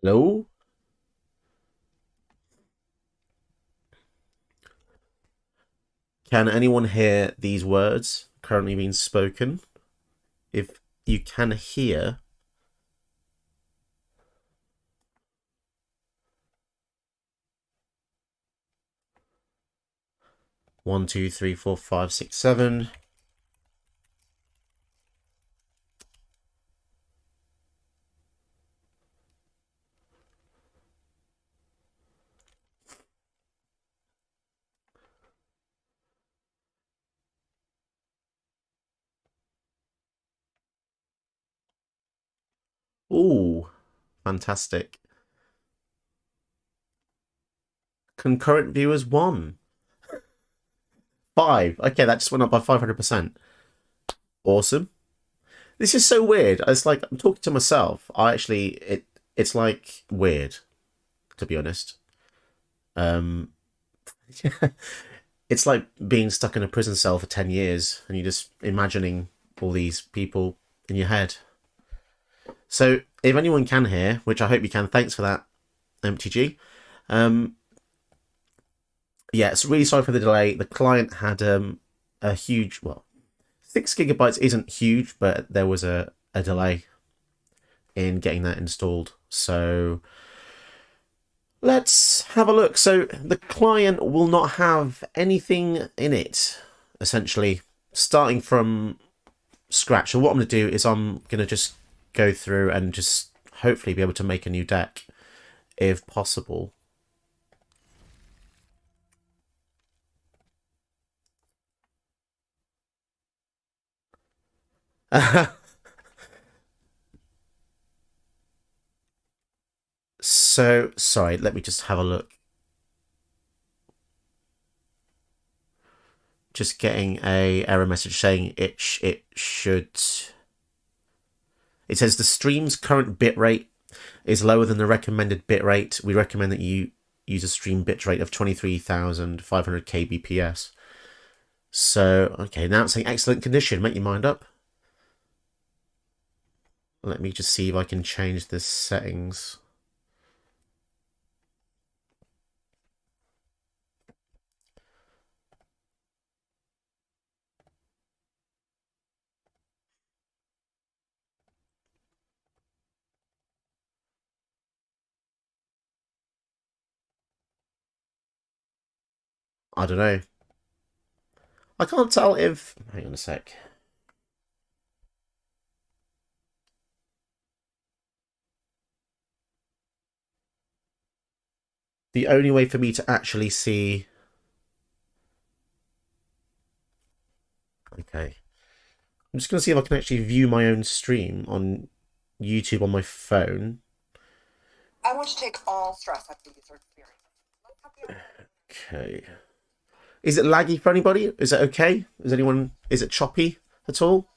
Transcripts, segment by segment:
Hello? Can anyone hear these words currently being spoken? If you can hear, 1, 2, 3, 4, 5, 6, 7. Ooh, fantastic. Concurrent viewers 1. 5. Okay, that just went up by 500%. Awesome. This is so weird. It's like I'm talking to myself. It's like weird, to be honest. Um it's like being stuck in a prison cell for 10 years and you're just imagining all these people in your head. So if anyone can hear, which I hope you can, thanks for that, MTG. Um, yeah, it's really sorry for the delay. The client had a huge, well, 6 gigabytes isn't huge, but there was a delay in getting that installed. So let's have a look. So the client will not have anything in it, essentially, starting from scratch. So what I'm going to do is I'm going to just go through and just hopefully be able to make a new deck if possible. So, sorry, let me just have a look. Just getting a error message saying it should. It says the stream's current bitrate is lower than the recommended bitrate. We recommend that you use a stream bitrate of 23,500 kbps. So, okay, now it's saying excellent condition. Make your mind up. Let me just see if I can change the settings. I don't know. I can't tell if. Hang on a sec. The only way for me to actually see. Okay. I'm just going to see if I can actually view my own stream on YouTube on my phone. I want to take all stress out of user experience. Okay. Is it laggy for anybody? Is it okay? Is anyone? Is it choppy at all?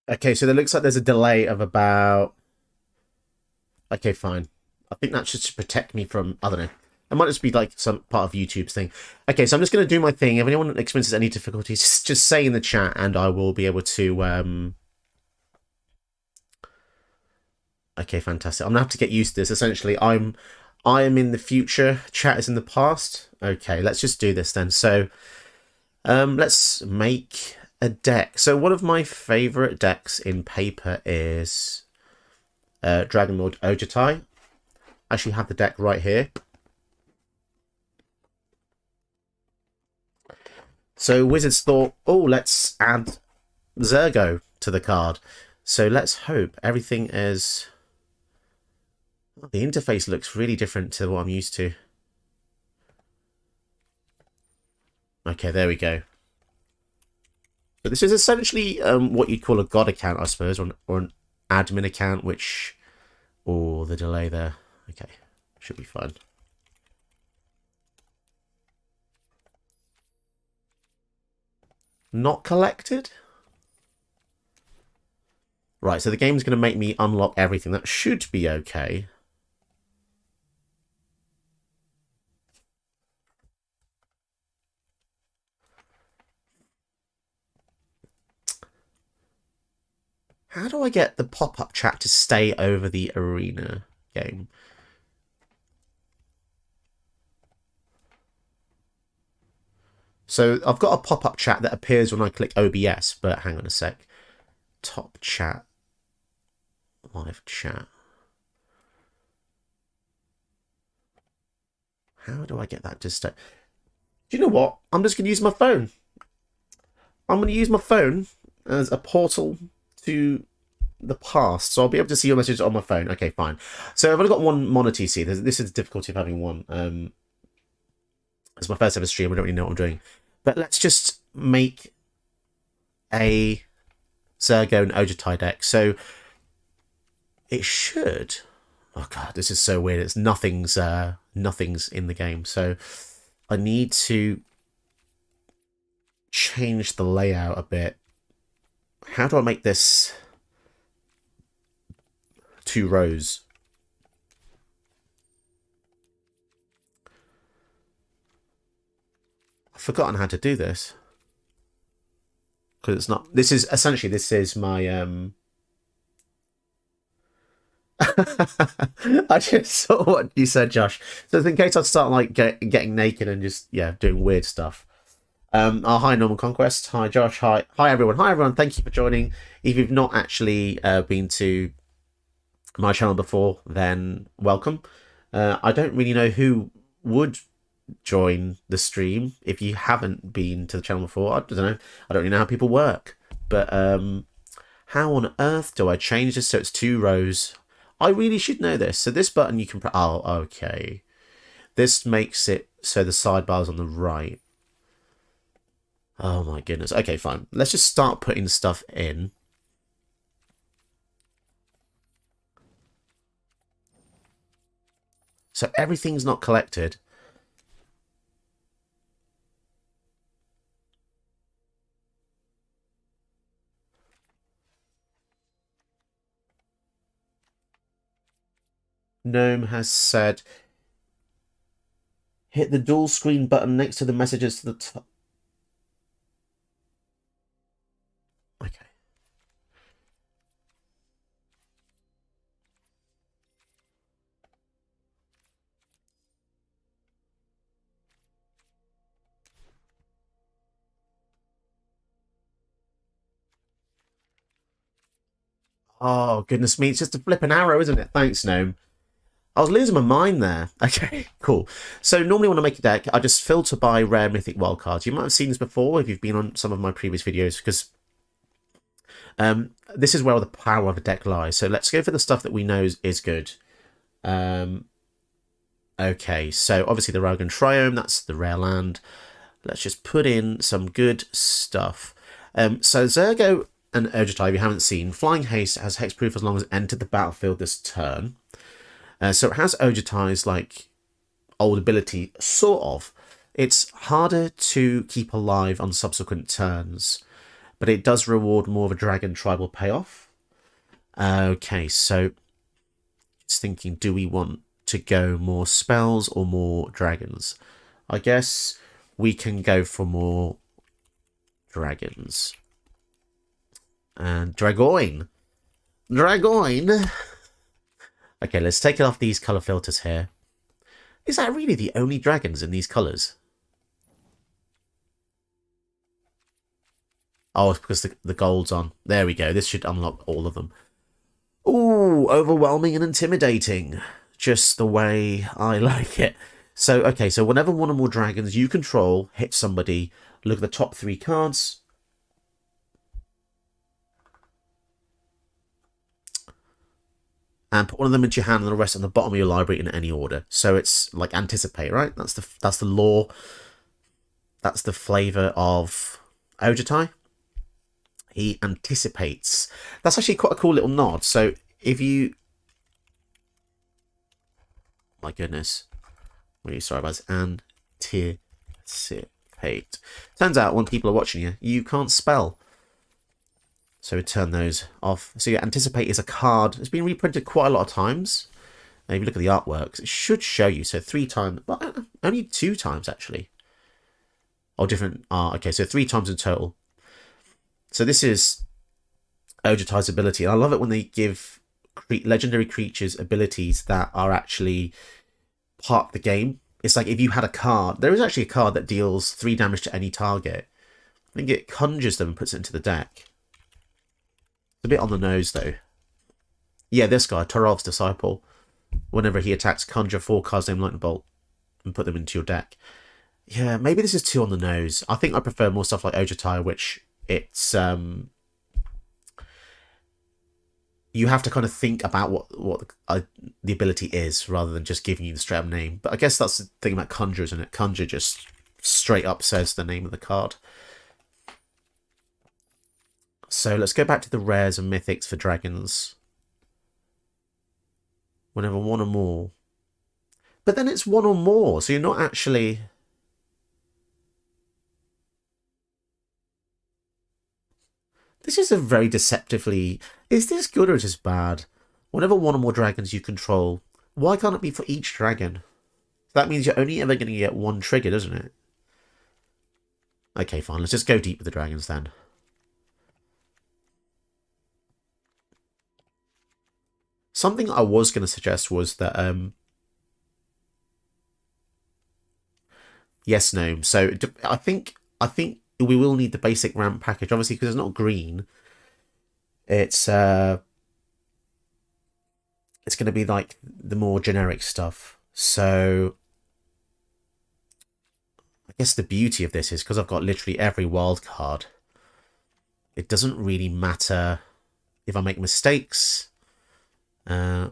Okay, so it looks like there's a delay of about. Okay, fine. I think that's just to protect me from. I don't know. It might just be like some part of YouTube's thing. Okay, so I'm just going to do my thing. If anyone experiences any difficulties, just say in the chat, and I will be able to. Okay, fantastic. I'm gonna have to get used to this. Essentially, I am in the future. Chat is in the past. Okay, let's just do this then. So, let's make a deck. So one of my favorite decks in paper is Dragon Lord Ojutai. I actually have the deck right here. So Wizards thought, oh, let's add Zergo to the card. So let's hope everything is. Oh, the interface looks really different to what I'm used to. Okay, there we go. But this is essentially what you'd call a god account, I suppose, or an admin account, which. Oh, the delay there. Okay, should be fine. not collected? Right, so the game's going to make me unlock everything. That should be okay. How do I get the pop-up chat to stay over the arena game? So I've got a pop-up chat that appears when I click OBS, but hang on a sec. Top chat. Live chat. How do I get that to stay? Do you know what? I'm just going to use my phone. I'm going to use my phone as a portal to the past, so I'll be able to see your messages on my phone. Okay, fine. So I've only got one monitor, you see. This is the difficulty of having one. It's my first ever stream. I don't really know what I'm doing. But let's just make a Zergo and Ojutai deck. So it should... Oh god, this is so weird. It's nothing's in the game. So I need to change the layout a bit. How do I make this 2 rows? I've forgotten how to do this. Because it's not... This is my... I just saw what you said, Josh. So in case I start like getting naked and just doing weird stuff. Hi Normal Conquest. Hi Josh. Hi everyone. Hi everyone. Thank you for joining. If you've not actually been to my channel before, then welcome. I don't really know who would join the stream if you haven't been to the channel before. I don't know. I don't really know how people work. But how on earth do I change this so it's 2 rows? I really should know this. So this button you can... Oh, okay. This makes it so the sidebar's on the right. Oh my goodness. Okay, fine. Let's just start putting stuff in. So everything's not collected. Gnome has said, hit the dual screen button next to the messages to the top. Okay. Oh, goodness me. It's just a flipping arrow, isn't it? Thanks, Gnome. I was losing my mind there. Okay, cool. So normally when I make a deck, I just filter by rare mythic wildcards. You might have seen this before if you've been on some of my previous videos, because this is where the power of a deck lies. So let's go for the stuff that we know is good. Okay, so obviously the Railgun Triome, that's the rare land. Let's just put in some good stuff. So Zergo and Ojutai, if you haven't seen, Flying Haste has hexproof as long as it entered the battlefield this turn. So it has Ojutai's like old ability, sort of. It's harder to keep alive on subsequent turns, but it does reward more of a dragon tribal payoff. Okay, so it's thinking, do we want to go more spells or more dragons? I guess we can go for more dragons. And Dragoin. Okay, let's take off these colour filters here. Is that really the only dragons in these colours? Oh, it's because the gold's on. There we go. This should unlock all of them. Ooh, overwhelming and intimidating. Just the way I like it. So, okay, so whenever one or more dragons you control hit somebody, look at the top 3 cards. And put one of them into your hand and the rest on the bottom of your library in any order. So it's like anticipate, right? That's the law. That's the flavour of Ojutai. He anticipates. That's actually quite a cool little nod. So if you... My goodness. Really sorry about this. Anticipate. Anticipate. Turns out when people are watching you, you can't spell. So we turn those off. So yeah, Anticipate is a card. It's been reprinted quite a lot of times. If you look at the artworks, it should show you. So 3 times, well, only 2 times actually. Or different art. Okay, so 3 times in total. So this is Ojutai's ability. And I love it when they give legendary creatures abilities that are actually part of the game. It's like if you had a card, there is actually a card that deals 3 damage to any target. I think it conjures them and puts it into the deck. It's a bit on the nose though. Yeah, this guy, Torov's Disciple. Whenever he attacks, conjure 4 cards named Lightning Bolt and put them into your deck. Yeah, maybe this is too on the nose. I think I prefer more stuff like Ojutai, which it's you have to kind of think about what the ability is rather than just giving you the straight up name. But I guess that's the thing about Conjure, isn't it? Conjure just straight up says the name of the card. So let's go back to the rares and mythics for dragons. Whenever 1 or more. But then it's 1 or more, so you're not actually... This is a very deceptively... Is this good or is this bad? Whenever 1 or more dragons you control, why can't it be for each dragon? That means you're only ever going to get 1 trigger, doesn't it? Okay, fine. Let's just go deep with the dragons then. Something I was going to suggest was that... Yes, Gnome. So I think we will need the basic ramp package, obviously, because it's not green. It's going to be like the more generic stuff. So I guess the beauty of this is because I've got literally every wild card. It doesn't really matter if I make mistakes.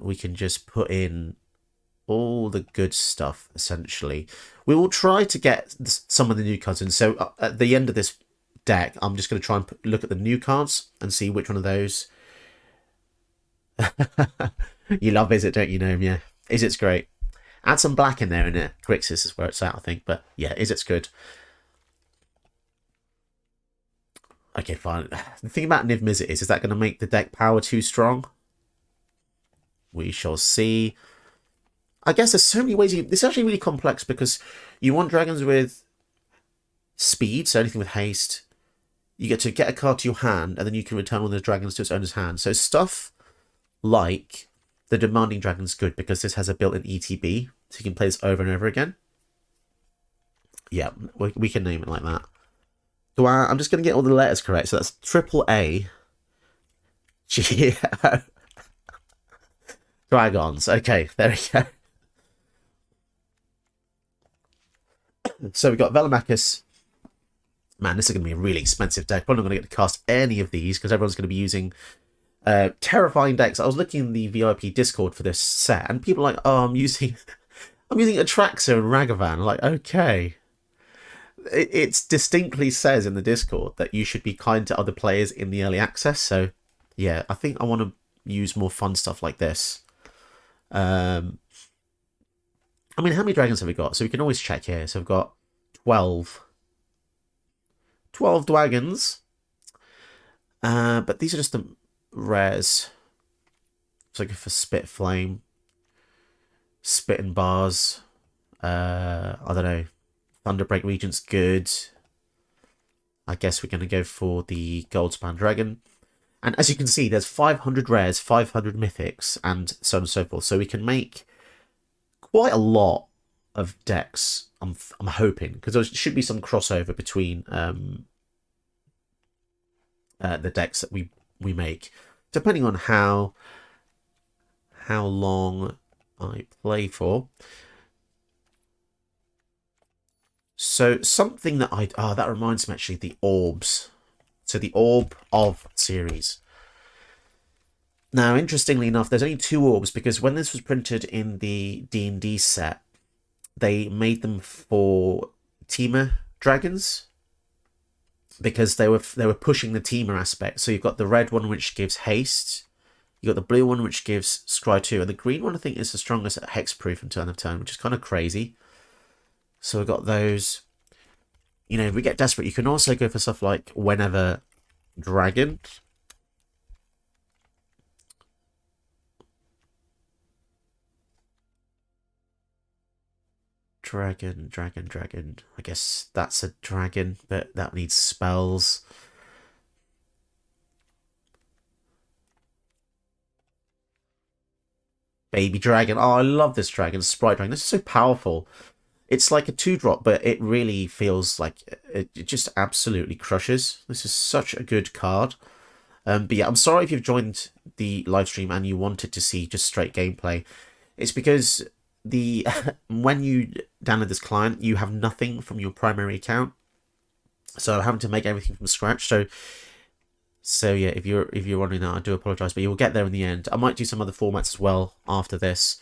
We can just put in all the good stuff, essentially. We will try to get some of the new cards in. So at the end of this deck, I'm just going to try and look at the new cards and see which one of those. You love Izzet, don't you, Gnome? Yeah, Izzet's great. Add some black in there, and it Grixis is where it's at, I think. But yeah, Izzet's good. Okay, fine. The thing about Niv Mizzet is that going to make the deck power too strong? We shall see. I guess there's so many ways. It's actually really complex because you want dragons with speed, so anything with haste. You get to get a card to your hand, and then you can return one of the dragons to its owner's hand. So stuff like the Demanding Dragon's good because this has a built-in ETB, so you can play this over and over again. Yeah, we can name it like that. So I'm just going to get all the letters correct. So that's triple A. G. Dragons. Okay, there we go. So we've got Velomachus. Man, this is going to be a really expensive deck. Probably not going to get to cast any of these because everyone's going to be using terrifying decks. I was looking in the VIP Discord for this set, and people are like, "Oh, I'm using Atraxa and Ragavan." I'm like, okay. It distinctly says in the Discord that you should be kind to other players in the early access. So, yeah, I think I want to use more fun stuff like this. I mean, how many dragons have we got? So we can always check here. So we've got 12. 12 dragons. But these are just the rares. So I go for Spit Flame. Spit and Bars. I don't know. Thunderbreak Regent's good. I guess we're going to go for the Goldspan Dragon. And as you can see, there's 500 rares, 500 mythics, and so on and so forth. So we can make quite a lot of decks, I'm hoping, because there should be some crossover between the decks that we make, depending on how long I play for. So something that that reminds me actually, the orbs. So the Orb of series. Now, interestingly enough, there's only 2 orbs because when this was printed in the D&D set, they made them for Temur dragons because they were pushing the Temur aspect. So you've got the red one which gives haste, you got the blue one which gives scry 2, and the green one I think is the strongest at hexproof and turn of turn, which is kind of crazy. So we've got those. you know, if we get desperate, you can also go for stuff like Whenever Dragon. Dragon. I guess that's a dragon, but that needs spells. Baby dragon. Oh, I love this dragon. Sprite dragon. This is so powerful. It's like a 2-drop, but it really feels like it just absolutely crushes. This is such a good card. But yeah, I'm sorry if you've joined the live stream and you wanted to see just straight gameplay. It's because the when you download this client, you have nothing from your primary account, so I'm having to make everything from scratch. So yeah, if you're wondering that, I do apologise, but you will get there in the end. I might do some other formats as well after this.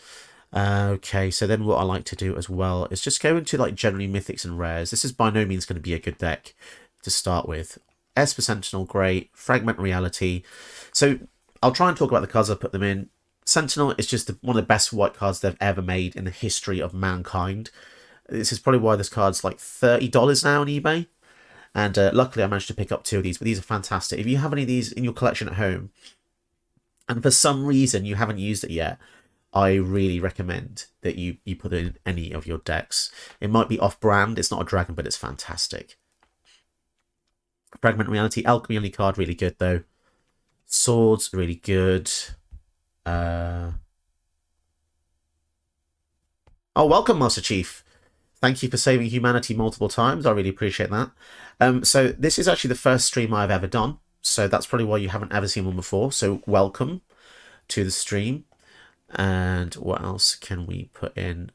Okay, so then what I like to do as well is just go into like generally mythics and rares. This is by no means going to be a good deck to start with. Esper Sentinel, great. Fragment Reality. So I'll try and talk about the cards I put them in. Sentinel is just one of the best white cards they've ever made in the history of mankind. This is probably why this card's like $30 now on eBay. And luckily I managed to pick up 2 of these, but these are fantastic. If you have any of these in your collection at home, and for some reason you haven't used it yet, I really recommend that you put it in any of your decks. It might be off-brand, it's not a dragon, but it's fantastic. Fragment Reality, Alchemy only card, really good though. Swords, really good. Oh, welcome, Master Chief. Thank you for saving humanity multiple times. I really appreciate that. So this is actually the first stream I've ever done. So that's probably why you haven't ever seen one before. So welcome to the stream. And what else can we put in?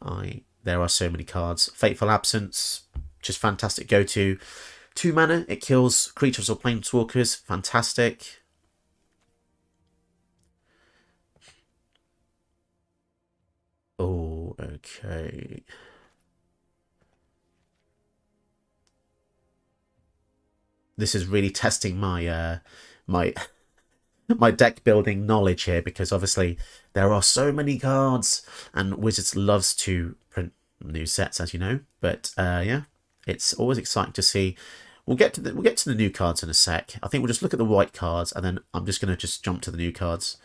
There are so many cards. Fateful Absence, just fantastic go-to. 2 mana, it kills creatures or planeswalkers. Fantastic. Oh, okay. This is really testing my my deck building knowledge here, because obviously there are so many cards and Wizards loves to print new sets, as you know. But yeah, it's always exciting to see. We'll get to the new cards in a sec. I think we'll just look at the white cards and then I'm just going to just jump to the new cards,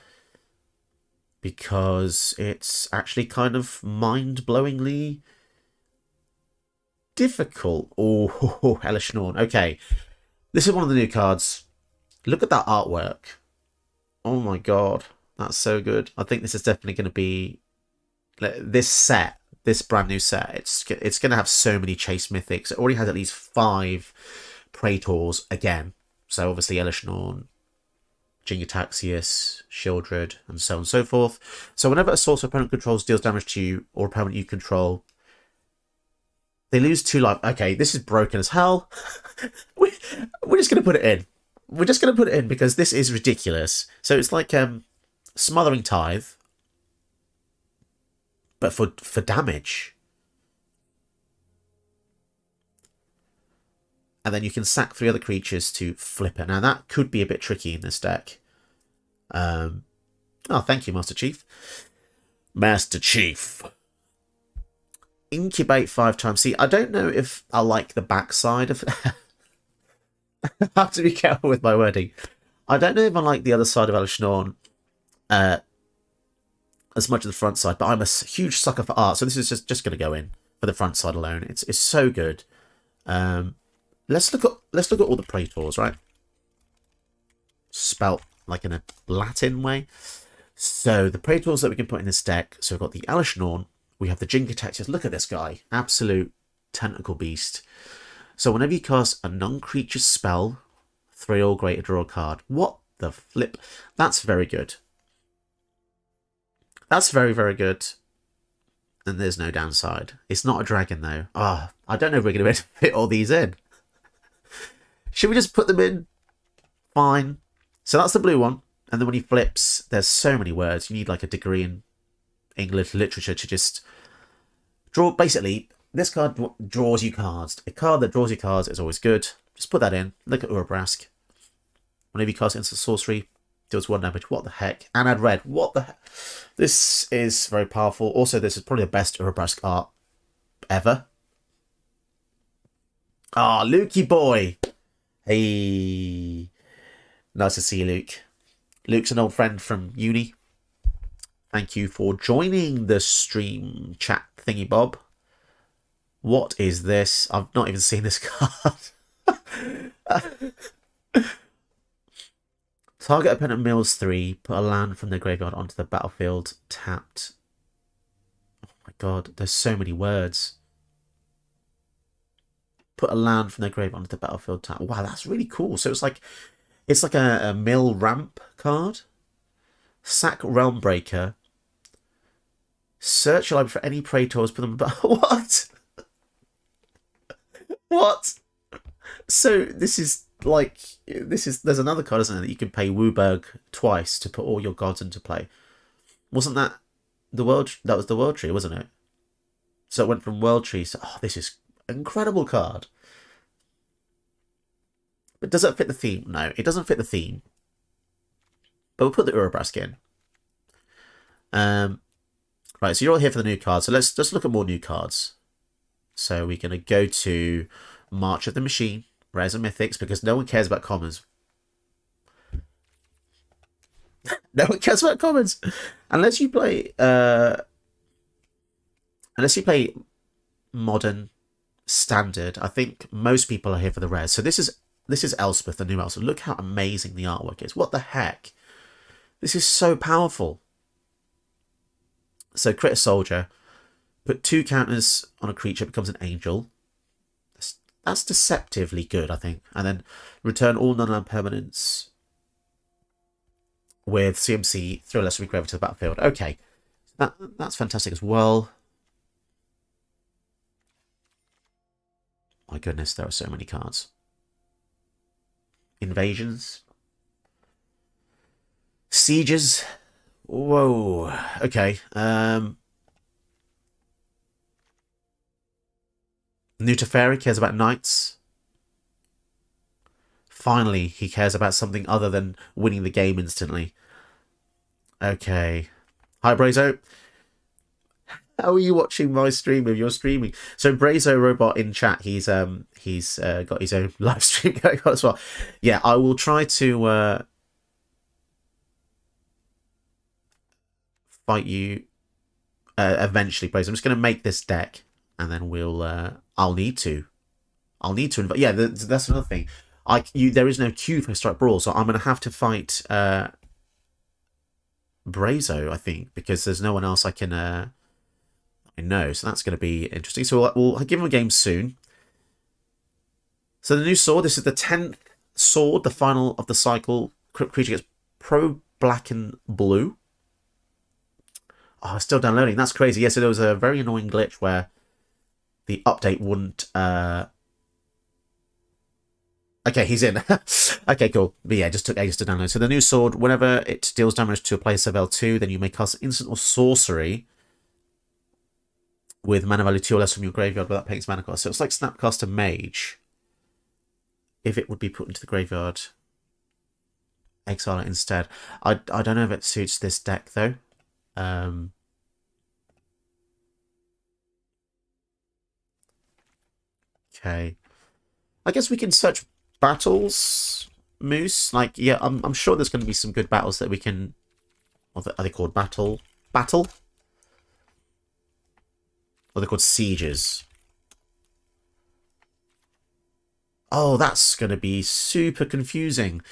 because it's actually kind of mind-blowingly difficult. Oh, Hellish Norn. Okay, this is one of the new cards. Look at that artwork. Oh my god, that's so good. I think this is definitely going to be this set, this brand new set. It's going to have so many chase mythics. It already has at least 5 Praetors again. So obviously Hellish Norn, Jingataxius, Shieldred, and so on and so forth. So whenever a source opponent controls deals damage to you or opponent you control, they lose 2 life. Okay, this is broken as hell. We're just going to put it in. We're just going to put it in because this is ridiculous. So it's like Smothering Tithe, but for damage. And then you can sack 3 other creatures to flip it. Now that could be a bit tricky in this deck. Oh, thank you, Master Chief. Master Chief. Incubate 5 times. See, I don't know if I like the backside of... I have to be careful with my wording. I don't know if I like the other side of Hellish Norn as much as the front side, but I'm a huge sucker for art, so this is just going to go in for the front side alone. It's so good. Let's look at all the Praetors, right? Spelt like in a Latin way. So the Praetors that we can put in this deck. So we've got the Hellish Norn. We have the Jingataxius. Look at this guy, absolute tentacle beast. So whenever you cast a non-creature spell, 3 or greater, draw a card. What the flip? That's very good. That's very, very good. And there's no downside. It's not a dragon, though. Ah, I don't know if we're going to be able to fit all these in. Should we just put them in? Fine. So that's the blue one. And then when he flips, there's so many words. You need like a degree in English literature to just draw. Basically, this card draws you cards. A card that draws you cards is always good. Just put that in. Look at Urabrask. Whenever you cast it into sorcery, deals 1 damage. What the heck? And add red. What the heck? This is very powerful. Also, this is probably the best Urabrask art ever. Ah, Lukey boy. Hey. Nice to see you, Luke. Luke's an old friend from uni. Thank you for joining the stream chat thingy bob. What is this? I've not even seen this card. Target opponent mills 3. Put a land from their graveyard onto the battlefield. Tapped. Oh my god, there's so many words. Put a land from their graveyard onto the battlefield. Tapped. Wow, that's really cool. So it's like a mill ramp card. Sack Realmbreaker. Search your library for any Praetors. Put them about. What? What? So this is like there's another card, isn't there, that you can pay Wooburg twice to put all your gods into play. Wasn't that the world? That was the World Tree, wasn't it? So it went from World Tree to this is an incredible card. But does it fit the theme? No, it doesn't fit the theme. But we'll put the Urabrask in. Right, so you're all here for the new cards. So let's just look at more new cards. So we're going to go to March of the Machine, Rares and Mythics, because no one cares about commons. No one cares about commons. Unless you play Modern, Standard, I think most people are here for the rares. So this is Elspeth, the new Elspeth. Look how amazing the artwork is. What the heck? This is so powerful. So crit a soldier, put 2 counters on a creature, it becomes an angel. That's deceptively good, I think. And then return all non-land permanents with CMC, throw a lesser engraver to the battlefield. Okay, that's fantastic as well. My goodness, there are so many cards. Invasions. Sieges. Whoa. Okay. New Teferi cares about knights. Finally, he cares about something other than winning the game instantly. Okay. Hi, Brazo. How are you watching my stream if you're streaming? So Brazo Robot in chat, he's got his own live stream going on as well. Yeah, I will try to fight you eventually, Brazo. I'm just going to make this deck, and then we'll I'll need to invite. Yeah, that's another thing. There is no queue for Historic Brawl, so I'm going to have to fight Brazo, I think, because there's no one else I can I know. So that's going to be interesting. So we'll give him a game soon. So the new sword. This is the 10th sword, the final of the cycle. Creature gets pro black and blue. Oh, it's still downloading. That's crazy. Yeah, so there was a very annoying glitch where the update wouldn't... Okay, he's in. Okay, cool. But yeah, it just took ages to download. So the new sword, whenever it deals damage to a place of L2, then you may cast instant or sorcery with mana value 2 or less from your graveyard without paying its mana cost. So it's like Snapcaster Mage. If it would be put into the graveyard, exile it instead. I don't know if it suits this deck, though. Okay. I guess we can search battles, Moose. Like, yeah, I'm sure there's going to be some good battles that we can... Are they called battle? Battle? Or they're called sieges. Oh, that's going to be super confusing.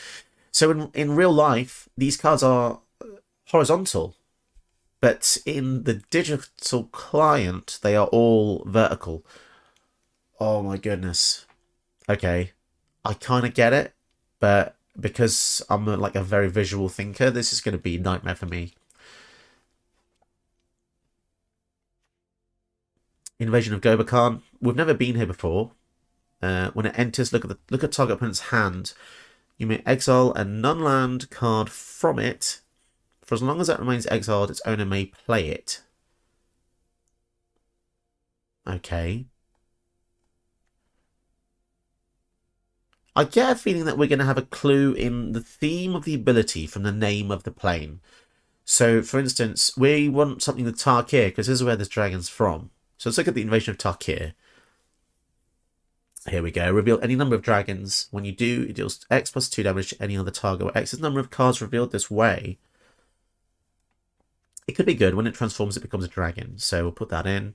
So in real life, these cards are horizontal. But in the digital client, they are all vertical. Oh my goodness. Okay. I kind of get it. But because I'm like a very visual thinker, this is going to be a nightmare for me. Invasion of Gobakhan. We've never been here before. When it enters, look at target opponent's hand. You may exile a non-land card from it. For as long as it remains exiled, its owner may play it. Okay. I get a feeling that we're going to have a clue in the theme of the ability from the name of the plane. So, for instance, we want something with Tarkir, because this is where this dragon's from. So let's look at the invasion of Tarkir. Here we go. Reveal any number of dragons. When you do, it deals X plus 2 damage to any other target where X is the number of cards revealed this way. It could be good. When it transforms, it becomes a dragon. So we'll put that in.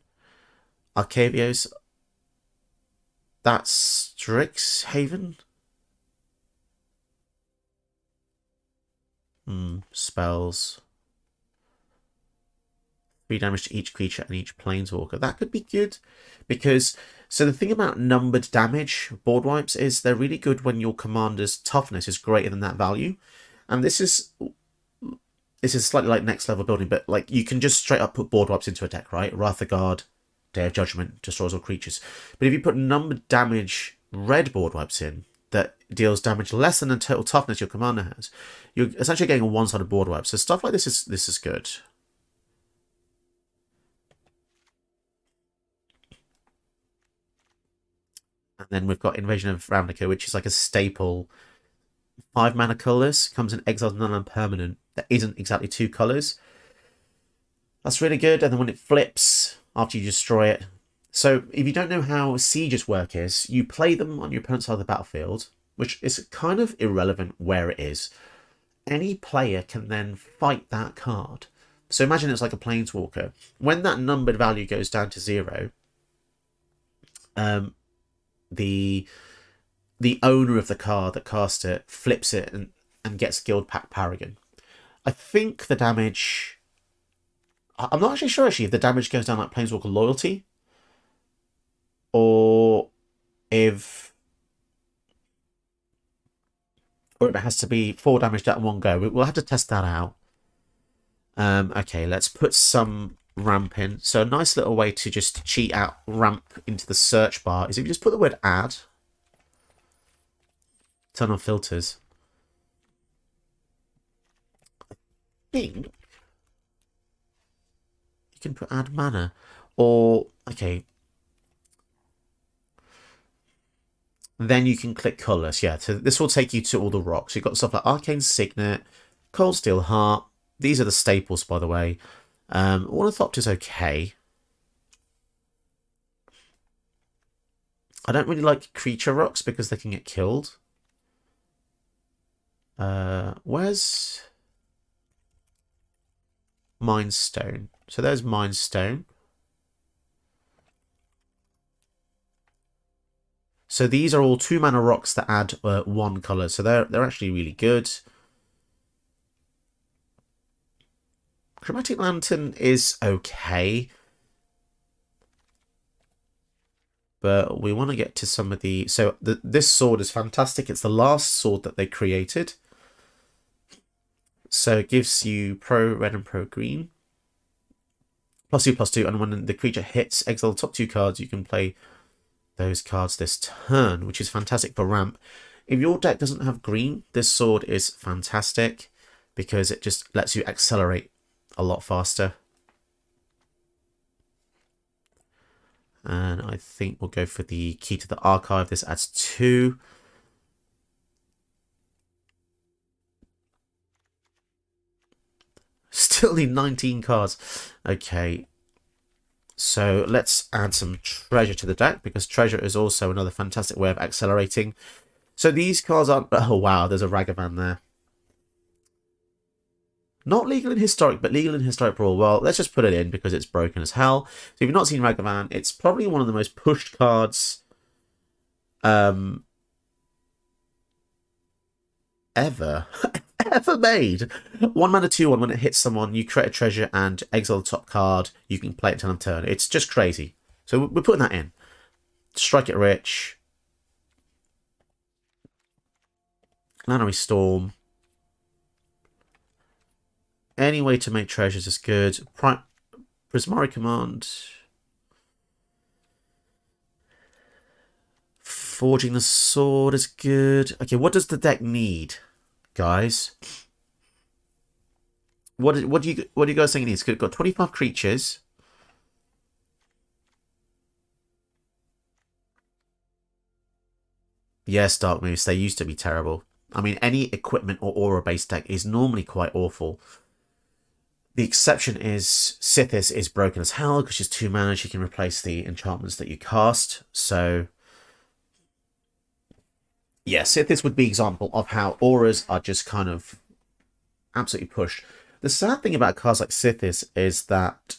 Arcavios. That's Strixhaven. Spells. 3 damage to each creature and each planeswalker. That could be good because... So the thing about numbered damage board wipes is they're really good when your commander's toughness is greater than that value. And this is slightly like next level building, but like you can just straight up put board wipes into a deck, right? Wrath of God, Day of Judgment, destroys all creatures. But if you put numbered damage red board wipes in that deals damage less than the total toughness your commander has, you're essentially getting a one-sided board wipe. So stuff like this is good. And then we've got Invasion of Ravnica, which is like a staple. 5 mana colorless, comes in exiled non-permanent. That isn't exactly 2 colors. That's really good. And then when it flips, after you destroy it. So if you don't know how sieges work is, you play them on your opponent's side of the battlefield, which is kind of irrelevant where it is. Any player can then fight that card. So imagine it's like a planeswalker. When that numbered value goes down to 0, the owner of the card that cast it flips it and gets Guild Pact Paragon. I think the damage... I'm not actually sure if the damage goes down like Planeswalker Loyalty. Or if it has to be 4 damage at one go. We'll have to test that out. Okay, let's put some ramp in. So a nice little way to just cheat out ramp into the search bar is if you just put the word add, turn on filters. I think you can put add mana, or okay, then you can click colors. Yeah, so this will take you to all the rocks. You've got stuff like Arcane Signet, Cold Steel Heart. These are the staples, by the way. Ornithopter's okay. I don't really like creature rocks because they can get killed. Where's Mind Stone? So there's Mind Stone. So these are all 2 mana rocks that add 1 color. So they're actually really good. Chromatic Lantern is okay. But we want to get to some of the... So this sword is fantastic. It's the last sword that they created. So it gives you pro red and pro green. +2/+2. And when the creature hits, exile the top 2 cards. You can play those cards this turn, which is fantastic for ramp. If your deck doesn't have green, this sword is fantastic because it just lets you accelerate a lot faster. And I think we'll go for the Key to the Archive. This adds 2. Still need 19 cards. Okay. So let's add some treasure to the deck because treasure is also another fantastic way of accelerating. So these cards aren't... Oh, wow. There's a Ragavan there. Not legal in Historic, but legal in Historic Brawl. Well, let's just put it in because it's broken as hell. So if you've not seen Ragavan, it's probably one of the most pushed cards ever. Ever made. 1 mana 2/1. When it hits someone, you create a treasure and exile the top card. You can play it till end of turn. It's just crazy. So we're putting that in. Strike it rich. Lannery Storm. Any way to make treasures is good. Prismari Command. Forging the Sword is good. Okay, what does the deck need, guys? What do you guys think it needs? It's got 25 creatures. Yes, Dark Moves. They used to be terrible. I mean, any equipment or aura-based deck is normally quite awful. The exception is Sithis is broken as hell because she's 2 mana. She can replace the enchantments that you cast. So Yeah, Sithis would be example of how auras are just kind of absolutely pushed. The sad thing about cards like Sithis is that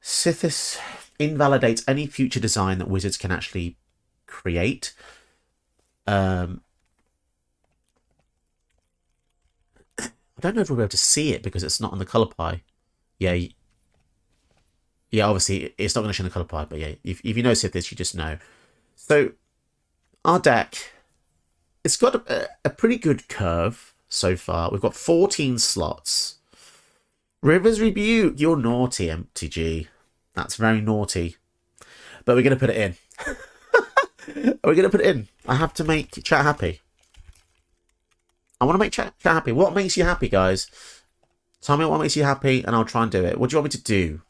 Sithis invalidates any future design that Wizards can actually create. I don't know if we'll be able to see it because it's not on the color pie. Yeah, yeah. Obviously, it's not going to show in the color pie, but yeah, if you know Sithis, you just know. So our deck, it's got a pretty good curve so far. We've got 14 slots. Rivers Rebuke, you're naughty, MTG. That's very naughty. But we're going to put it in. We're going to put it in. I have to make chat happy. I want to make chat happy. What makes you happy, guys? Tell me what makes you happy, and I'll try and do it. What do you want me to do?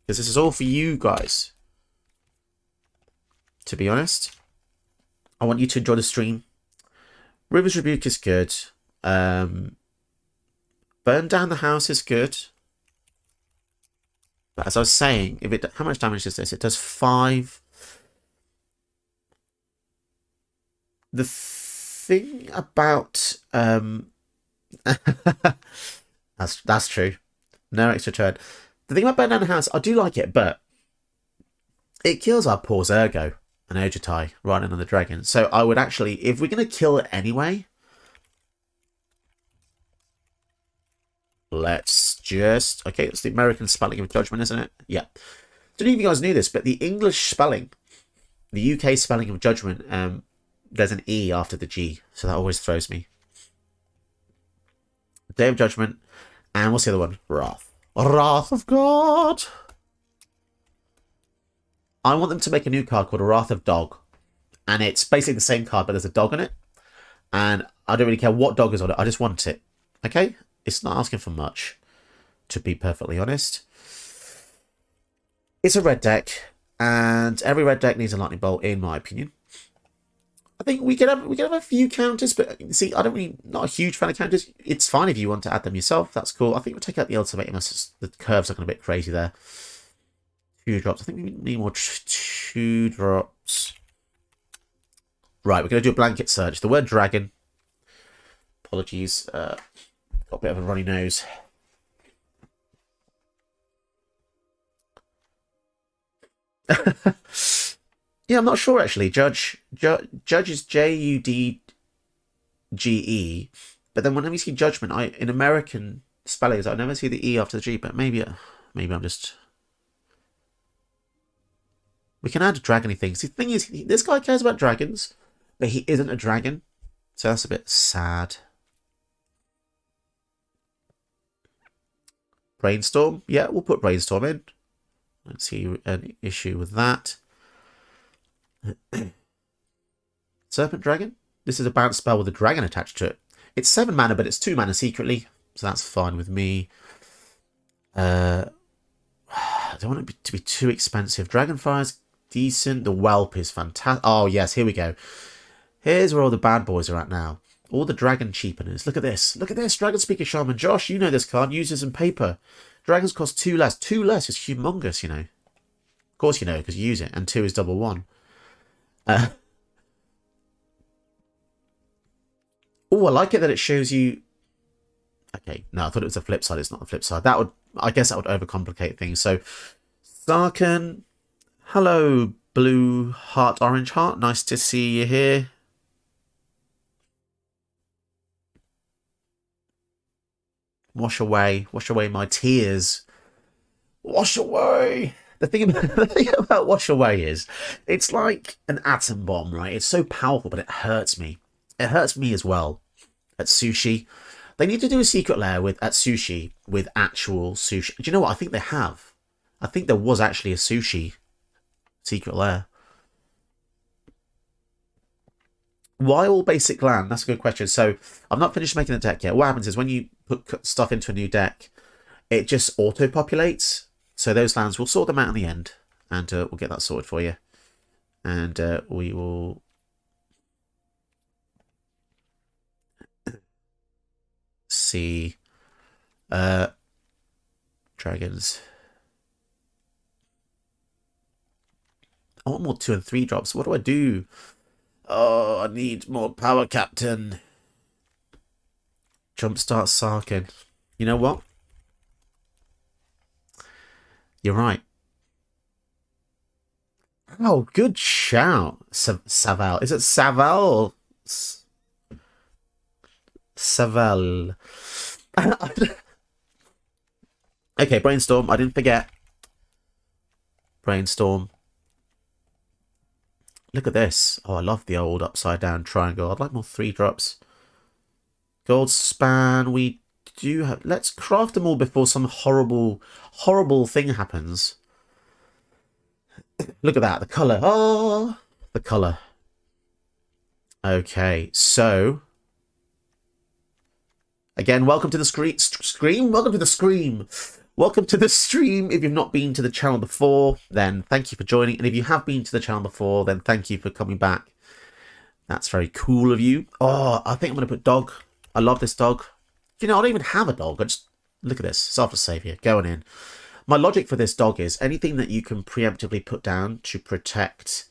Because this is all for you guys. To be honest, I want you to enjoy the stream. Rivers Rebuke is good. Burn Down the House is good. But as I was saying, how much damage does this? It does 5. The thing about that's true. No extra turn. The thing about Burn Down the House, I do like it, but it kills our poor Zergo and Ojutai riding on the dragon. So I would actually, if we're going to kill it anyway, let's just... Okay, it's the American spelling of judgment, isn't it? Yeah. Don't know if you guys knew this, but the English spelling, the UK spelling of judgment, there's an E after the G. So that always throws me. Day of Judgment. And what's the other one? Wrath. Wrath of God. I want them to make a new card called a Wrath of Dog. And it's basically the same card, but there's a dog on it. And I don't really care what dog is on it. I just want it. Okay? It's not asking for much, to be perfectly honest. It's a red deck, and every red deck needs a lightning bolt, in my opinion. I think we can have a few counters, but see, not a huge fan of counters. It's fine if you want to add them yourself. That's cool. I think we'll take out the ultimatum. The curves are looking a bit crazy there. 2 drops. I think we need more 2 drops. Right, we're going to do a blanket search. The word dragon. Apologies. Got a bit of a runny nose. Yeah, I'm not sure actually. Judge is Judge, but then whenever you see judgment, in American spellings I never see the E after the G. But maybe I'm just... We can add dragony things. The thing is, this guy cares about dragons, but he isn't a dragon, so that's a bit sad. Brainstorm, yeah, we'll put Brainstorm in. I don't see an issue with that. Serpent Dragon. This is a bounce spell with a dragon attached to it. It's 7 mana, but it's 2 mana secretly, so that's fine with me. I don't want it to be too expensive. Dragonfire's decent. The Whelp is fantastic. Oh, yes, here we go. Here's where all the bad boys are at now. All the dragon cheapeners. Look at this. Look at this. Dragon Speaker Shaman. Josh, you know this card. Uses in paper. Dragons cost 2 less. 2 less is humongous, you know. Of course you know, because you use it. And 2 is double 1. Oh, I like it that it shows you... Okay, no, I thought it was the flip side. It's not the flip side. I guess that would overcomplicate things. So, Sarkin. Hello, Blue Heart, Orange Heart. Nice to see you here. Wash away my tears. Wash away. The thing about wash away is, it's like an atom bomb, right? It's so powerful, but it hurts me. It hurts me as well. At sushi, they need to do a secret lair at sushi with actual sushi. Do you know what? I think they have. I think there was actually a sushi secret lair. Why all basic land? That's a good question. So I've not finished making the deck yet. What happens is when you put stuff into a new deck, it just auto-populates. So those lands, we'll sort them out in the end. And we'll get that sorted for you. And we will... see... dragons. I want more 2 and 3 drops. What do I do? Oh, I need more power, Captain. Jumpstart Sarkin. You know what? You're right. Oh, good shout. Saval. Is it Saval? Saval. Okay, Brainstorm. I didn't forget. Brainstorm. Look at this. Oh, I love the old upside down triangle. I'd like more 3 drops. Gold span. We do have. Let's craft them all before some horrible, horrible thing happens. Look at that. The colour. Oh, the colour. Okay, so. Again, welcome to the scream. Welcome to the scream. Welcome to the stream. If you've not been to the channel before, then thank you for joining. And if you have been to the channel before, then thank you for coming back. That's very cool of you. Oh, I think I'm going to put dog. I love this dog. You know, I don't even have a dog. I just look at this. Self savior going in. My logic for this dog is anything that you can preemptively put down to protect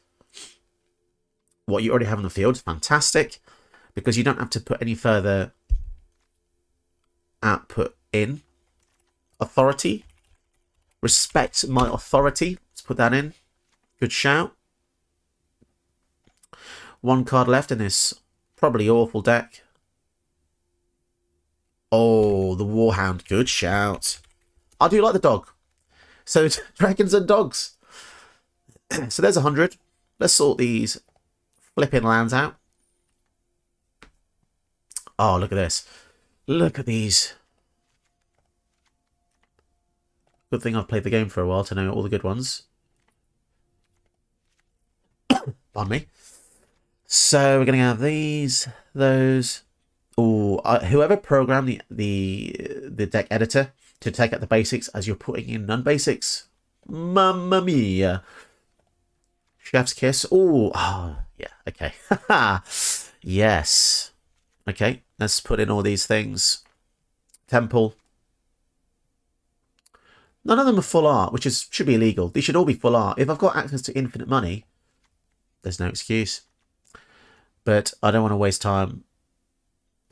what you already have on the field. Fantastic. Because you don't have to put any further output in. Authority. Respect my authority. Let's put that in. Good shout. 1 card left in this probably awful deck. Oh, the Warhound. Good shout. I do like the dog. So, dragons and dogs. So, there's 100. Let's sort these flipping lands out. Oh, look at this. Look at these. Good thing I've played the game for a while to know all the good ones. Pardon me. So we're going to have these, those. Oh, whoever programmed the deck editor to take out the basics as you're putting in non-basics. Mamma mia. Chef's kiss. Oh, yeah. Okay. Yes. Okay. Let's put in all these things. Temple. None of them are full art, which should be illegal. These should all be full art. If I've got access to infinite money, there's no excuse. But I don't want to waste time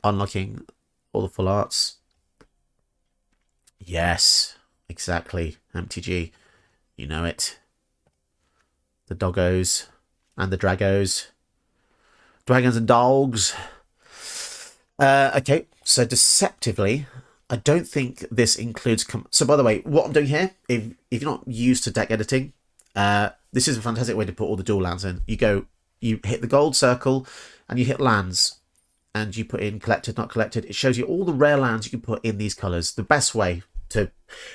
unlocking all the full arts. Yes, exactly. MTG, you know it. The doggos and the dragos. Dragons and dogs. Okay, so deceptively, I don't think this includes... So, by the way, what I'm doing here, if you're not used to deck editing, this is a fantastic way to put all the dual lands in. You hit the gold circle, and you hit lands, and you put in collected, not collected. It shows you all the rare lands you can put in these colours. The best way to...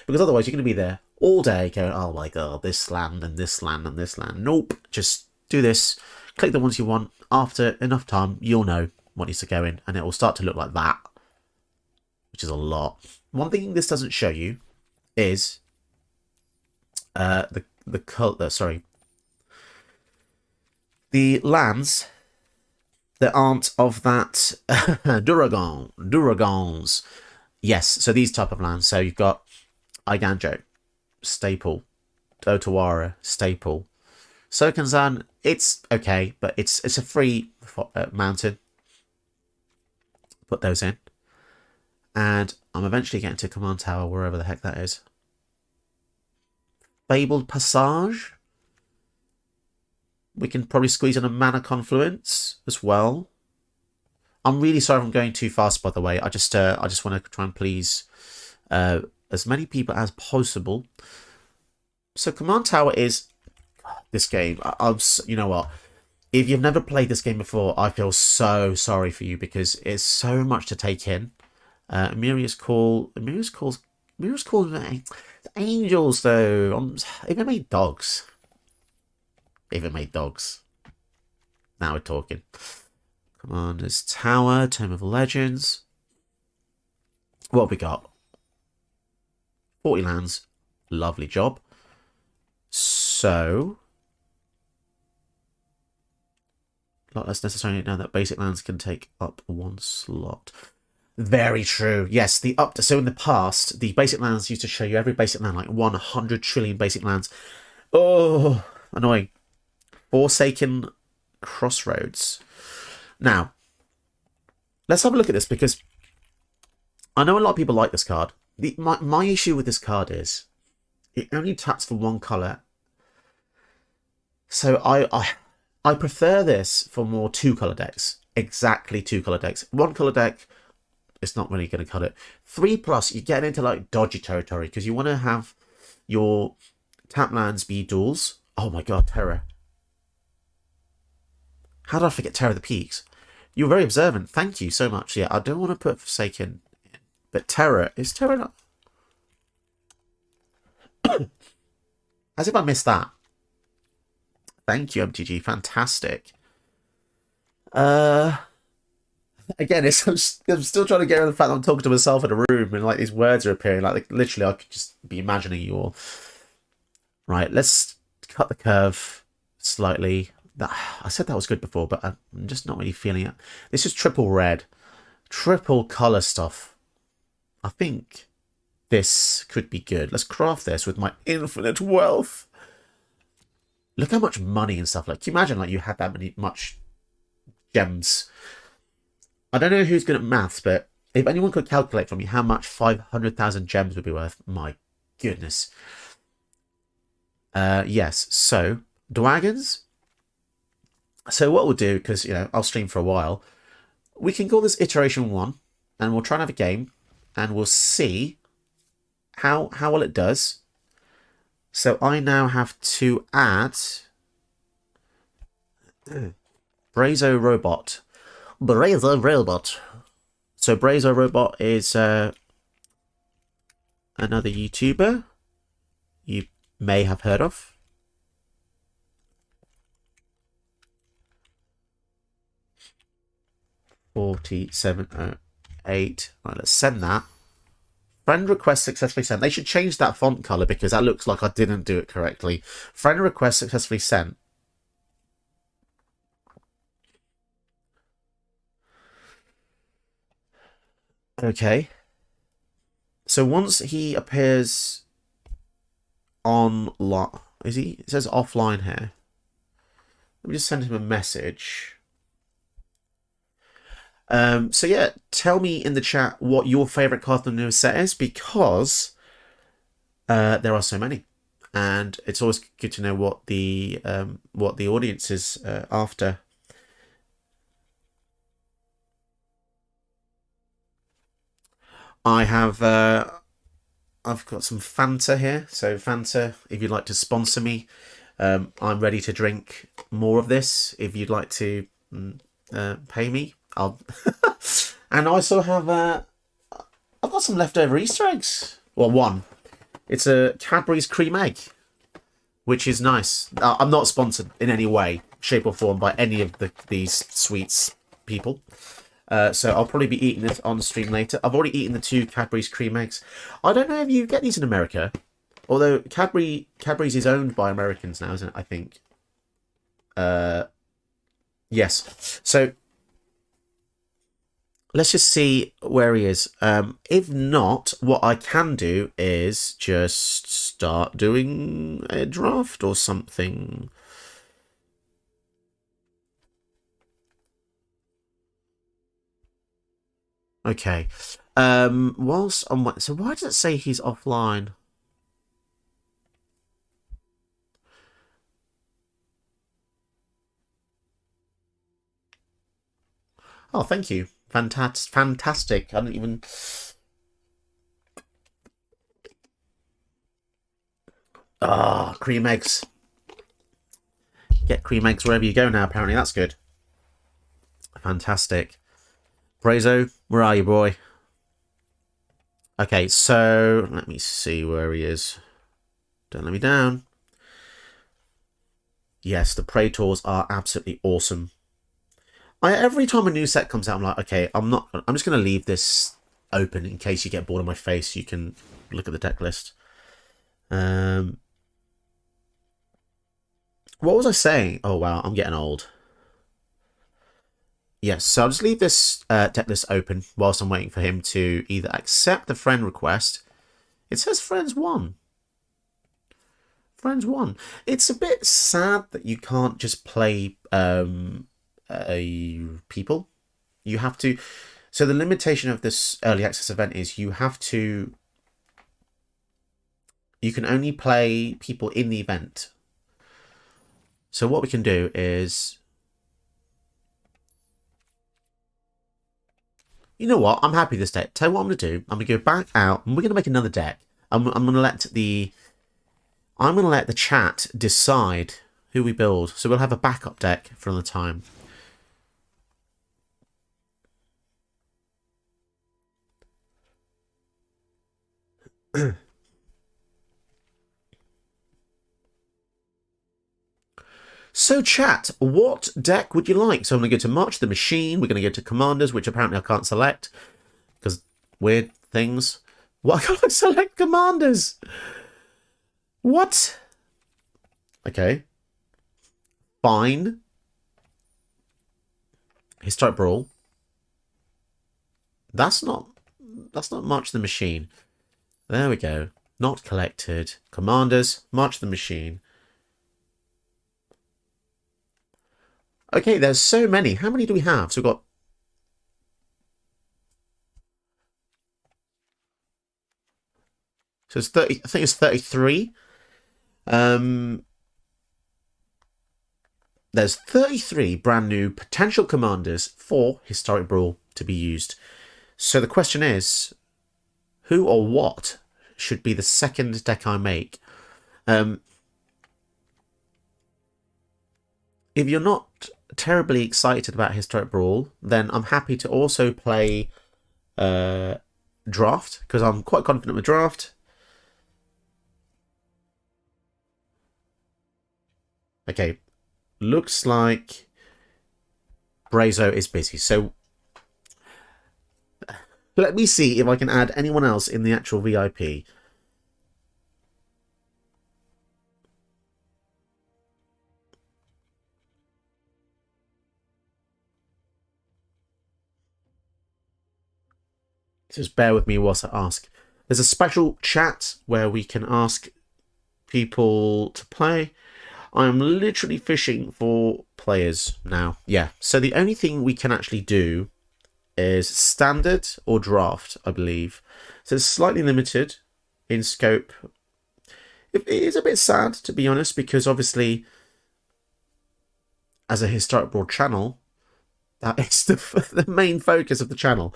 Because otherwise, you're going to be there all day going, oh my god, this land, and this land, and this land. Nope, just do this. Click the ones you want. After enough time, you'll know what needs to go in, and it will start to look like that. Which is a lot. One thing this doesn't show you is the lands that aren't of that Duragons. Yes, so these type of lands. So you've got Iganjo, staple, Otawara, staple. Sokanzan, it's okay, but it's a free mountain. Put those in. And I'm eventually getting to Command Tower, wherever the heck that is. Fabled Passage. We can probably squeeze in a Mana Confluence as well. I'm really sorry if I'm going too fast, by the way. I just want to try and please as many people as possible. So Command Tower is this game. You know what? If you've never played this game before, I feel so sorry for you because it's so much to take in. Amelia's Call, angels though. Even made dogs. Now we're talking. Commander's Tower, Tome of Legends. What have we got? 40 lands. Lovely job. So, not less necessarily now that basic lands can take up 1 slot. Very true. Yes, so in the past, the basic lands used to show you every basic land, like 100 trillion basic lands. Oh, annoying. Forsaken Crossroads. Now, let's have a look at this, because I know a lot of people like this card. My issue with this card is it only taps for one colour. So I prefer this for more 2-colour decks. Exactly 2-colour decks. 1-colour deck, it's not really going to cut it. 3+, you get into like dodgy territory because you want to have your tap lands be duels. Oh my god, Terror. How did I forget Terror of the Peaks? You're very observant. Thank you so much. Yeah, I don't want to put Forsaken in, but Terror, is Terror not? As if I missed that. Thank you, MTG. Fantastic. Again, I'm still trying to get over the fact that I'm talking to myself in a room and like these words are appearing. Like literally, I could just be imagining you all. Right, let's cut the curve slightly. I said that was good before, but I'm just not really feeling it. This is triple red, triple color stuff. I think this could be good. Let's craft this with my infinite wealth. Look how much money and stuff. Like, can you imagine like you had that much gems? I don't know who's good at maths, but if anyone could calculate for me how much 500,000 gems would be worth, my goodness. Yes, so dragons. So what we'll do, because you know I'll stream for a while, we can call this iteration 1, and we'll try and have a game, and we'll see how well it does. So I now have to add Brazo Robot. Brazo Robot. So Brazo Robot is another YouTuber you may have heard of. 4708. Right, let's send that. Friend request successfully sent. They should change that font color because that looks like I didn't do it correctly. Friend request successfully sent. Okay. So once he appears on is he? It says offline here. Let me just send him a message. So yeah, tell me in the chat what your favorite card from the newest set is, because there are so many, and it's always good to know what the audience is after. I have I've got some Fanta here, so Fanta, if you'd like to sponsor me, I'm ready to drink more of this. If you'd like to pay me, I'll. And I also have I've got some leftover Easter eggs. Well, one. It's a Cadbury's cream egg, which is nice. I'm not sponsored in any way, shape or form by any of these sweets people. So I'll probably be eating this on stream later. I've already eaten the 2 Cadbury's cream eggs. I don't know if you get these in America, although Cadbury's is owned by Americans now, isn't it? I think. Yes. So let's just see where he is. If not, what I can do is just start doing a draft or something. Okay. Whilst I'm... So why does it say he's offline? Oh, thank you. Fantastic. I didn't even... Ah, cream eggs. Get cream eggs wherever you go now, apparently. That's good. Fantastic. Brazo, where are you, boy? Okay, so let me see where he is. Don't let me down. Yes, the Praetors are absolutely awesome. Every time a new set comes out, I'm like, okay, I'm just going to leave this open in case you get bored of my face. You can look at the deck list. What was I saying? Oh, wow, I'm getting old. Yes, so I'll just leave this deck list open whilst I'm waiting for him to either accept the friend request. It says friends 1. Round one. It's a bit sad that you can't just play a people. You have to. So the limitation of this early access event is you have to. You can only play people in the event. So what we can do is, you know what? I'm happy with this deck. Tell you what I'm gonna do. I'm gonna go back out and we're gonna make another deck. I'm gonna let the chat decide who we build. So we'll have a backup deck for another time. So chat, what deck would you like? So I'm going to go to March the Machine. We're going to go to Commanders, which apparently I can't select because weird things. Why can't I select Commanders? What? Okay. Fine. Historic Brawl. That's not March the Machine. There we go. Not collected. Commanders, March the Machine. Okay, there's so many. How many do we have? So we've got... So it's 30, I think it's 33. There's 33 brand new potential commanders for Historic Brawl to be used. So the question is, who or what should be the second deck I make? If you're not terribly excited about Historic Brawl, then I'm happy to also play Draft, because I'm quite confident with Draft. Okay, looks like Brazo is busy, so let me see if I can add anyone else in the actual VIP. Just bear with me whilst I ask. There's a special chat where we can ask people to play. I'm literally fishing for players now. Yeah, so the only thing we can actually do is standard or draft, I believe. So it's slightly limited in scope. It is a bit sad, to be honest, because obviously, as a Historic Brawl channel, that is the main focus of the channel.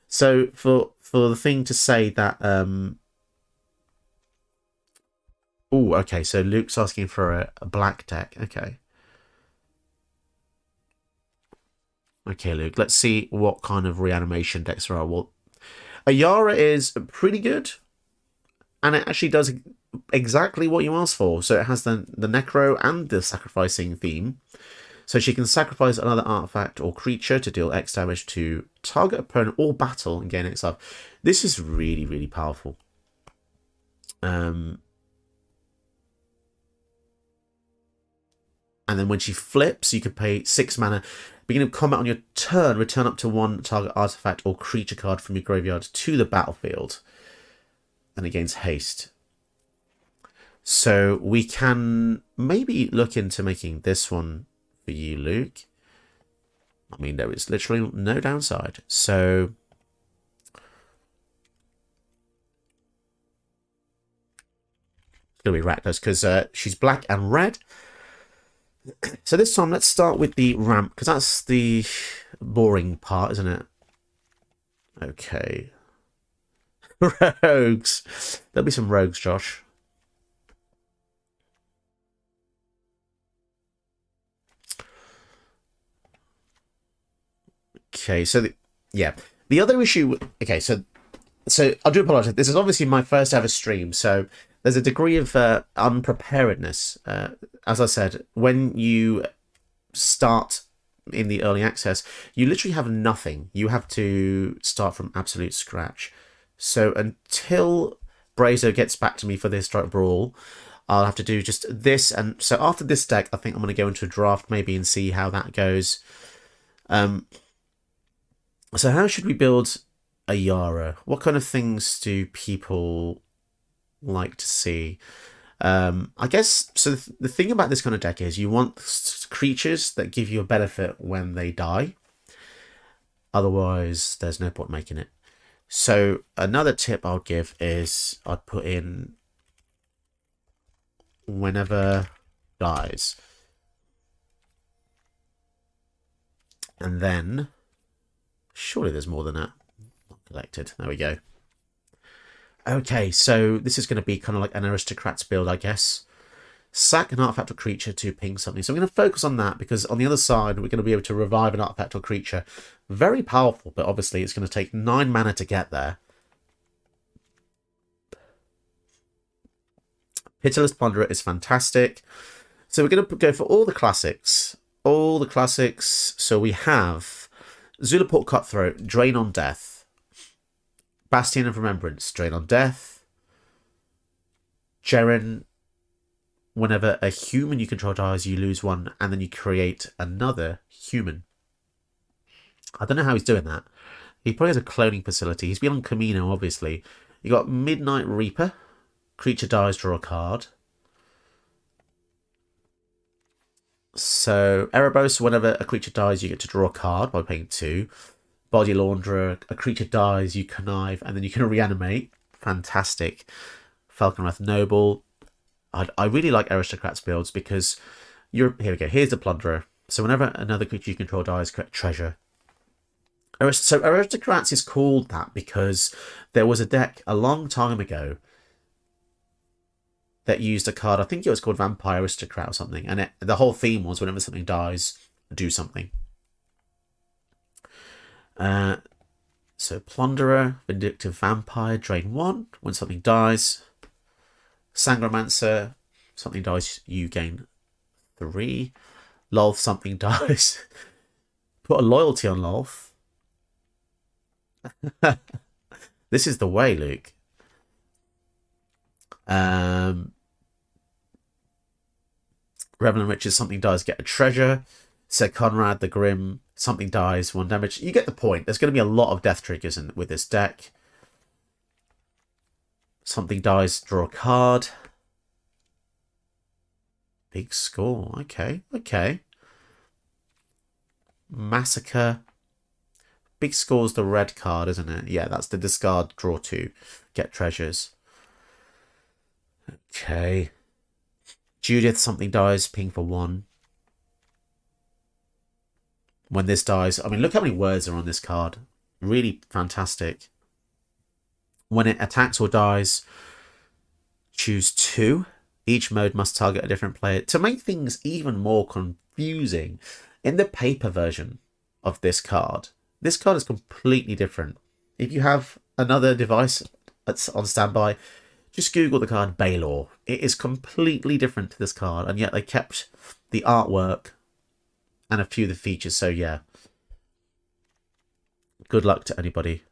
So for the thing to say that, oh, okay. So Luke's asking for a black deck. Okay. Okay, Luke. Let's see what kind of reanimation decks there are. Well, Ayara is pretty good, and it actually does exactly what you asked for. So it has the Necro and the sacrificing theme. So she can sacrifice another artifact or creature to deal X damage to target opponent or battle and gain X life. This is really, really powerful. And then when she flips, you can pay 6 mana. Beginning of combat on your turn, return up to 1 target artifact or creature card from your graveyard to the battlefield. And it gains haste. So we can maybe look into making this one for you, Luke. I mean, there is literally no downside. So it's going to be Rakdos because she's black and red. So this time, let's start with the ramp, because that's the boring part, isn't it? Okay. Rogues. There'll be some rogues, Josh. Okay, so the other issue. Okay, so I do apologize. This is obviously my first ever stream, so there's a degree of unpreparedness. As I said, when you start in the early access, you literally have nothing. You have to start from absolute scratch. So until Brazo gets back to me for this Historic Brawl, I'll have to do just this. And so after this deck, I think I'm going to go into a draft maybe and see how that goes. So how should we build a Yara? What kind of things do people like to see? I guess, so the thing about this kind of deck is you want creatures that give you a benefit when they die. Otherwise, there's no point making it. So another tip I'll give is I'd put in whenever dies. And then, surely there's more than that. Not collected. There we go. Okay, so this is going to be kind of like an aristocrats build, I guess. Sack an artifactal creature to ping something. So I'm going to focus on that because on the other side, we're going to be able to revive an artifactal creature. Very powerful, but obviously it's going to take 9 mana to get there. Pitiless Plunderer is fantastic. So we're going to go for all the classics. All the classics. So we have Zulaport Cutthroat, Drain on Death. Bastion of Remembrance, Drain on Death. Jeren, whenever a human you control dies, you lose 1, and then you create another human. I don't know how he's doing that. He probably has a cloning facility. He's been on Camino, obviously. You got Midnight Reaper. Creature dies, draw a card. So, Erebos, whenever a creature dies, you get to draw a card by paying 2. Body Launderer, a creature dies, you connive, and then you can reanimate. Fantastic. Falconwrath Noble. I really like Aristocrats builds because here we go. Here's the Plunderer. So whenever another creature you control dies, collect treasure. So Aristocrats is called that because there was a deck a long time ago that used a card. I think it was called Vampire Aristocrat or something. And the whole theme was whenever something dies, do something. So Plunderer, Vindictive Vampire, drain 1 when something dies. Sangromancer, something dies, you gain 3. Lolth, something dies. Put a loyalty on Lolth. This is the way, Luke. Revenant Riches, something dies, get a treasure. Sir Conrad the Grim, something dies, 1 damage. You get the point. There's going to be a lot of death triggers with this deck. Something dies, draw a card. Big score. Okay. Massacre. Big score's the red card, isn't it? Yeah, that's the discard, draw 2. Get treasures. Okay. Judith, something dies, ping for 1. When this dies, I mean, look how many words are on this card. Really fantastic. When it attacks or dies, choose 2. Each mode must target a different player. To make things even more confusing, in the paper version of this card is completely different. If you have another device that's on standby, just Google the card Baylor. It is completely different to this card, and yet they kept the artwork and a few of the features. So yeah, good luck to anybody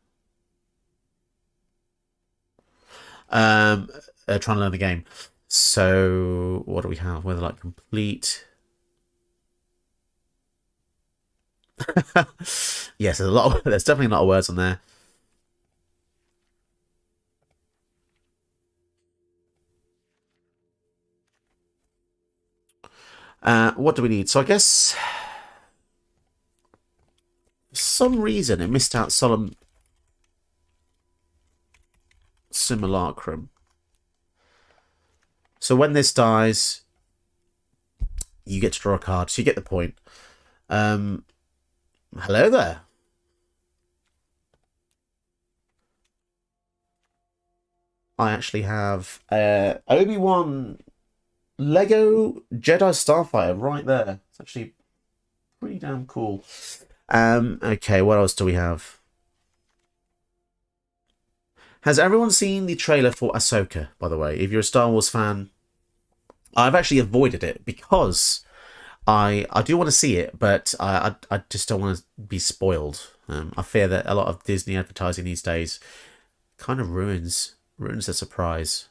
trying to learn the game. So what do we have? Whether like complete. Yes, there's definitely a lot of words on there. What do we need? So I guess for some reason it missed out Solemn Simulacrum. So when this dies, you get to draw a card. So you get the point. Hello there. I actually have Obi-Wan Lego Jedi Starfighter right there. It's actually pretty damn cool. Okay, what else do we have? Has everyone seen the trailer for Ahsoka, by the way? If you're a Star Wars fan, I've actually avoided it because I do want to see it, but I just don't want to be spoiled. I fear that a lot of Disney advertising these days kind of ruins the surprise.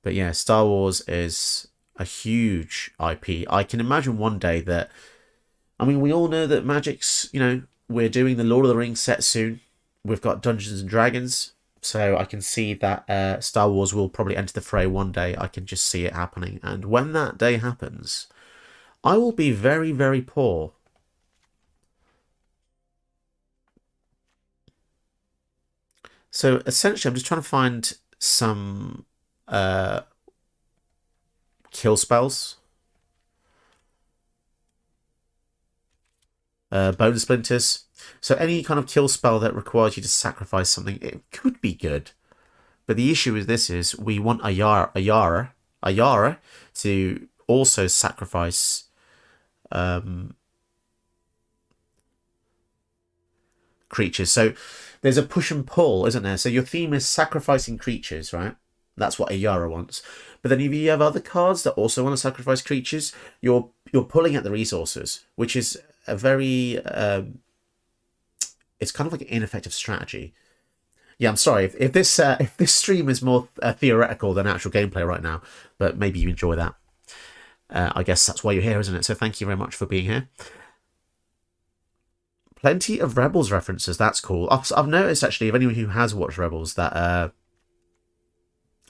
But yeah, Star Wars is a huge IP. I can imagine one day that, I mean, we all know that Magic's, we're doing the Lord of the Rings set soon. We've got Dungeons and Dragons. So I can see that Star Wars will probably enter the fray one day. I can just see it happening. And when that day happens, I will be very, very poor. So essentially, I'm just trying to find some kill spells. Bone splinters. So any kind of kill spell that requires you to sacrifice something, it could be good. But the issue with this is we want Ayara to also sacrifice creatures. So there's a push and pull, isn't there? So your theme is sacrificing creatures, right? That's what Ayara wants. But then if you have other cards that also want to sacrifice creatures, you're pulling at the resources, which is a very it's kind of like an ineffective strategy. Yeah, I'm sorry if this stream is more theoretical than actual gameplay right now, but maybe you enjoy that. I guess that's why you're here, isn't it? So thank you very much for being here. Plenty of Rebels references. That's cool. I've noticed actually, if anyone who has watched Rebels, that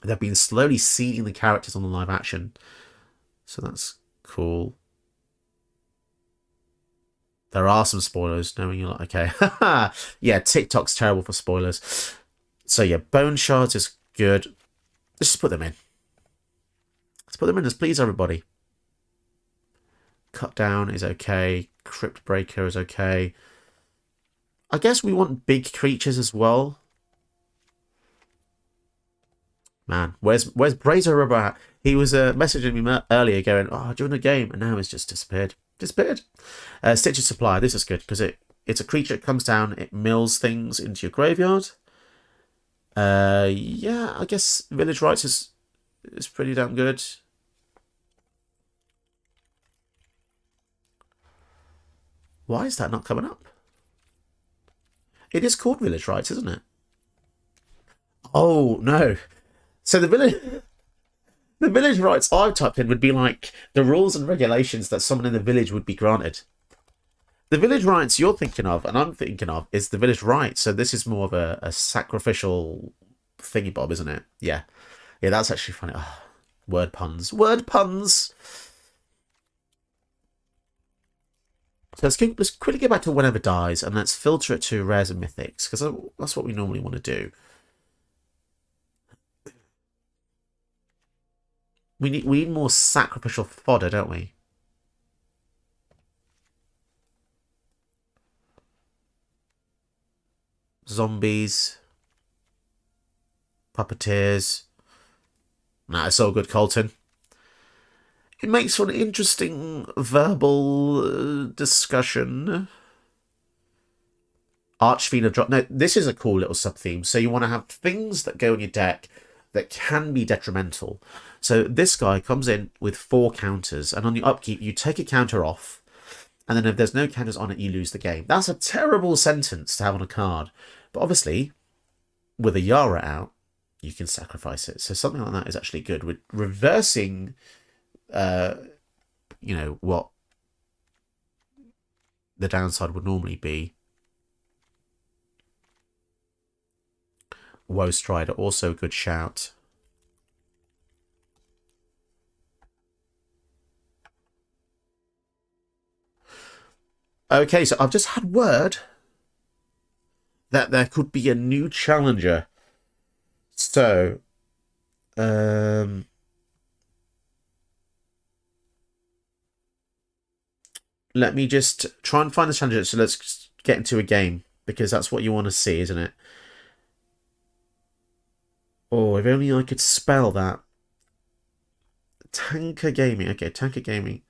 they've been slowly seeding the characters on the live action. So that's cool. There are some spoilers, knowing you're like, okay. Yeah, TikTok's terrible for spoilers. So yeah, Bone Shards is good. Let's just put them in. Let's put them in. Let's please everybody. Cut Down is okay. Crypt Breaker is okay. I guess we want big creatures as well. Man, where's Brazo Rubber at? He was messaging me earlier going, oh, during the game, and now he's just disappeared. Disappeared. Stitches Supply, this is good, because it's a creature that comes down, it mills things into your graveyard. Yeah, I guess Village Rites is pretty damn good. Why is that not coming up? It is called Village Rites, isn't it? Oh, no. So the village rights I've typed in would be like the rules and regulations that someone in the village would be granted. The village rights you're thinking of, and I'm thinking of, is the village rights. So this is more of a sacrificial thingy bob, isn't it? Yeah. Yeah, that's actually funny. Oh, word puns. Word puns! So let's quickly get back to whenever dies, and let's filter it to rares and mythics, because that's what we normally want to do. We need more sacrificial fodder, don't we? Zombies. Puppeteers. Nah, it's all good, Colton. It makes for an interesting verbal discussion. Archfiend of Drop. No, this is a cool little sub-theme. So you want to have things that go in your deck that can be detrimental. So this guy comes in with 4 counters, and on your upkeep, you take a counter off, and then if there's no counters on it, you lose the game. That's a terrible sentence to have on a card. But obviously, with a Yara out, you can sacrifice it. So something like that is actually good. With reversing, you know, what the downside would normally be. Woe Strider, also a good shout. Okay, so I've just had word that there could be a new challenger. So, let me just try and find the challenger. So let's get into a game, because that's what you want to see, isn't it? Oh, if only I could spell that. Tanker Gaming. Okay, Tanker Gaming.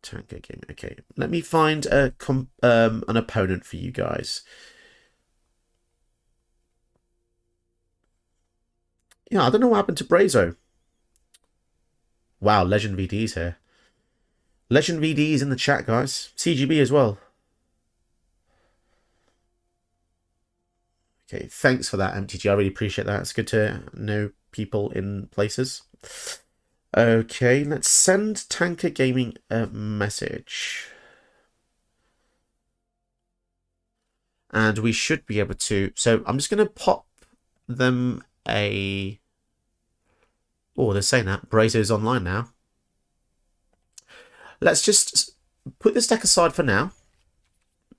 Tanker Gaming. Okay, let me find an opponent for you guys. Yeah, I don't know what happened to Brazo. Wow, Legend VD's here. Legend VD's in the chat, guys. CGB as well. Okay, thanks for that, MTG. I really appreciate that. It's good to know people in places. Okay, let's send Tanker Gaming a message. And we should be able to... So I'm just going to pop them a... Oh, they're saying that. Brazo's online now. Let's just put this deck aside for now.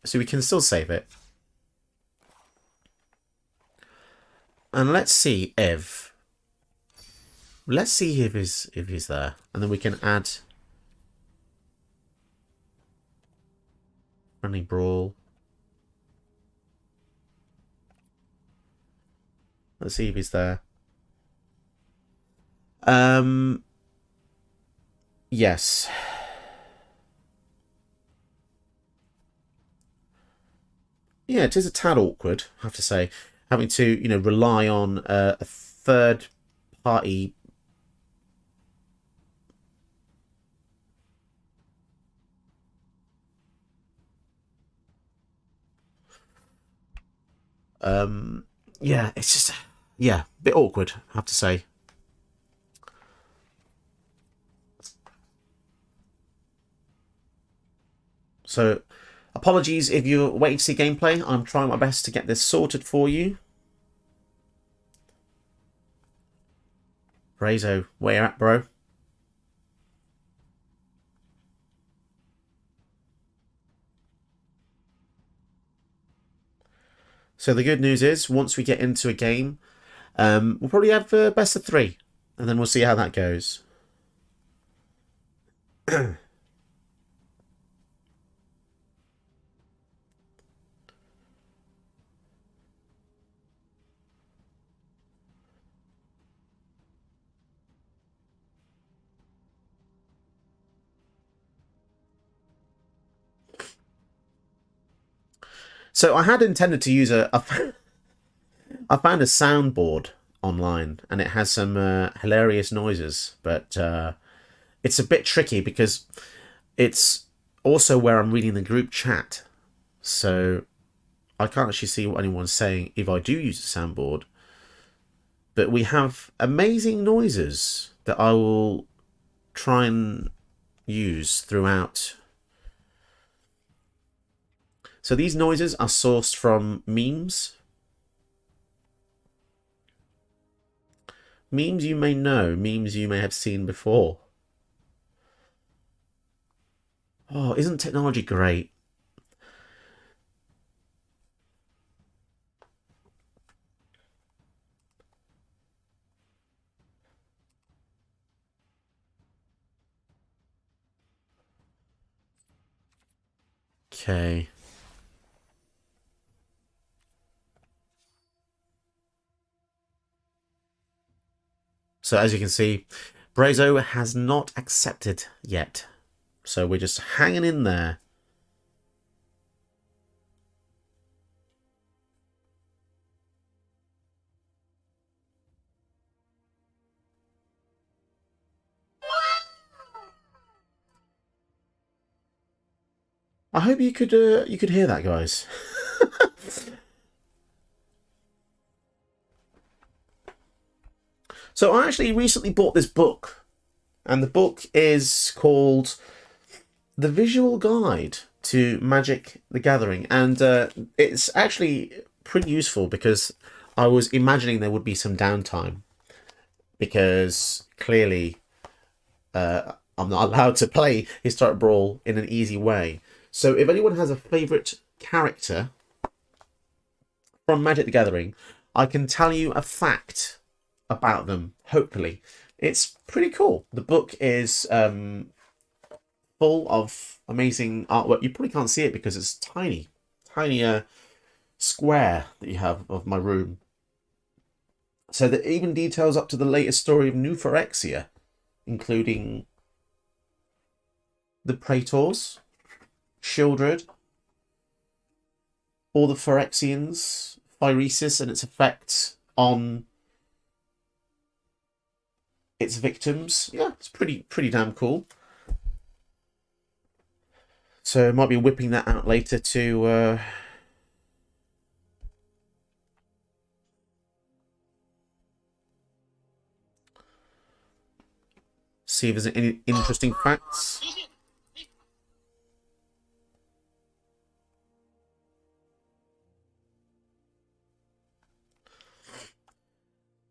So we can still save it. And let's see if... Let's see if he's there. And then we can add... Friendly Brawl. Let's see if he's there. Yes. Yeah, it is a tad awkward, I have to say, having to, you know, rely on a third party. Yeah, it's just, yeah, a bit awkward, I have to say. So, apologies if you're waiting to see gameplay. I'm trying my best to get this sorted for you. Brazo, where you at, bro? So the good news is, once we get into a game, we'll probably have best of 3, and then we'll see how that goes. So I had intended to use I found a soundboard online, and it has some hilarious noises, but it's a bit tricky because it's also where I'm reading the group chat, so I can't actually see what anyone's saying if I do use a soundboard. But we have amazing noises that I will try and use throughout. So these noises are sourced from memes. Memes you may know, memes you may have seen before. Oh, isn't technology great? Okay. So as you can see, Brazo has not accepted yet. So we're just hanging in there. I hope you could hear that, guys. So I actually recently bought this book, and the book is called The Visual Guide to Magic the Gathering, and it's actually pretty useful because I was imagining there would be some downtime, because clearly I'm not allowed to play Historic Brawl in an easy way. So if anyone has a favourite character from Magic the Gathering, I can tell you a fact about them, hopefully. It's pretty cool. The book is full of amazing artwork. You probably can't see it because it's tiny square that you have of my room. So that even details up to the latest story of New Phyrexia, including the Praetors, Shieldred, all the Phyrexians, Phyresis and its effects on its victims. Yeah, it's pretty damn cool. So I might be whipping that out later to see if there's any interesting facts.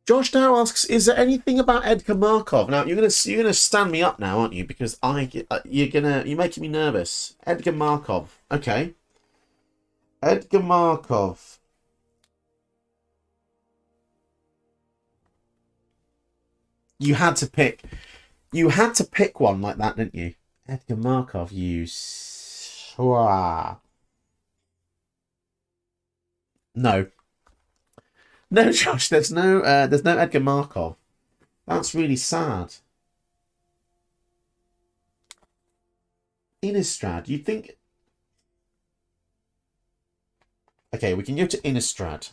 Josh now asks, "Is there anything about Edgar Markov?" Now you're gonna stand me up now, aren't you? Because you're making me nervous. Edgar Markov. Okay. Edgar Markov. You had to pick one like that, didn't you? Edgar Markov. No. No, Josh, there's no Edgar Markov. That's really sad. Innistrad, you think... Okay, we can go to Innistrad.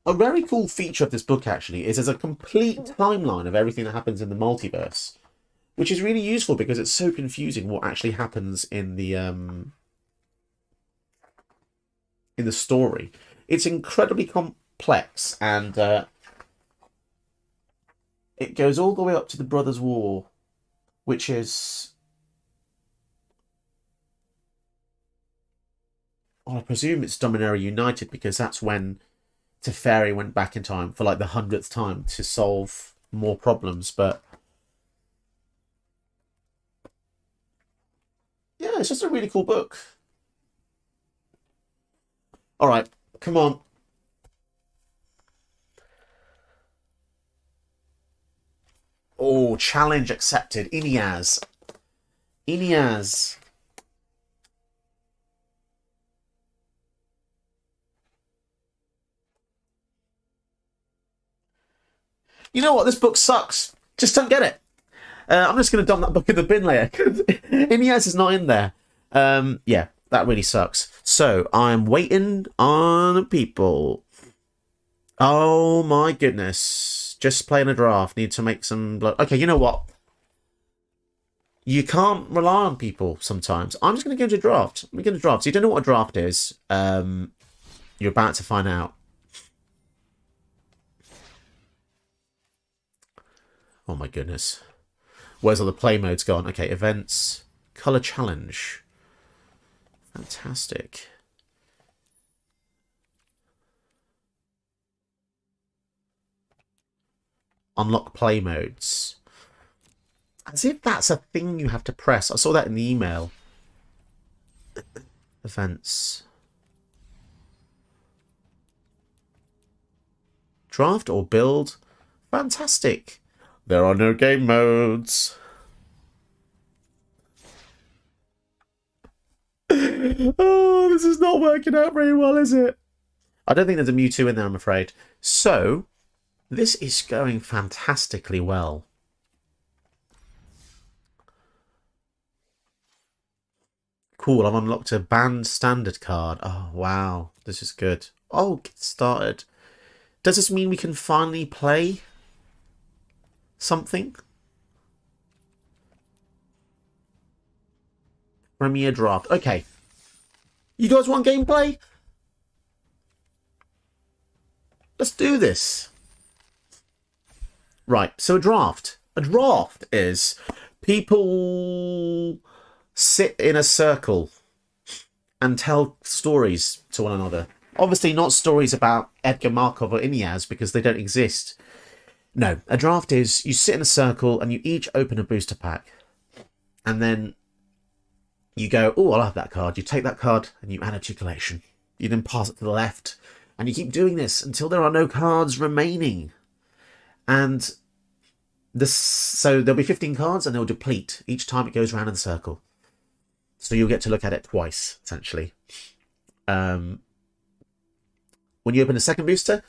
A very cool feature of this book, actually, is there's a complete timeline of everything that happens in the multiverse, which is really useful because it's so confusing what actually happens in the story. It's incredibly complex, and it goes all the way up to the Brothers' War, which is... Well, I presume it's Dominaria United, because that's when Teferi went back in time for like the 100th time to solve more problems, but... Yeah, it's just a really cool book. Alright, come on. Oh, challenge accepted. Iniaz. You know what? This book sucks. Just don't get it. I'm just going to dump that book in the bin later. Iniaz is not in there. Yeah, that really sucks. So, I'm waiting on people. Oh my goodness. Just playing a draft. Need to make some blood. Okay, you know what? You can't rely on people sometimes. I'm just going to go into a draft. We're going to draft. So you don't know what a draft is. You're about to find out. Oh my goodness. Where's all the play modes gone? Okay, events. Color challenge. Fantastic. Unlock play modes. As if that's a thing you have to press. I saw that in the email. Events. Draft or build. Fantastic. There are no game modes. Oh, this is not working out very well, is it? I don't think there's a Mewtwo in there, I'm afraid. So, this is going fantastically well. Cool, I've unlocked a banned standard card. Oh, wow. This is good. Oh, get started. Does this mean we can finally play something? Premier draft. Okay. You guys want gameplay? Let's do this. Right, so a draft. A draft is people sit in a circle and tell stories to one another. Obviously not stories about Edgar Markov or Iniaz, because they don't exist. No, a draft is you sit in a circle and you each open a booster pack. And then you go, oh, I'll have that card. You take that card and you add it to your collection. You then pass it to the left. And you keep doing this until there are no cards remaining. And so there'll be 15 cards and they'll deplete each time it goes around in the circle. So you'll get to look at it twice, essentially. When you open a second booster,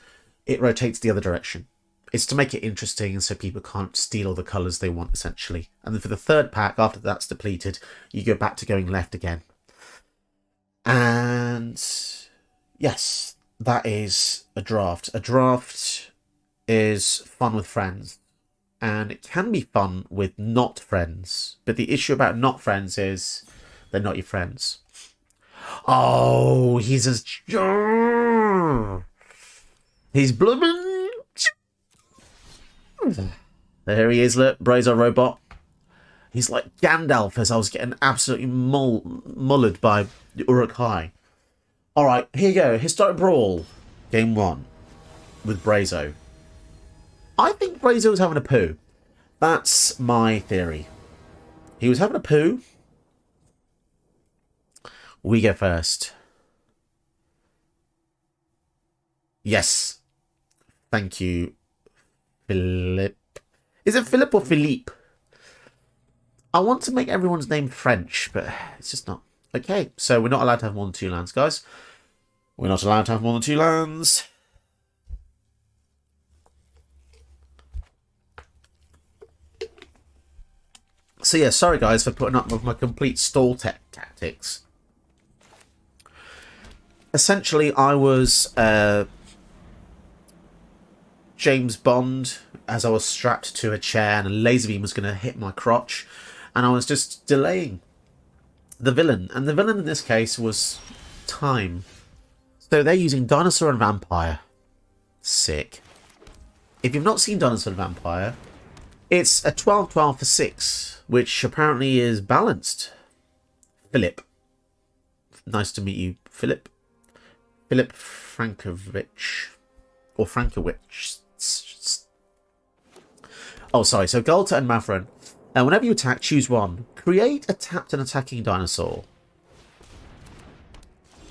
it rotates the other direction. It's to make it interesting so people can't steal all the colours they want, essentially. And then for the third pack, after that's depleted, you go back to going left again. And yes, that is a draft. A draft is fun with friends. And it can be fun with not friends. But the issue about not friends is they're not your friends. Oh, he's blooming. There he is, look. Brazer Robot. He's like Gandalf, as I was getting absolutely mullered by the Uruk-hai. Alright, here you go. Historic Brawl. Game 1. with Brazo. I think Brazo was having a poo. That's my theory. He was having a poo. We go first. Yes. Thank you, Philip. Is it Philip or Philippe? I want to make everyone's name French, but it's just not. Okay, so we're not allowed to have more than 2 lands, guys. We're not allowed to have more than 2 lands. So yeah, sorry guys for putting up with my complete stall tactics. Essentially, I was James Bond as I was strapped to a chair and a laser beam was going to hit my crotch, and I was just delaying the villain. And the villain in this case was time. So they're using Dinosaur and Vampire. Sick. If you've not seen Dinosaur and Vampire, it's a 12-12 for 6, which apparently is balanced. Philip. Nice to meet you, Philip. Philip Frankovich. Or Frankowicz. Oh, sorry. So Galta and Mavren. Whenever you attack, choose one. Create a tapped and attacking dinosaur.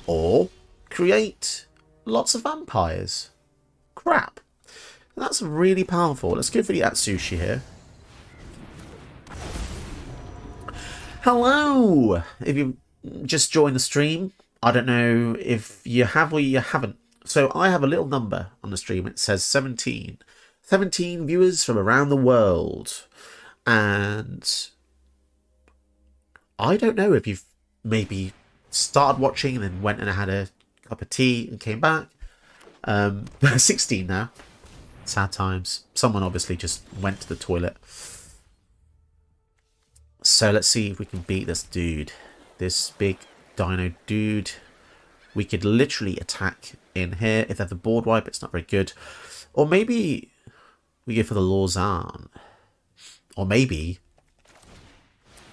Or create lots of vampires. Crap. That's really powerful. Let's go for the Atsushi here. Hello! If you've just joined the stream, I don't know if you have or you haven't. So I have a little number on the stream. It says 17. 17 viewers from around the world. And I don't know if you've maybe started watching and then went and had a cup of tea and came back. 16 now. Sad times. Someone obviously just went to the toilet. So let's see if we can beat this dude. This big dino dude. We could literally attack in here. If they have the board wipe, it's not very good. Or maybe we go for the Lausanne. Or maybe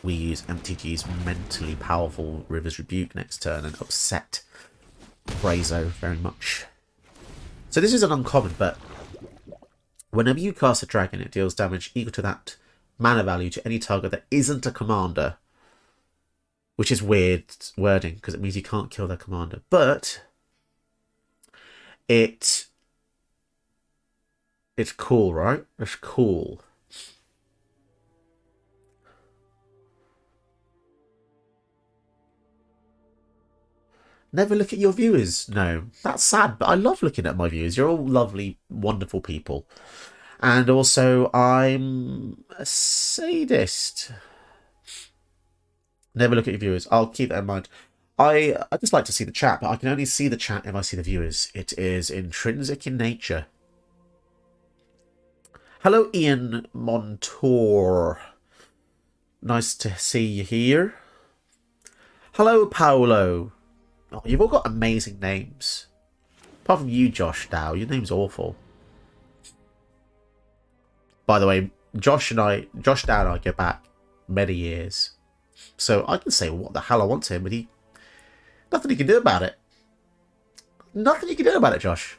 we use MTG's mentally powerful River's Rebuke next turn and upset Brazo very much. So this is an uncommon, but whenever you cast a dragon, it deals damage equal to that mana value to any target that isn't a commander. Which is weird wording, because it means you can't kill their commander. But it's cool, right? It's cool. Never look at your viewers. No, that's sad, but I love looking at my viewers. You're all lovely, wonderful people. And also, I'm a sadist. Never look at your viewers. I'll keep that in mind. I just like to see the chat, but I can only see the chat if I see the viewers. It is intrinsic in nature. Hello, Ian Montour. Nice to see you here. Hello, Paolo. Oh, you've all got amazing names. Apart from you, Josh Dow. Your name's awful. By the way, Josh Dow and I go back many years. So I can say what the hell I want to him, but nothing he can do about it. Nothing you can do about it, Josh.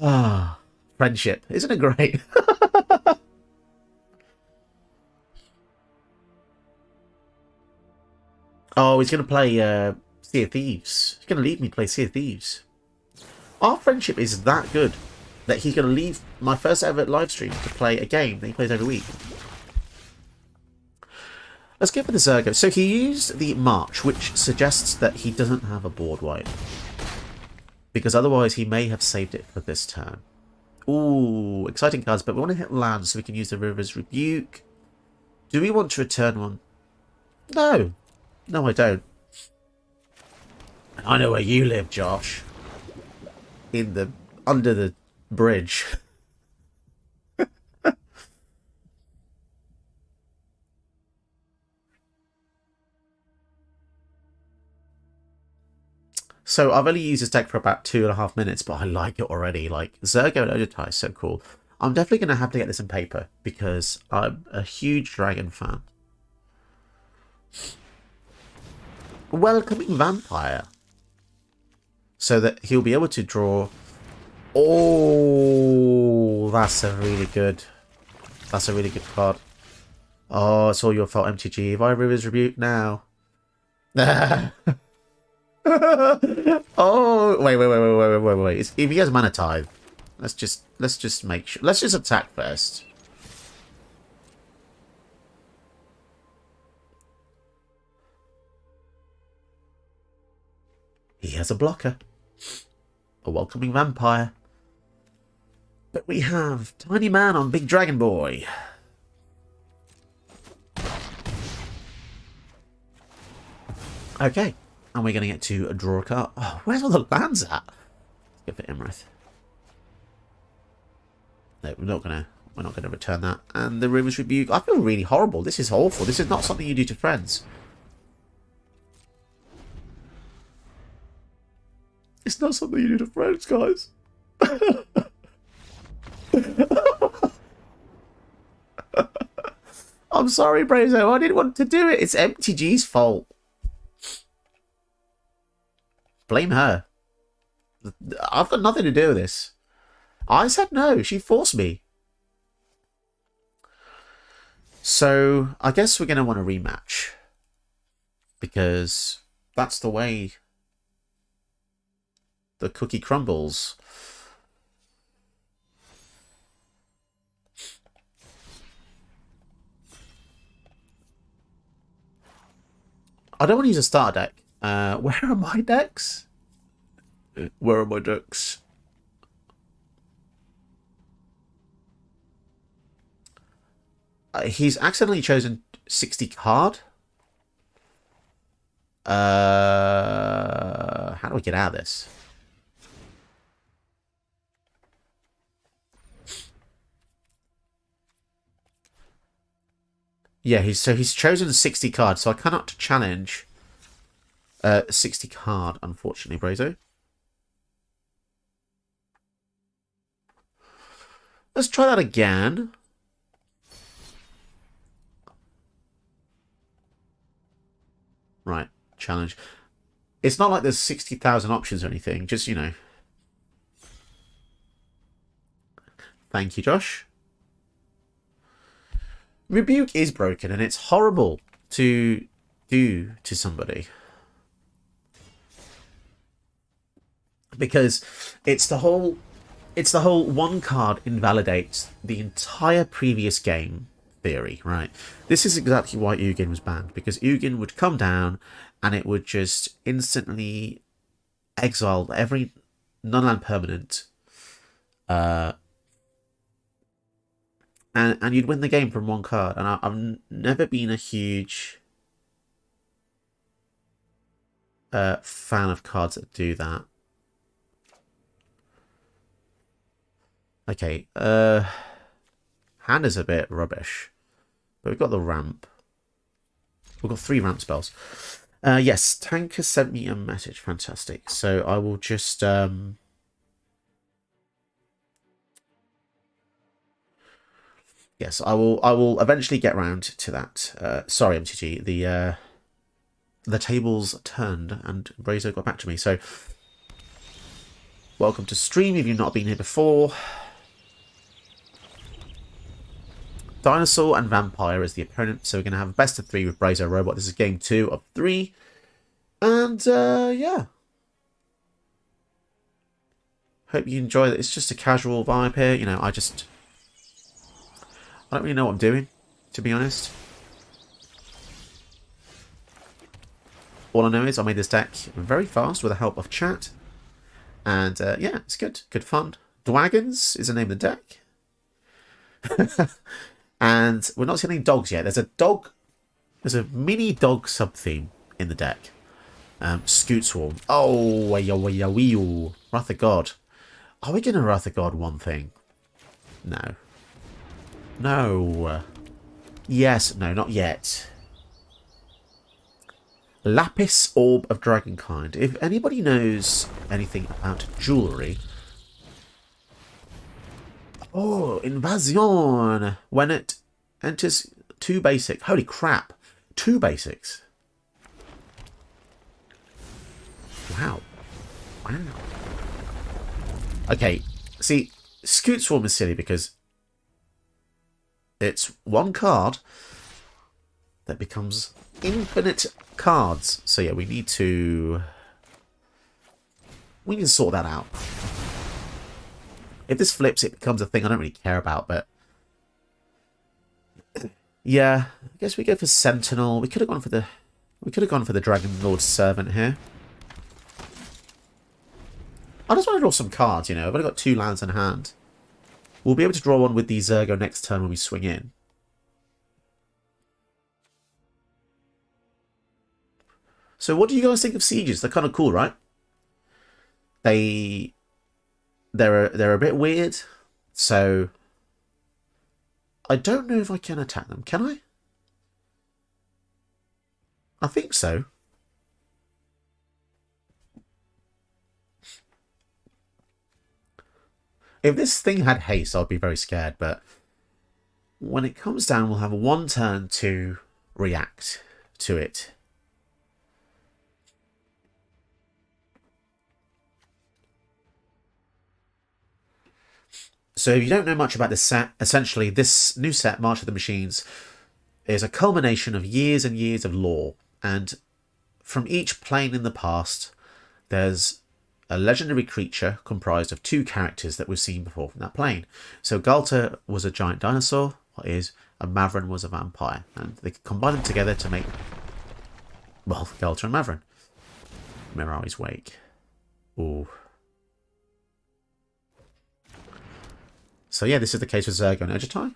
Ah, friendship. Isn't it great? Oh, he's going to play Sea of Thieves. He's going to leave me play Sea of Thieves. Our friendship is that good that he's going to leave my first ever live stream to play a game that he plays every week. Let's go for the Zergo. So he used the March, which suggests that he doesn't have a board wipe. Because otherwise he may have saved it for this turn. Ooh, exciting cards, but we want to hit land so we can use the River's Rebuke. Do we want to return one? No. No, I don't. I know where you live, Josh. Under the bridge. So I've only used this deck for about 2.5 minutes, but I like it already. Like, Zergo and Odotai is so cool. I'm definitely going to have to get this in paper because I'm a huge dragon fan. Welcoming Vampire. So that he'll be able to draw Oh, that's a really good. That's a really good card. Oh, it's all your fault, MTG. If I Rivers Rebuke now. Oh, wait. If he has Mana Tithe, let's just make sure. Let's just attack first. He has a blocker. A welcoming vampire. But we have Tiny Man on Big Dragon Boy. Okay. And we're going to get to a draw a card. Oh, where's all the lands at? Let's go for Imrith. No, we're not gonna return that. And the Rivers Rebuke. I feel really horrible. This is awful. This is not something you do to friends. It's not something you do to friends, guys. I'm sorry, Brazo. I didn't want to do it. It's MTG's fault. Blame her. I've got nothing to do with this. I said no. She forced me. So, I guess we're going to want a rematch. Because that's the way the cookie crumbles. I don't want to use a starter deck. Where are my decks? Where are my decks? He's accidentally chosen 60 card. How do we get out of this? Yeah, he's chosen 60 cards, so I cannot challenge 60 card, unfortunately, Brazo. Let's try that again. Right, challenge. It's not like there's 60,000 options or anything, just, you know. Thank you, Josh. Rebuke is broken, and it's horrible to do to somebody. Because it's the whole one card invalidates the entire previous game theory, right? This is exactly why Ugin was banned, because Ugin would come down and it would just instantly exile every non-land permanent, and you'd win the game from one card. And I've never been a huge fan of cards that do that. Okay, hand is a bit rubbish, but we've got the ramp. We've got 3 ramp spells. Yes, Tank has sent me a message. Fantastic. So I will just yes, I will eventually get round to that. Sorry, MTG. The tables turned and Brazo got back to me. So welcome to stream if you've not been here before. Dinosaur and Vampire as the opponent. So we're going to have a best of 3 with Brazo Robot. This is game 2 of 3. And, yeah. Hope you enjoy it. It's just a casual vibe here. You know, I don't really know what I'm doing, to be honest. All I know is I made this deck very fast with the help of chat. And, yeah, it's good. Good fun. Dwagons is the name of the deck. And we're not seeing any dogs yet. There's a dog. There's a mini dog sub-theme in the deck. Scoot Swarm. Oh, Wrath of God. Are we going to Wrath of God one thing? No. No. Yes. No, not yet. Lapis Orb of Dragonkind. If anybody knows anything about jewellery... Oh, Invasion! When it enters 2 basic. Holy crap. 2 basics. Wow. Wow. Okay, See, Scoot Swarm is silly because it's one card that becomes infinite cards. So yeah, we need to sort that out. If this flips, it becomes a thing I don't really care about, but yeah, I guess we go for Sentinel. We could have gone for the Dragon Lord Servant here. I just want to draw some cards, you know. I've only got 2 lands in hand. We'll be able to draw one with the Zergo next turn when we swing in. So what do you guys think of sieges? They're kind of cool, right? They're a bit weird. So I don't know if I can attack them. Can I? I think so. If this thing had haste, I'd be very scared, but when it comes down, we'll have 1 turn to react to it. So if you don't know much about this set, essentially this new set, March of the Machines, is a culmination of years and years of lore, and from each plane in the past, there's a legendary creature comprised of 2 characters that we've seen before from that plane. So Galta was a giant dinosaur, and Mavren was a vampire, and they combine them together to make, well, Galta and Mavren. Mirari's Wake. Ooh. So yeah, this is the case with Zergo and Urgetai.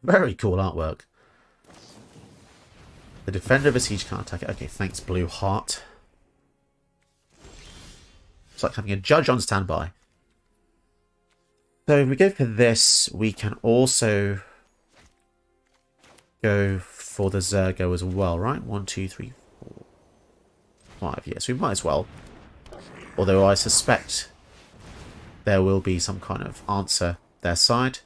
Very cool artwork. The defender of a siege can't attack it. Okay, thanks, Blue Heart. It's like having a judge on standby. So if we go for this, we can also go for the Zergo as well, right? 1, 2, 3, 4, 5. Yes, we might as well. Although I suspect there will be some kind of answer their side.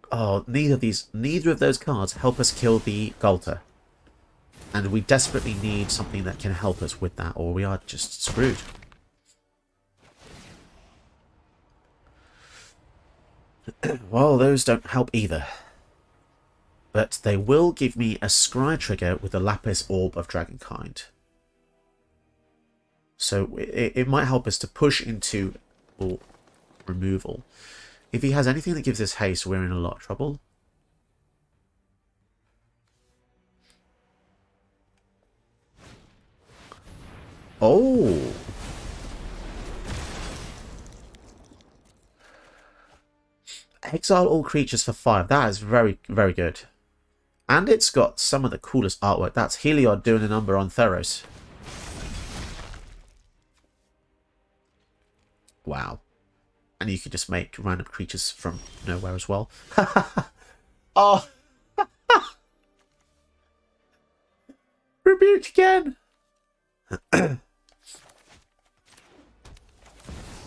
Oh, neither of those cards help us kill the Galta. And we desperately need something that can help us with that, or we are just screwed. Well, those don't help either. But they will give me a scry trigger with the Lapis Orb of Dragonkind. So it might help us to push into removal. If he has anything that gives us haste, we're in a lot of trouble. Oh! Exile all creatures for 5. That is very, very good. And it's got some of the coolest artwork. That's Heliod doing a number on Theros. Wow. And you can just make random creatures from nowhere as well. Oh! Rebuke again!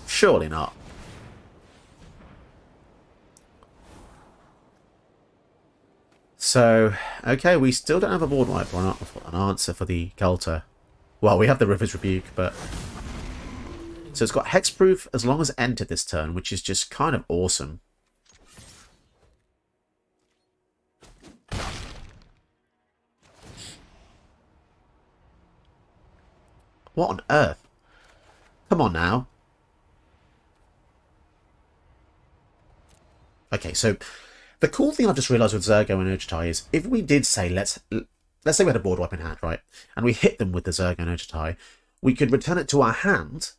Surely not. So, okay, we still don't have a board wipe or an answer for the Galta. Well, we have the River's Rebuke, but... So it's got hexproof as long as it entered this turn, which is just kind of awesome. What on earth? Come on now. Okay, so the cool thing I've just realised with Zergo and Urgetai is if we did say, let's say we had a board wipe in hand, right? And we hit them with the Zergo and Urgetai, we could return it to our hand.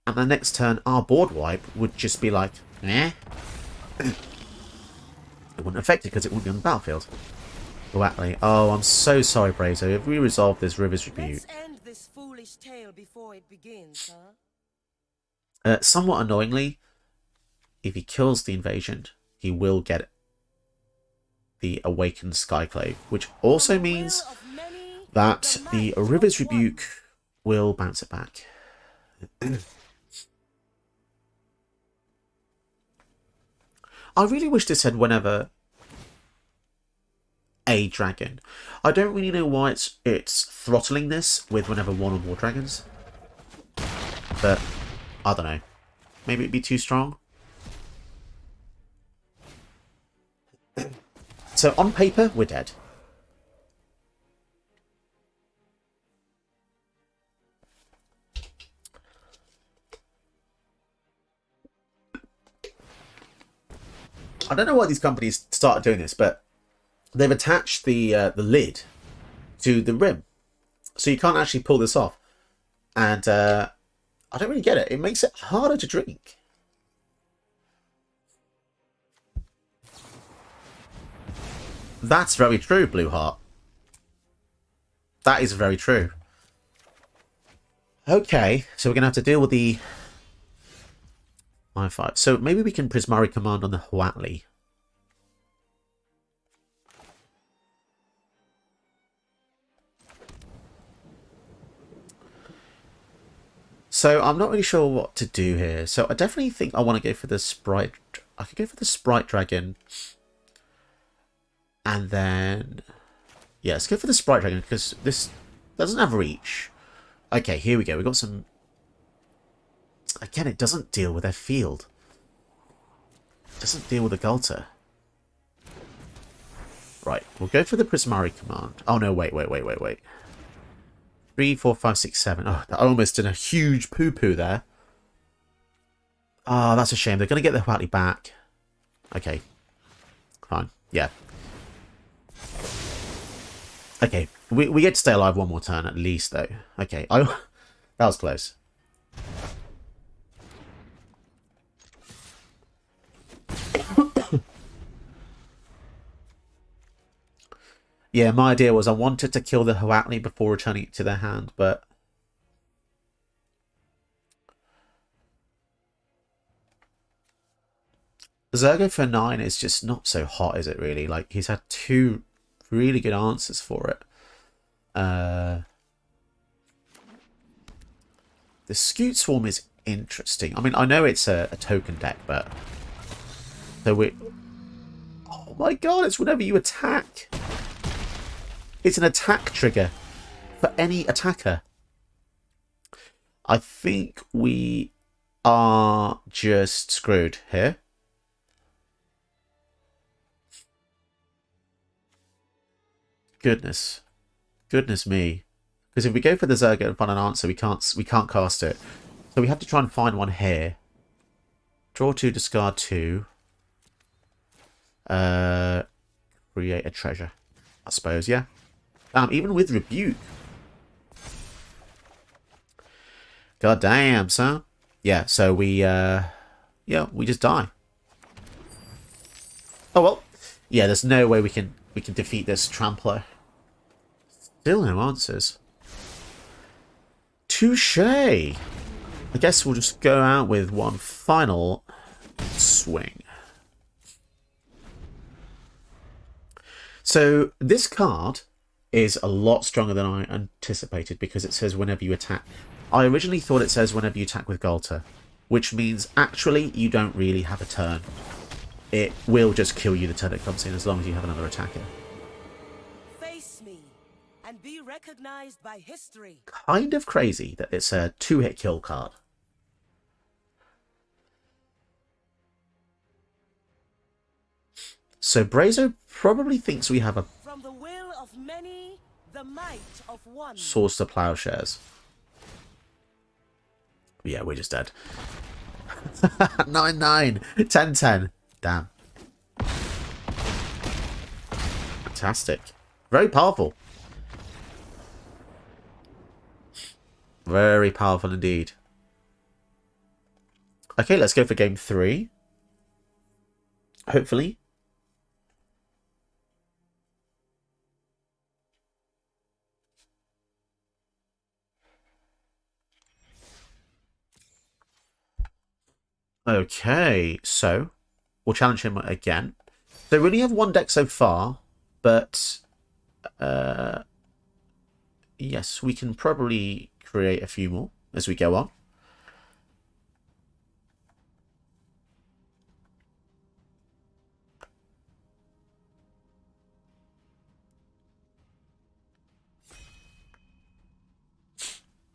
And the next turn, our board wipe would just be like, eh? It wouldn't affect it because it wouldn't be on the battlefield. Exactly. Oh, I'm so sorry, Brazo. If we resolve this River's Rebuke... Let's end this foolish tale before it begins, huh? Somewhat annoyingly, if he kills the invasion, he will get the Awakened Skyclave, which also means that the River's Rebuke will bounce it back. I really wish this said whenever a dragon. I don't really know why it's throttling this with whenever 1 or more dragons. but I don't know. Maybe it'd be too strong. So on paper, we're dead. I don't know why these companies started doing this, but they've attached the lid to the rim, so you can't actually pull this off. And I don't really get it. It makes it harder to drink. That's very true, Blue Heart. That is very true. Okay, so we're gonna have to deal with the I5. So maybe we can Prismari command on the Huatli. So I'm not really sure what to do here. So I definitely think I want to go for the Sprite. I could go for the Sprite Dragon. And then... yeah, let's go for the Sprite Dragon because this doesn't have reach. Okay, here we go. We've got some... again, it doesn't deal with their field. It doesn't deal with the Gulter. Right, we'll go for the Prismari command. Oh no, wait. 3, 4, 5, 6, 7. Oh, that almost did a huge poo-poo there. Oh, that's a shame. They're going to get the Huatli back. Okay. Fine. Yeah. Okay. We get to stay alive one more turn at least, though. Okay. Oh, that was close. Yeah, my idea was I wanted to kill the Huatli before returning it to their hand, but... Zergo for 9 is just not so hot, is it, really? Like, he's had 2 really good answers for it. The Scoot Swarm is interesting. I mean, I know it's a token deck, but... so we... oh my god, it's whenever you attack! It's an attack trigger for any attacker. I think we are just screwed here. Goodness me. Because if we go for the Zergo and find an answer, we can't cast it. So we have to try and find one here. Draw 2, discard 2. Create a treasure, I suppose, yeah. Even with Rebuke. God damn, son. Yeah, so we just die. Oh well. Yeah, there's no way we can defeat this Trampler. Still no answers. Touche. I guess we'll just go out with one final swing. So this card is a lot stronger than I anticipated because it says whenever you attack. I originally thought it says whenever you attack with Gulter, which means actually you don't really have a turn. It will just kill you the turn it comes in as long as you have another attacker. Face me and be recognized by history. Kind of crazy that it's a 2-hit kill card. So Brazo probably thinks we have a From the will of many, the might of one. source to plowshares. Yeah, we're just dead. 9-9, 10-10. Damn. Fantastic. Very powerful. Very powerful indeed. Okay, let's go for game 3. Hopefully. Okay, so we'll challenge him again. So we only have one deck so far, but yes, we can probably create a few more as we go on.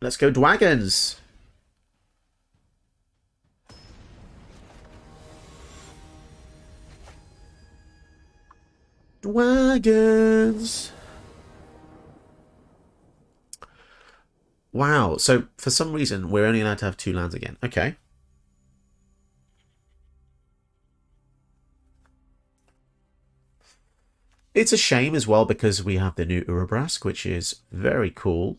Let's go Dragons. Dragons. Wow. So for some reason, we're only allowed to have 2 lands again. Okay. It's a shame as well because we have the new Urabrask, which is very cool.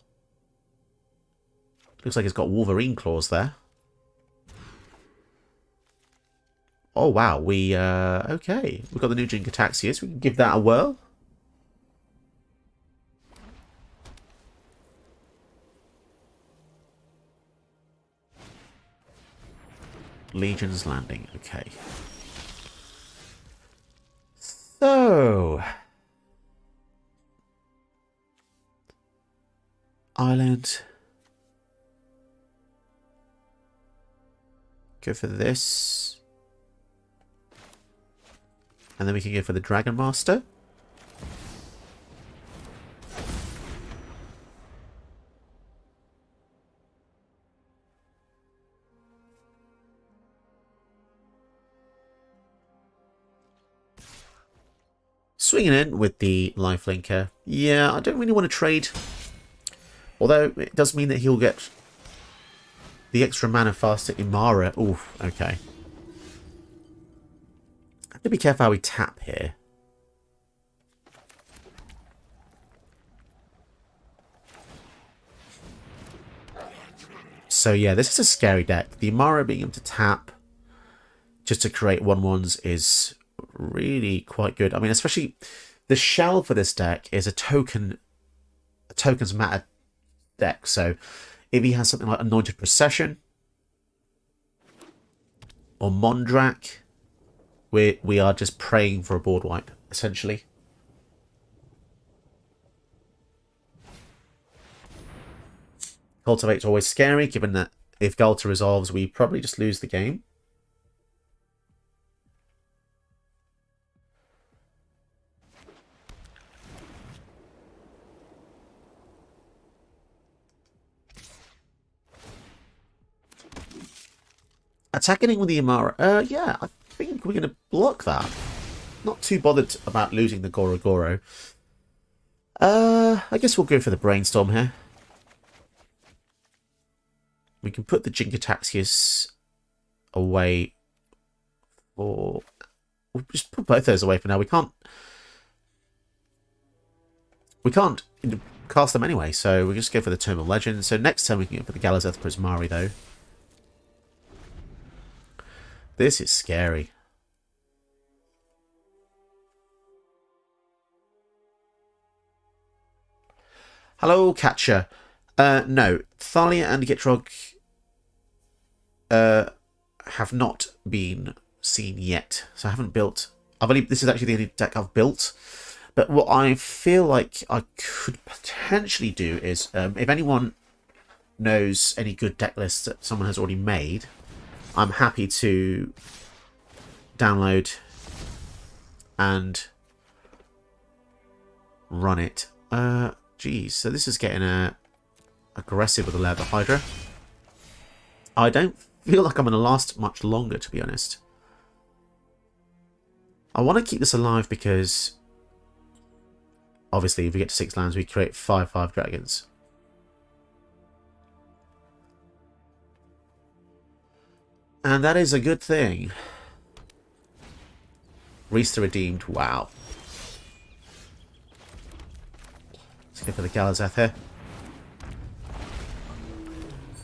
Looks like it's got Wolverine claws there. Oh, wow. Okay. We've got the new Jinkataxius. We can give that a whirl. Legion's Landing. Okay. So... Island. Go for this. And then we can go for the Dragon Master. Swinging in with the Lifelinker. Yeah, I don't really want to trade. Although it does mean that he'll get the extra mana faster Imara. Ooh, okay. I have to be careful how we tap here. So yeah, this is a scary deck. The Imara being able to tap just to create 1/1s is really quite good. I mean, especially the shell for this deck is a tokens matter deck. So if he has something like Anointed Procession or Mondrak, we are just praying for a board wipe, essentially. Cultivate's always scary, given that if Galta resolves, we probably just lose the game. Attacking with the Imara. Yeah, I think we're going to block that. Not too bothered about losing the Goro Goro. I guess we'll go for the Brainstorm here. We can put the Jinkataxius away. Or we'll just put both those away for now. We can't cast them anyway, so we'll just go for the Tomb of Legends. So next time we can go for the Galazeth Prismari, though. This is scary. Hello, Catcher. No, Thalia and Gitrog have not been seen yet. So I haven't built... This is actually the only deck I've built. But what I feel like I could potentially do is, if anyone knows any good deck lists that someone has already made, I'm happy to download and run it. Geez, so this is getting aggressive with the Leather Hydra. I don't feel like I'm going to last much longer, to be honest. I want to keep this alive because, obviously, if we get to 6 lands, we create 5/5 dragons. And that is a good thing. Reese the Redeemed, wow. Let's go for the Galazeth here.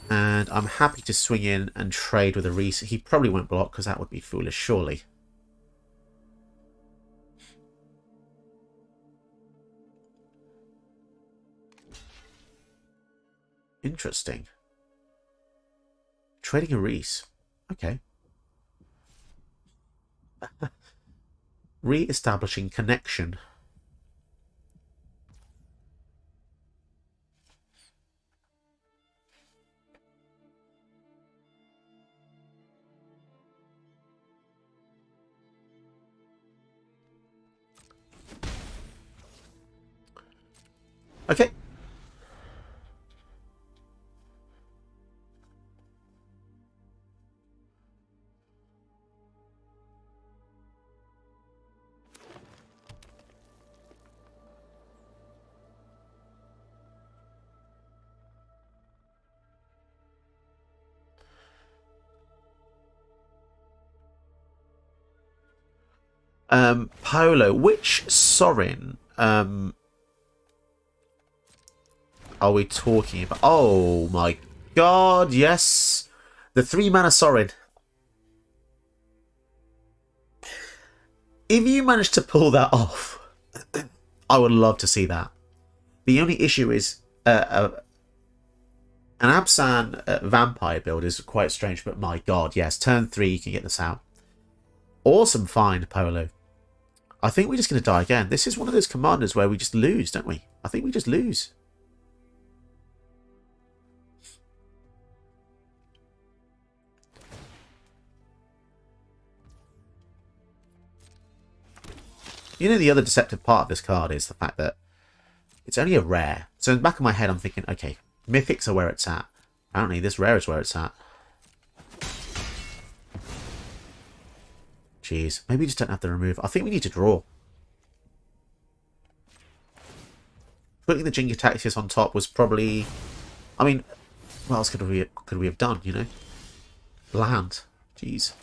And I'm happy to swing in and trade with a Reese. He probably won't block because that would be foolish, surely. Interesting. Trading a Reese. Okay. Re-establishing connection. Okay. Polo, which Sorin are we talking about? Oh my god, yes. The 3-mana Sorin. If you manage to pull that off, I would love to see that. The only issue is an Absan vampire build is quite strange, but my god, yes. Turn 3, you can get this out. Awesome find, Polo. I think we're just going to die again. This is one of those commanders where we just lose, don't we? I think we just lose. You know, the other deceptive part of this card is the fact that it's only a rare. So in the back of my head, I'm thinking, okay, mythics are where it's at. Apparently, this rare is where it's at. Jeez, maybe we just don't have to remove. I think we need to draw. Putting the Jingataxius on top was probably... I mean, what else could we have done, you know? Land. Jeez.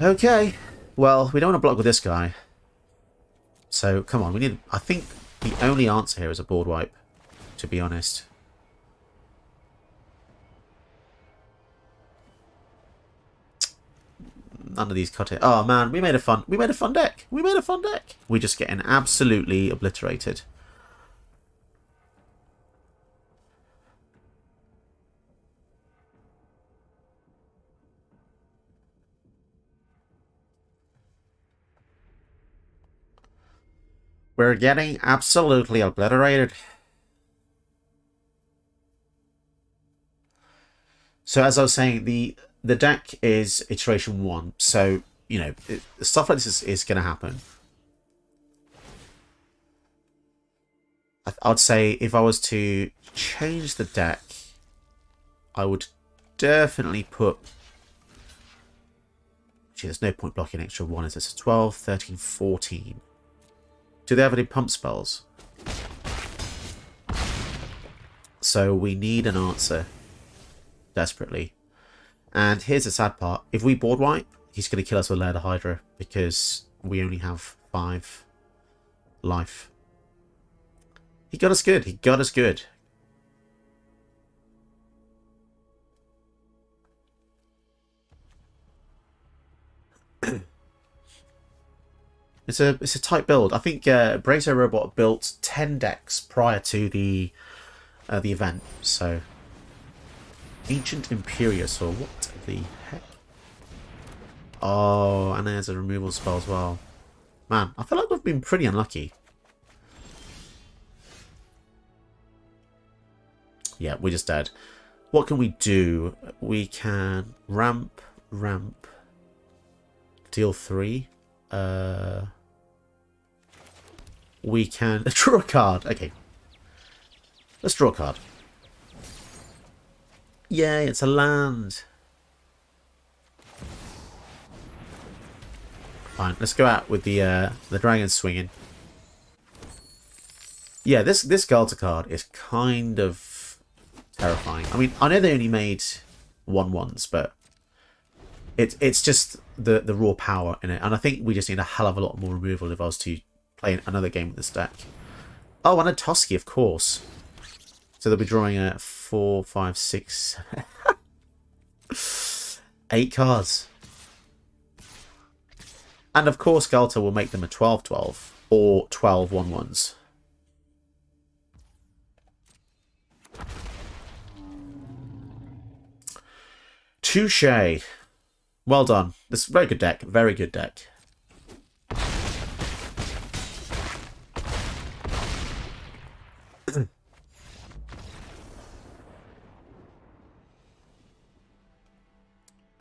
Okay. Well, we don't want to block with this guy. So, come on. We need... I think the only answer here is a board wipe, to be honest. None of these cut it. Oh man, we made a fun deck. We made a fun deck. We're just getting absolutely obliterated. We're getting absolutely obliterated. So as I was saying, the deck is iteration 1, so, you know, stuff like this is going to happen. I'd say if I was to change the deck, I would definitely put... Gee, there's no point blocking extra 1, is this? 12, 13, 14. Do they have any pump spells? So we need an answer. Desperately. And here's the sad part. If we board wipe, he's going to kill us with Lair the Hydra because we only have 5 life. He got us good. He got us good. It's a tight build. I think Brazo Robot built 10 decks prior to the event. So Ancient Imperious, or what the heck? Oh, and there's a removal spell as well. Man, I feel like we've been pretty unlucky. Yeah, we're just dead. What can we do? We can ramp, deal 3. We can draw a card. Okay. Let's draw a card. Yay, it's a land. Fine, let's go out with the dragon swinging. Yeah, this Galta card is kind of terrifying. I mean, I know they only made 1/1s, but it's just the raw power in it, and I think we just need a hell of a lot more removal if I was to play another game with this deck. Oh, and a Toski, of course. So they'll be drawing a 4, 5, 6, 8 cards. And of course, Galta will make them a 12/12 or 12 1/1s. Touché. Well done. This is a very good deck. Very good deck.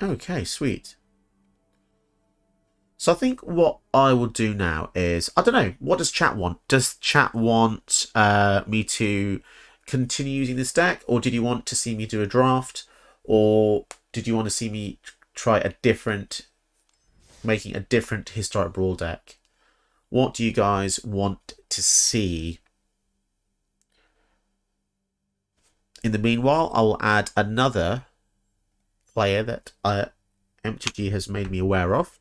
Okay, sweet. So I think what I will do now is, I don't know, what does chat want? Does chat want me to continue using this deck? Or did you want to see me do a draft? Or did you want to see me try making a different Historic Brawl deck? What do you guys want to see? In the meanwhile, I will add another player that MTG has made me aware of.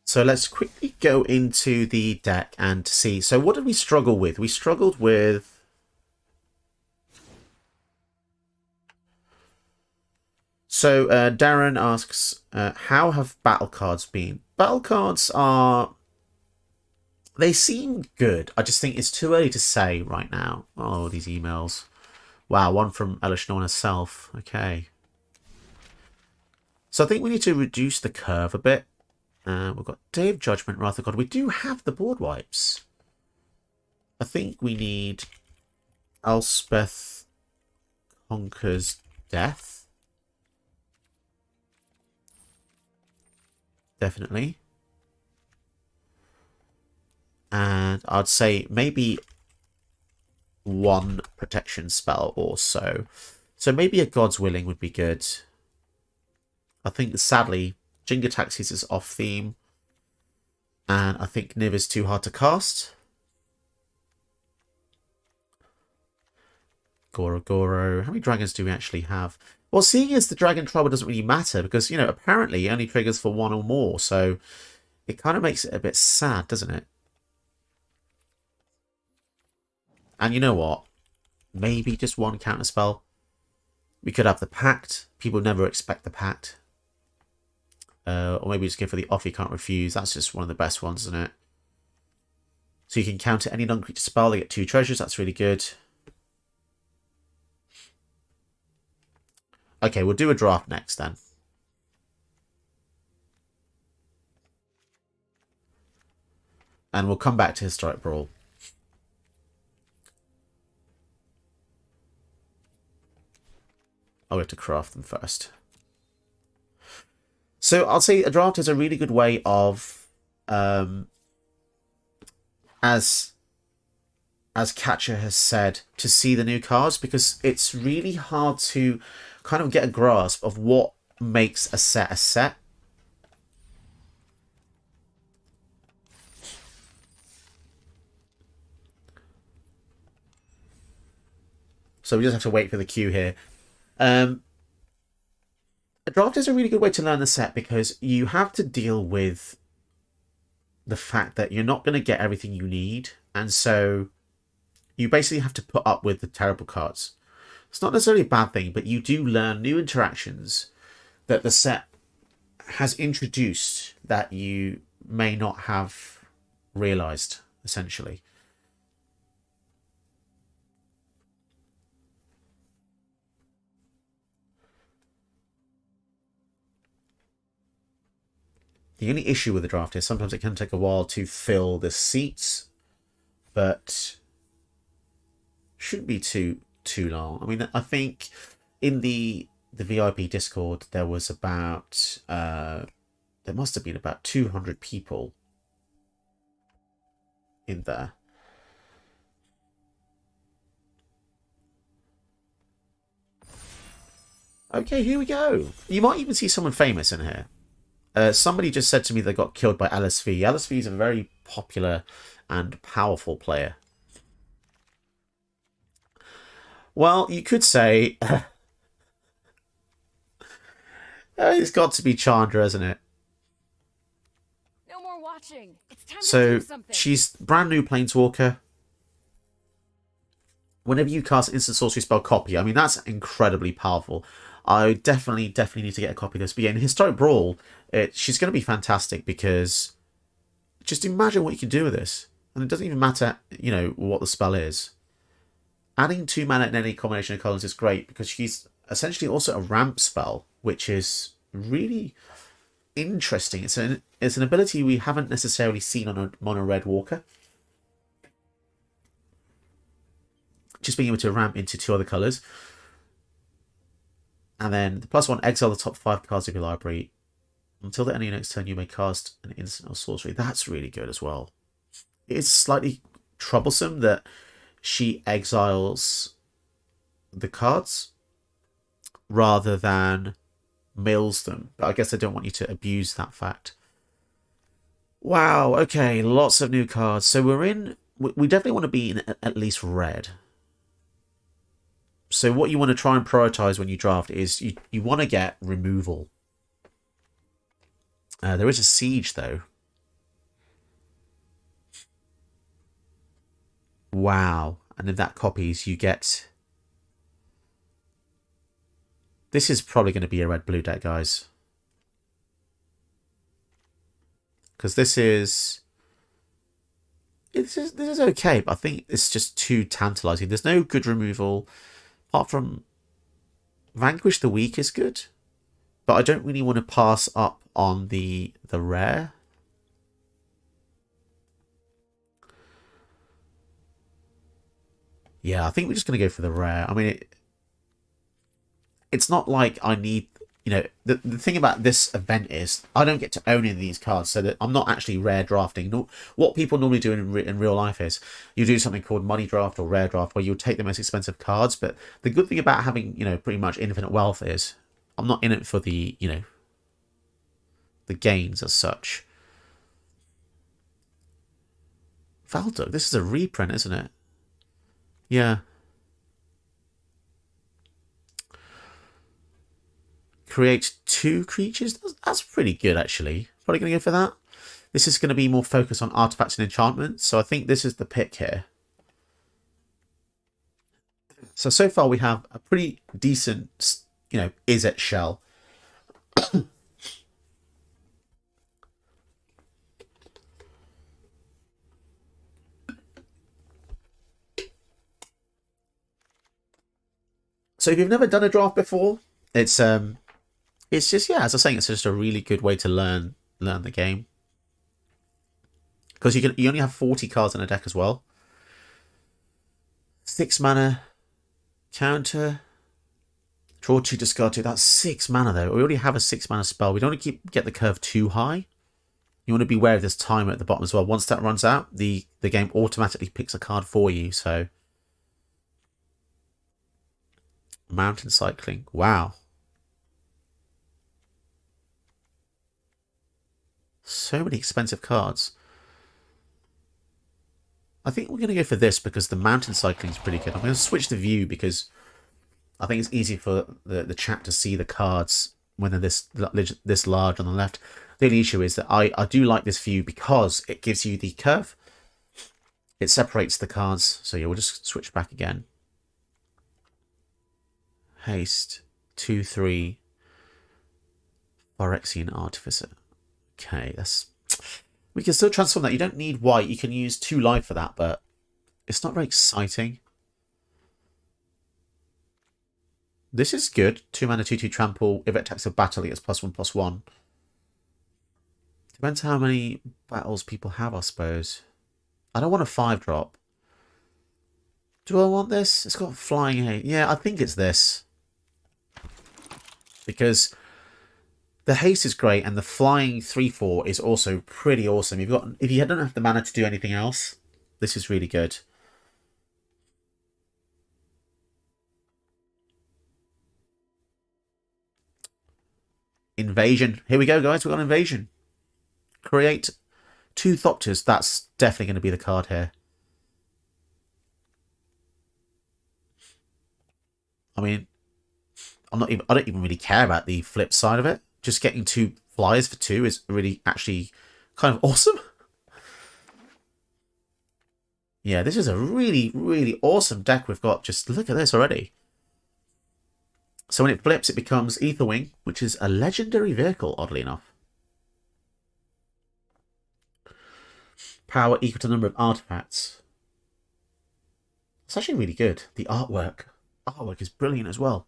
So let's quickly go into the deck and see. So what did we struggle with? We struggled with... So Darren asks, how have battle cards been? Battle cards are... They seem good. I just think it's too early to say right now. Oh, these emails. Wow, one from Elishnorn herself. Okay. So I think we need to reduce the curve a bit. We've got Day of Judgment, Wrath of God. We do have the board wipes. I think we need Elspeth Conquers Death. Definitely. And I'd say maybe one protection spell or so. So maybe a God's Willing would be good. I think, sadly, Jinga Taxis is off theme. And I think Niv is too hard to cast. Goro Goro. How many dragons do we actually have? Well, seeing as the Dragon Trouble doesn't really matter because, you know, apparently it only triggers for one or more. So it kind of makes it a bit sad, doesn't it? And you know what? Maybe just one counterspell. We could have the Pact. People never expect the Pact. Or maybe just go for the Off You Can't Refuse. That's just one of the best ones, isn't it? So you can counter any non-creature spell. They get 2 treasures. That's really good. Okay, we'll do a draft next then. And we'll come back to Historic Brawl. I'll have to craft them first. So I'll say a draft is a really good way of, as Catcher has said, to see the new cards, because it's really hard to kind of get a grasp of what makes a set a set. So we just have to wait for the queue here. A draft is a really good way to learn the set because you have to deal with the fact that you're not going to get everything you need. And so you basically have to put up with the terrible cards. It's not necessarily a bad thing, but you do learn new interactions that the set has introduced that you may not have realized, essentially. The only issue with the draft is sometimes it can take a while to fill the seats, but shouldn't be too long. I mean, I think in the VIP Discord there was about there must have been about 200 people in there. Okay, here we go. You might even see someone famous in here. Somebody just said to me they got killed by LSV. LSV is a very popular and powerful player. Well, you could say it's got to be Chandra, isn't it? No more watching. It's time So to do something. she's brand new Planeswalker. Whenever you cast instant sorcery spell copy, I mean that's incredibly powerful. I definitely need to get a copy of this. But yeah, in Historic Brawl, she's going to be fantastic because just imagine what you can do with this. And it doesn't even matter, you know, what the spell is. Adding 2 mana in any combination of colors is great because she's essentially also a ramp spell, which is really interesting. It's an ability we haven't necessarily seen on a mono red walker. just being able to ramp into 2 other colours. And then the +1, exile the top 5 cards of your library. Until the end of your next turn, you may cast an instant or sorcery. That's really good as well. It's slightly troublesome that she exiles the cards rather than mills them. But I guess I don't want you to abuse that fact. Wow, okay, lots of new cards. So we definitely want to be in at least red. So what you want to try and prioritize when you draft is you want to get removal. There is a siege though. Wow, and if that copies, you get... This is probably going to be a red-blue deck, guys. Because this is okay, but I think it's just too tantalizing. There's no good removal apart from Vanquish the Weak is good, but I don't really want to pass up on the rare. Yeah, I think we're just going to go for the rare. I mean, it's not like I need... You know, the thing about this event is I don't get to own any of these cards, so that I'm not actually rare drafting. What people normally do in real life is you do something called money draft or rare draft, where you'll take the most expensive cards. But the good thing about having, you know, pretty much infinite wealth is I'm not in it for the, you know, the gains as such. Valdo, this is a reprint, isn't it? Yeah. Create 2 creatures. That's pretty good, actually. Probably going to go for that. This is going to be more focused on artifacts and enchantments, so I think this is the pick here. So far we have a pretty decent, you know, Izzet shell. So if you've never done a draft before, it's just, yeah, as I was saying, it's just a really good way to learn the game. Because you only have 40 cards in a deck as well. 6 mana, counter, draw 2, discard 2. That's 6 mana though. We already have a 6 mana spell. We don't want to get the curve too high. You want to be aware of this timer at the bottom as well. Once that runs out, the game automatically picks a card for you. So, mountain cycling. Wow. So many expensive cards. I think we're going to go for this because the mountain cycling is pretty good. I'm going to switch the view because I think it's easy for the chat to see the cards when they're this large on the left. The only issue is that I do like this view because it gives you the curve. It separates the cards. So yeah, we'll just switch back again. Haste, 2/3, Phyrexian Artificer. Okay, we can still transform that. You don't need white. You can use 2 life for that, but it's not very exciting. This is good. 2 mana, 2/2 trample. If it attacks a battle, it gets +1/+1. Depends how many battles people have, I suppose. I don't want a 5-drop. Do I want this? It's got flying hate. Yeah, I think it's this. Because the haste is great, and the flying 3/4 is also pretty awesome. If you don't have the mana to do anything else, this is really good. Invasion. Here we go, guys. We've got invasion. Create 2 Thopters. That's definitely going to be the card here. I mean, I don't even really care about the flip side of it. Just getting 2 flyers for 2 is really actually kind of awesome. Yeah, this is a really, really awesome deck we've got. Just look at this already. So when it flips, it becomes Aetherwing, which is a legendary vehicle, oddly enough. Power equal to the number of artifacts. It's actually really good. The artwork is brilliant as well.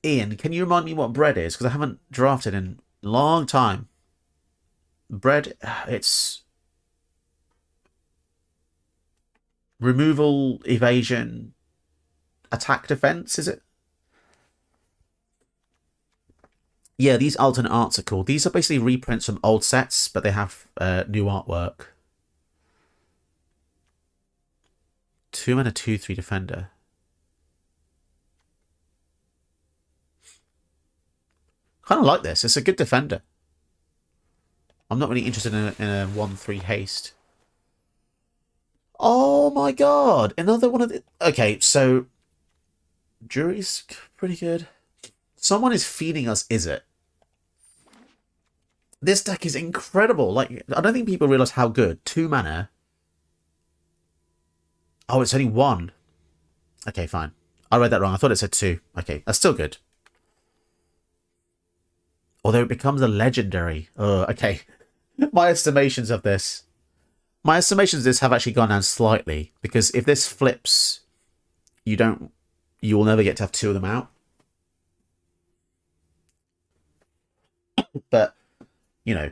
Ian, can you remind me what bread is? Because I haven't drafted in a long time. Bread, it's Removal, evasion, attack, defense, is it? Yeah, these alternate arts are cool. These are basically reprints from old sets, but they have new artwork. 2 mana 2/3 defender. Kind of like this. It's a good defender. I'm not really interested in a 1/3 haste. Oh my god! Another one of the... Okay, so... Jury's pretty good. Someone is feeding us, is it? This deck is incredible. Like, I don't think people realise how good. 2 mana. Oh, it's only 1. Okay, fine. I read that wrong. I thought it said 2. Okay, that's still good. Although it becomes a legendary. Oh, okay. My estimations of this have actually gone down slightly, because if this flips, you will never get to have 2 of them out. But, you know.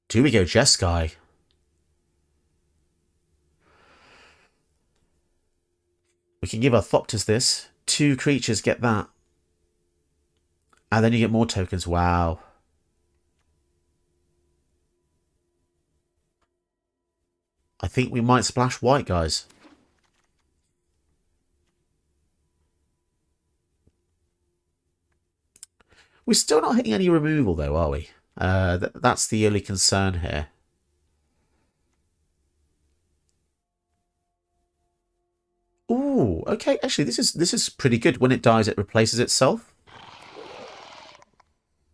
Do we go Jeskai? We can give our Thopters this. 2 creatures get that. And then you get more tokens. Wow. I think we might splash white, guys. We're still not hitting any removal, though, are we? That's the only concern here. Ooh, okay. Actually, this is pretty good. When it dies, it replaces itself.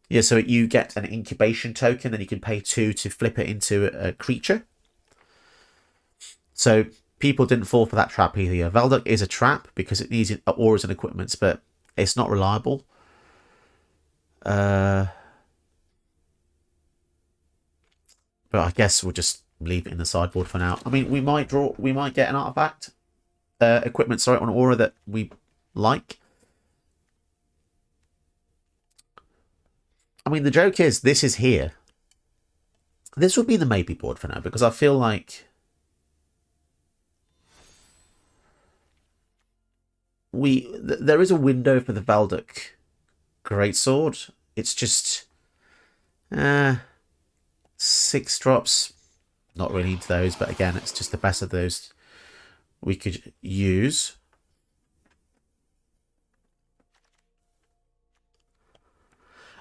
Yeah, so you get an incubation token, then you can pay 2 to flip it into a creature. So people didn't fall for that trap either. Valduck is a trap because it needs auras and equipments, but it's not reliable. But I guess we'll just leave it in the sideboard for now. I mean, we might get an artifact, equipment, sorry, on aura that we like. I mean, the joke is, this is here. This would be the maybe board for now, because I feel like there is a window for the Valduck Greatsword. It's just 6 drops. Not really into those, but again, it's just the best of those we could use.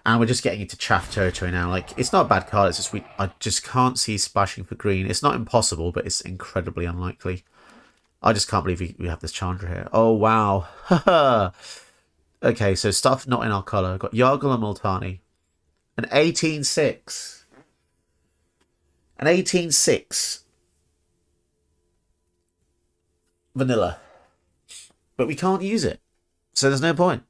And we're just getting into chaff territory now. Like, it's not a bad card. It's just I just can't see splashing for green. It's not impossible, but it's incredibly unlikely. I just can't believe we have this Chandra here. Oh, wow. Okay, so stuff not in our colour. Got Yargle and Multani. An 18-6. An 18-6. Vanilla. But we can't use it. So there's no point.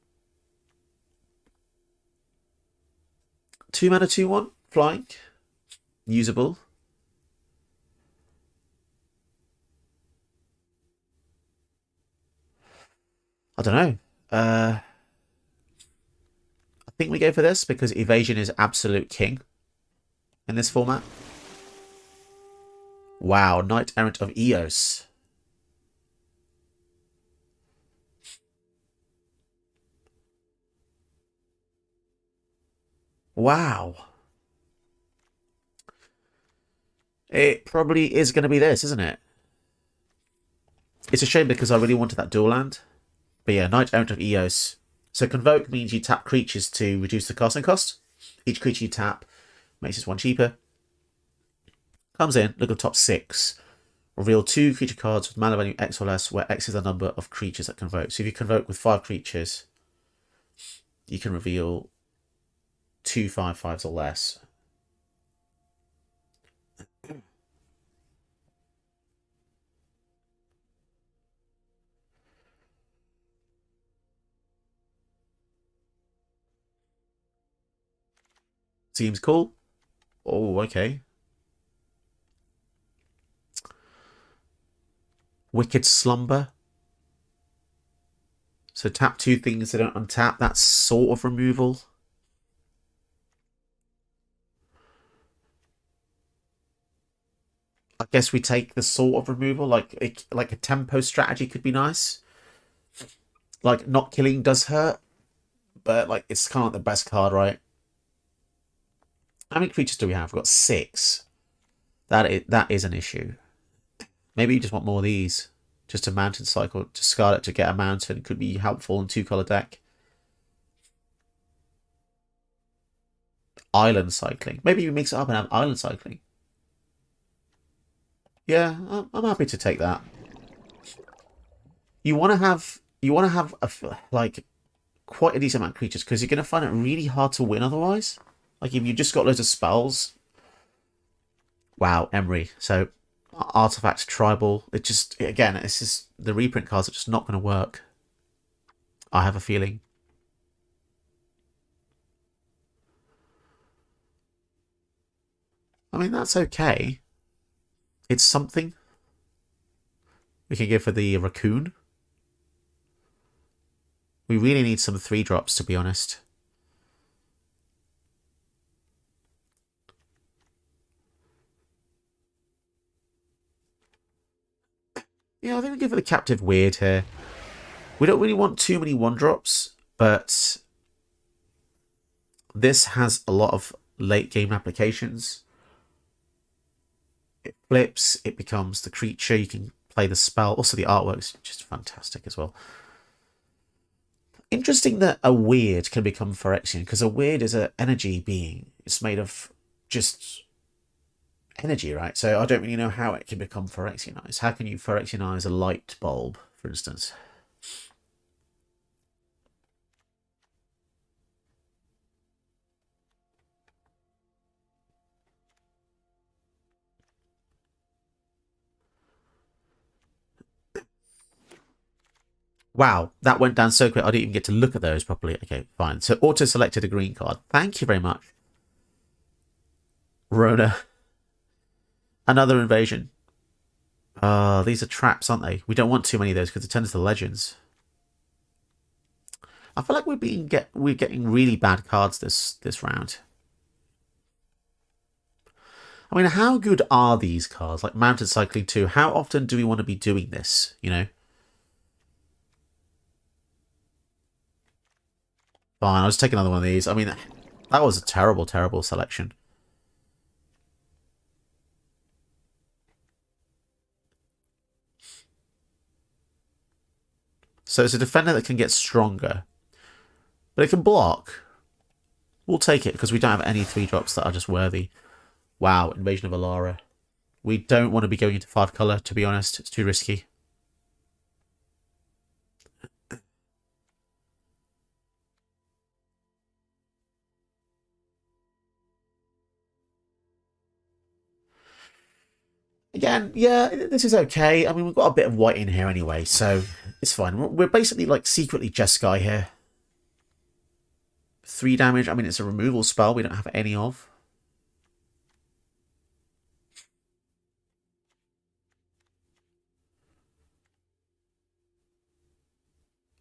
2 mana, 2/1. Flying. Usable. I don't know. I think we go for this because evasion is absolute king in this format. Wow, Knight Errant of Eos. Wow. It probably is going to be this, isn't it? It's a shame because I really wanted that dual land. But yeah, Knight Errant of Eos. So Convoke means you tap creatures to reduce the casting cost. Each creature you tap makes this one cheaper. Comes in, look at the top 6. Reveal 2 creature cards with mana value X or less, where X is the number of creatures that convoke. So if you convoke with 5 creatures, you can reveal 2 5/5s or less. Seems cool. Oh, okay. Wicked Slumber. So tap 2 things that don't untap. That's sort of removal. guess we take the sort of removal, like a tempo strategy could be nice. Like, not killing does hurt, but like it's kind of the best card, right? How many creatures do we have? We've got 6. That is an issue. Maybe you just want more of these. Just a mountain cycle. To Scarlet to get a mountain could be helpful in 2-color deck. Island cycling. Maybe you mix it up and have island cycling. Yeah, I'm happy to take that. You want to have like quite a decent amount of creatures because you're going to find it really hard to win otherwise. Like if you just got loads of spells. Wow, Emery. So artifact, tribal. It just, again, it's just the reprint cards are just not going to work. I have a feeling. I mean, that's okay. It's something. We can go for the raccoon. We really need some 3-drops, to be honest. Yeah, I think we go for the captive weird here. We don't really want too many 1-drops, but this has a lot of late game applications. It flips, it becomes the creature, you can play the spell. Also, the artwork's just fantastic as well. Interesting that a weird can become Phyrexian, because a weird is an energy being. It's made of just energy, right? So I don't really know how it can become Phyrexianized. How can you Phyrexianize a light bulb, for instance? Wow, that went down so quick. I didn't even get to look at those properly. Okay, fine. So auto-selected a green card. Thank you very much. Rona. Another invasion. These are traps, aren't they? We don't want too many of those because it turns to legends. I feel like we're getting really bad cards this round. I mean, how good are these cards? Like Mountain Cycling 2. How often do we want to be doing this, you know? Fine, I'll just take another one of these. I mean, that was a terrible, terrible selection. So it's a defender that can get stronger. But it can block. We'll take it because we don't have any 3-drops that are just worthy. Wow, Invasion of Alara. We don't want to be going into 5-color, to be honest. It's too risky. Again, yeah, this is okay. I mean, we've got a bit of white in here anyway, so it's fine. We're basically like secretly Jeskai here. 3 damage. I mean, it's a removal spell we don't have any of.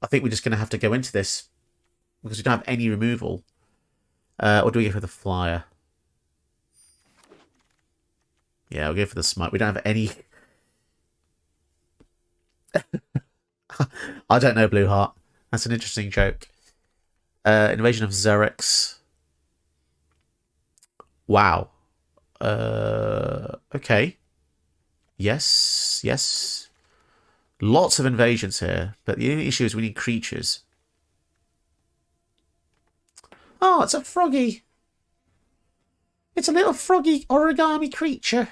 I think we're just going to have to go into this because we don't have any removal. Or do we go for the flyer? Yeah, we'll go for the smite. We don't have any... I don't know, Blue Heart. That's an interesting joke. Invasion of Xerix. Wow. Okay. Yes, yes. Lots of invasions here, but the only issue is we need creatures. Oh, it's a froggy. It's a little froggy origami creature.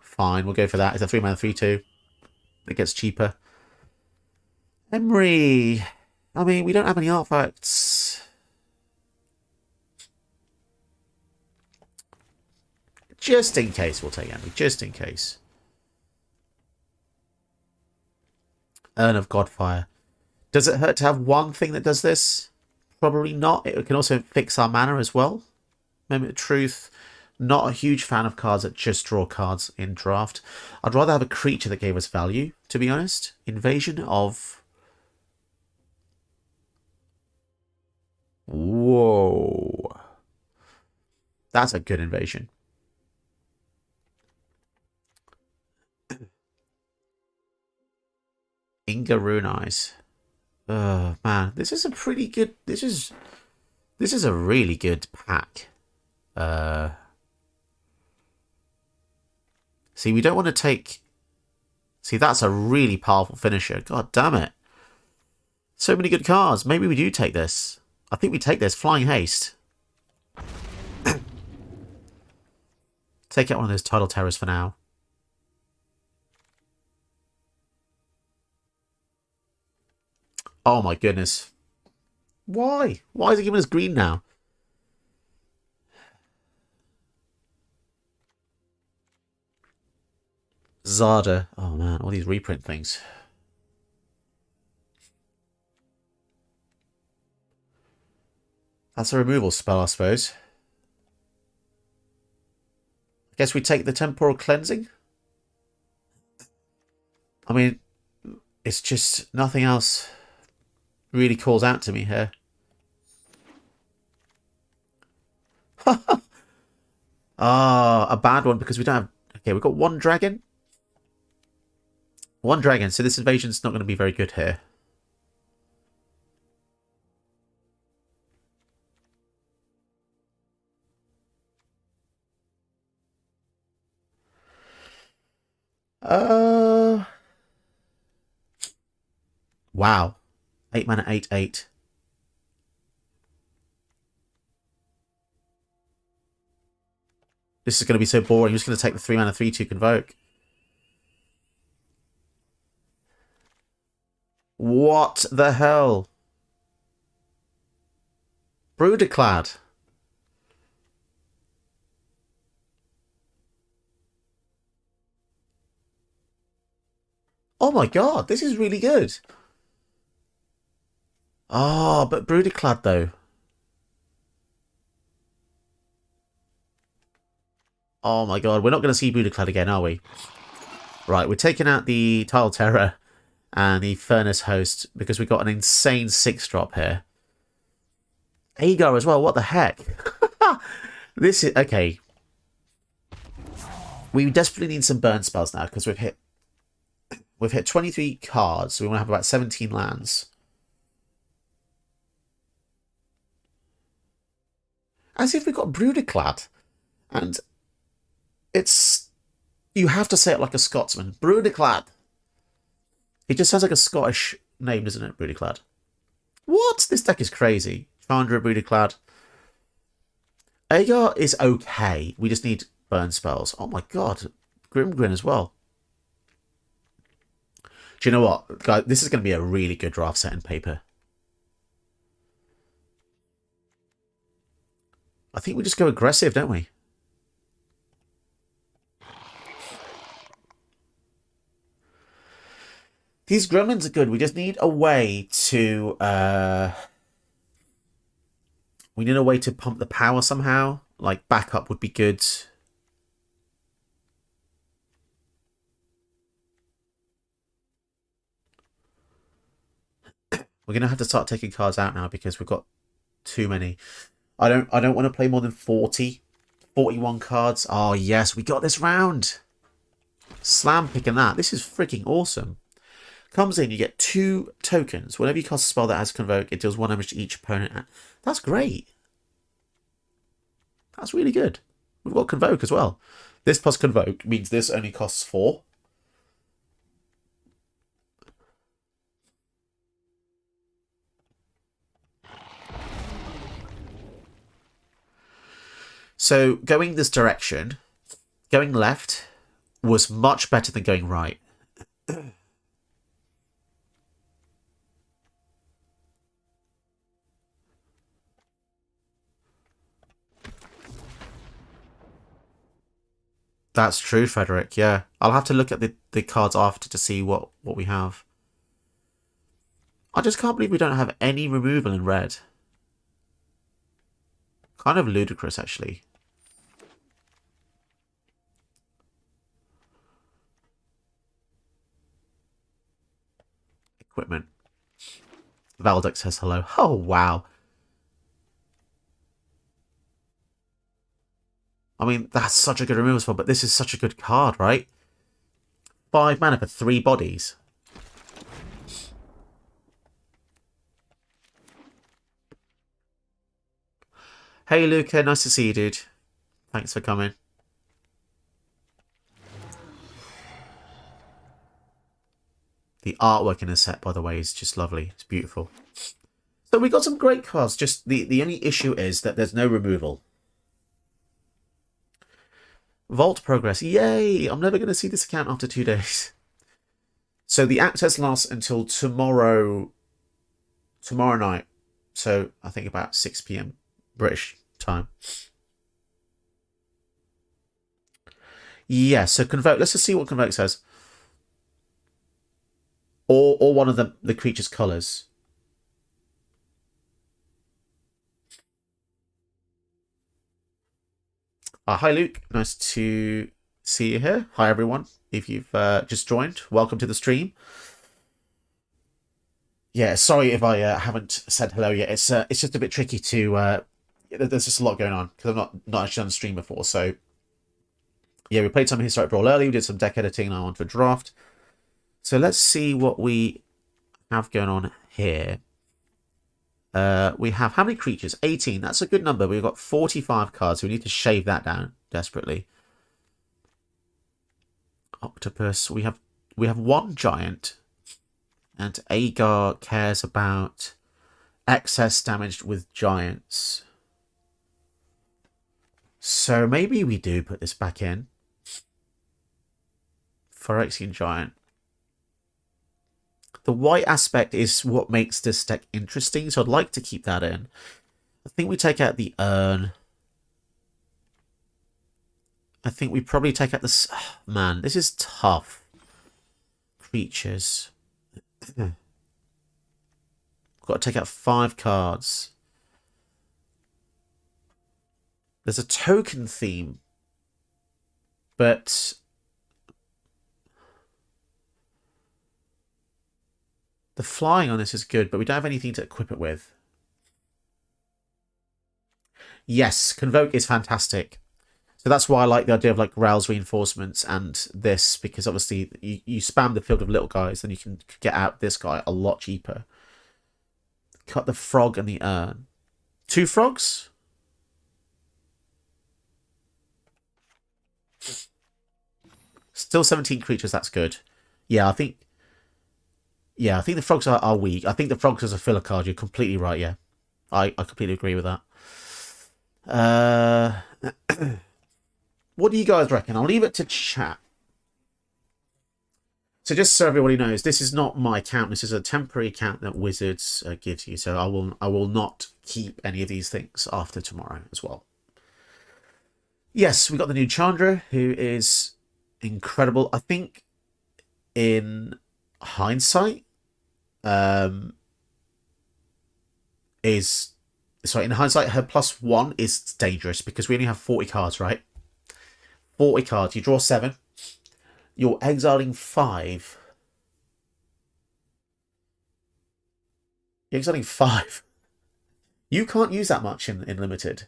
Fine, we'll go for that. It's a 3-mana 3/2. It gets cheaper. Emery. I mean, we don't have any artifacts. Just in case, we'll take Emery. Just in case. Urn of Godfire. Does it hurt to have one thing that does this? Probably not. It can also fix our mana as well. Moment of Truth. Not a huge fan of cards that just draw cards in draft. I'd rather have a creature that gave us value, to be honest. Invasion of... Whoa. That's a good invasion. Inga Rune Eyes. Oh man, this is a pretty good. This is a really good pack. See, we don't want to take. See, that's a really powerful finisher. God damn it! So many good cards. Maybe we do take this. I think we take this. Flying Haste. Take out one of those Tidal Terrors for now. Oh my goodness. Why? Why is it giving us green now? Zada. Oh man, all these reprint things. That's a removal spell, I suppose. I guess we take the Temporal Cleansing. I mean, it's just nothing else really calls out to me here. Ah, a bad one because we don't have... Okay, we've got one dragon. One dragon, so this invasion's not going to be very good here. Wow. 8 mana, 8/8. This is going to be so boring. I'm just going to take the 3 mana 3/2 Convoke. What the hell? Brooderclad. Oh my god, this is really good. Oh, but Brooderclad though. Oh my god, we're not going to see Brooderclad again, are we? Right, we're taking out the Tile Terror and the Furnace Host because we've got an insane 6-drop here. Agar as well, what the heck? This is... Okay. We desperately need some burn spells now because we've hit 23 cards, so we want to have about 17 lands. As if we've got Brooderclad. And it's... You have to say it like a Scotsman. Brooderclad. It just sounds like a Scottish name, doesn't it? Brooderclad. What? This deck is crazy. Chandra, Brooderclad. Agar is okay. We just need burn spells. Oh my god. Grimgrin as well. Do you know what? Guys, this is going to be a really good draft set in paper. I think we just go aggressive, don't we? These gremlins are good. We just need a way to... we need a way to pump the power somehow. Like, backup would be good. We're going to have to start taking cards out now because we've got too many. I don't want to play more than 41 cards. Oh, yes, we got this round. Slam picking that. This is freaking awesome. Comes in, you get 2 tokens. Whenever you cast a spell that has Convoke, it deals 1 damage to each opponent. That's great. That's really good. We've got Convoke as well. This plus Convoke means this only costs 4. So going this direction, going left was much better than going right. That's true, Frederick, yeah. I'll have to look at the cards after to see what we have. I just can't believe we don't have any removal in red. Kind of ludicrous, actually. Equipment. Valdek says hello. Oh, wow. I mean, that's such a good removal spell, but this is such a good card, right? 5 mana for 3 bodies. Hey, Luca, nice to see you, dude. Thanks for coming. The artwork in the set, by the way, is just lovely. It's beautiful. So we got some great cards. Just the only issue is that there's no removal. Vault progress. Yay! I'm never going to see this account after 2 days. So the access lasts until tomorrow night. So I think about 6 p.m. British time. Yeah, so Convoke. Let's just see what Convoke says. Or one of the creature's colours. Hi, Luke. Nice to see you here. Hi, everyone. If you've just joined, welcome to the stream. Yeah, sorry if I haven't said hello yet. It's just a bit tricky to... there's just a lot going on because I've not actually done a stream before. So, yeah, we played some Historic Brawl earlier. We did some deck editing and I went to a draft. So let's see what we have going on here. We have how many creatures? 18. That's a good number. We've got 45 cards. So we need to shave that down desperately. Octopus. We have 1 giant. And Agar cares about excess damage with giants. So maybe we do put this back in. Phyrexian giant. The white aspect is what makes this deck interesting, so I'd like to keep that in. I think we take out the urn. I think we probably take out this... Oh, man, this is tough. Creatures. Got to take out 5 cards. There's a token theme. But... the flying on this is good, but we don't have anything to equip it with. Yes, Convoke is fantastic. So that's why I like the idea of like Rail's reinforcements and this, because obviously you spam the field of little guys, then you can get out this guy a lot cheaper. Cut the frog and the urn. 2 frogs? Still 17 creatures, that's good. Yeah, I think the frogs are weak. I think the frogs is a filler card. You're completely right, yeah. I completely agree with that. What do you guys reckon? I'll leave it to chat. So just so everybody knows, this is not my account. This is a temporary account that Wizards gives you. So I will not keep any of these things after tomorrow as well. Yes, we got the new Chandra, who is incredible. I think in hindsight, in hindsight, her +1 is dangerous because we only have 40 cards, right? 40 cards. You draw 7. You're exiling 5. You're exiling 5. You can't use that much in Limited.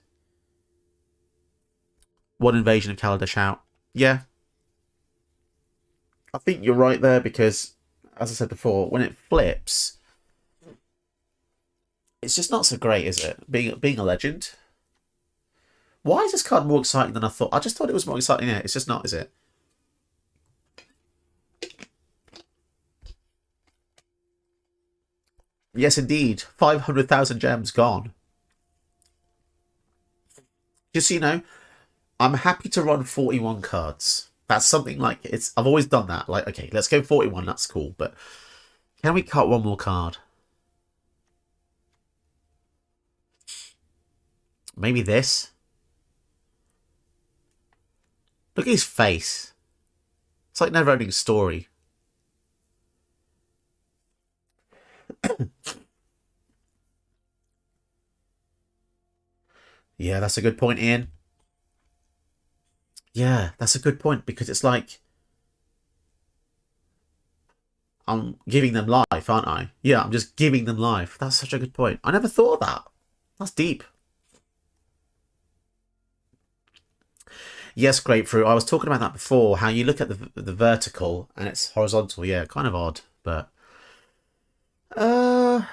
1 invasion of Kaladesh out. Yeah. I think you're right there because, as I said before, when it flips, it's just not so great, is it? Being a legend. Why is this card more exciting than I thought? I just thought it was more exciting. Yeah, it's just not, is it? Yes, indeed. 500,000 gems gone. Just so you know, I'm happy to run 41 cards. That's something like it's. I've always done that. Like, okay, let's go 41. That's cool. But can we cut 1 more card? Maybe this. Look at his face. It's like never-ending story. Yeah, that's a good point, Ian. Yeah, that's a good point because it's like I'm giving them life, aren't I? Yeah, I'm just giving them life. That's such a good point. I never thought of that. That's deep. Yes, grapefruit. I was talking about that before, how you look at the vertical and it's horizontal. Yeah, kind of odd, but... the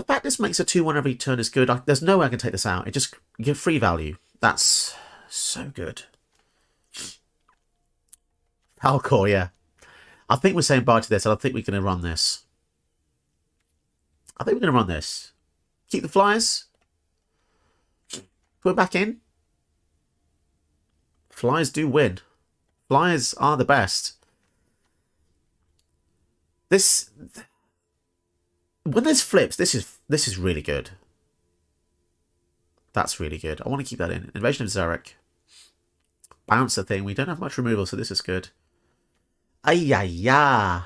fact this makes a 2-1 every turn is good. There's no way I can take this out. It just give free value. That's so good. Alcor, yeah. I think we're saying bye to this, and I think we're going to run this. I think we're going to run this. Keep the flyers. Put it back in. Flyers do win. Flyers are the best. This... When there's flips, this is really good. That's really good. I want to keep that in. Invasion of Zurich. Bounce the thing. We don't have much removal, so this is good. Ay-ya-ya.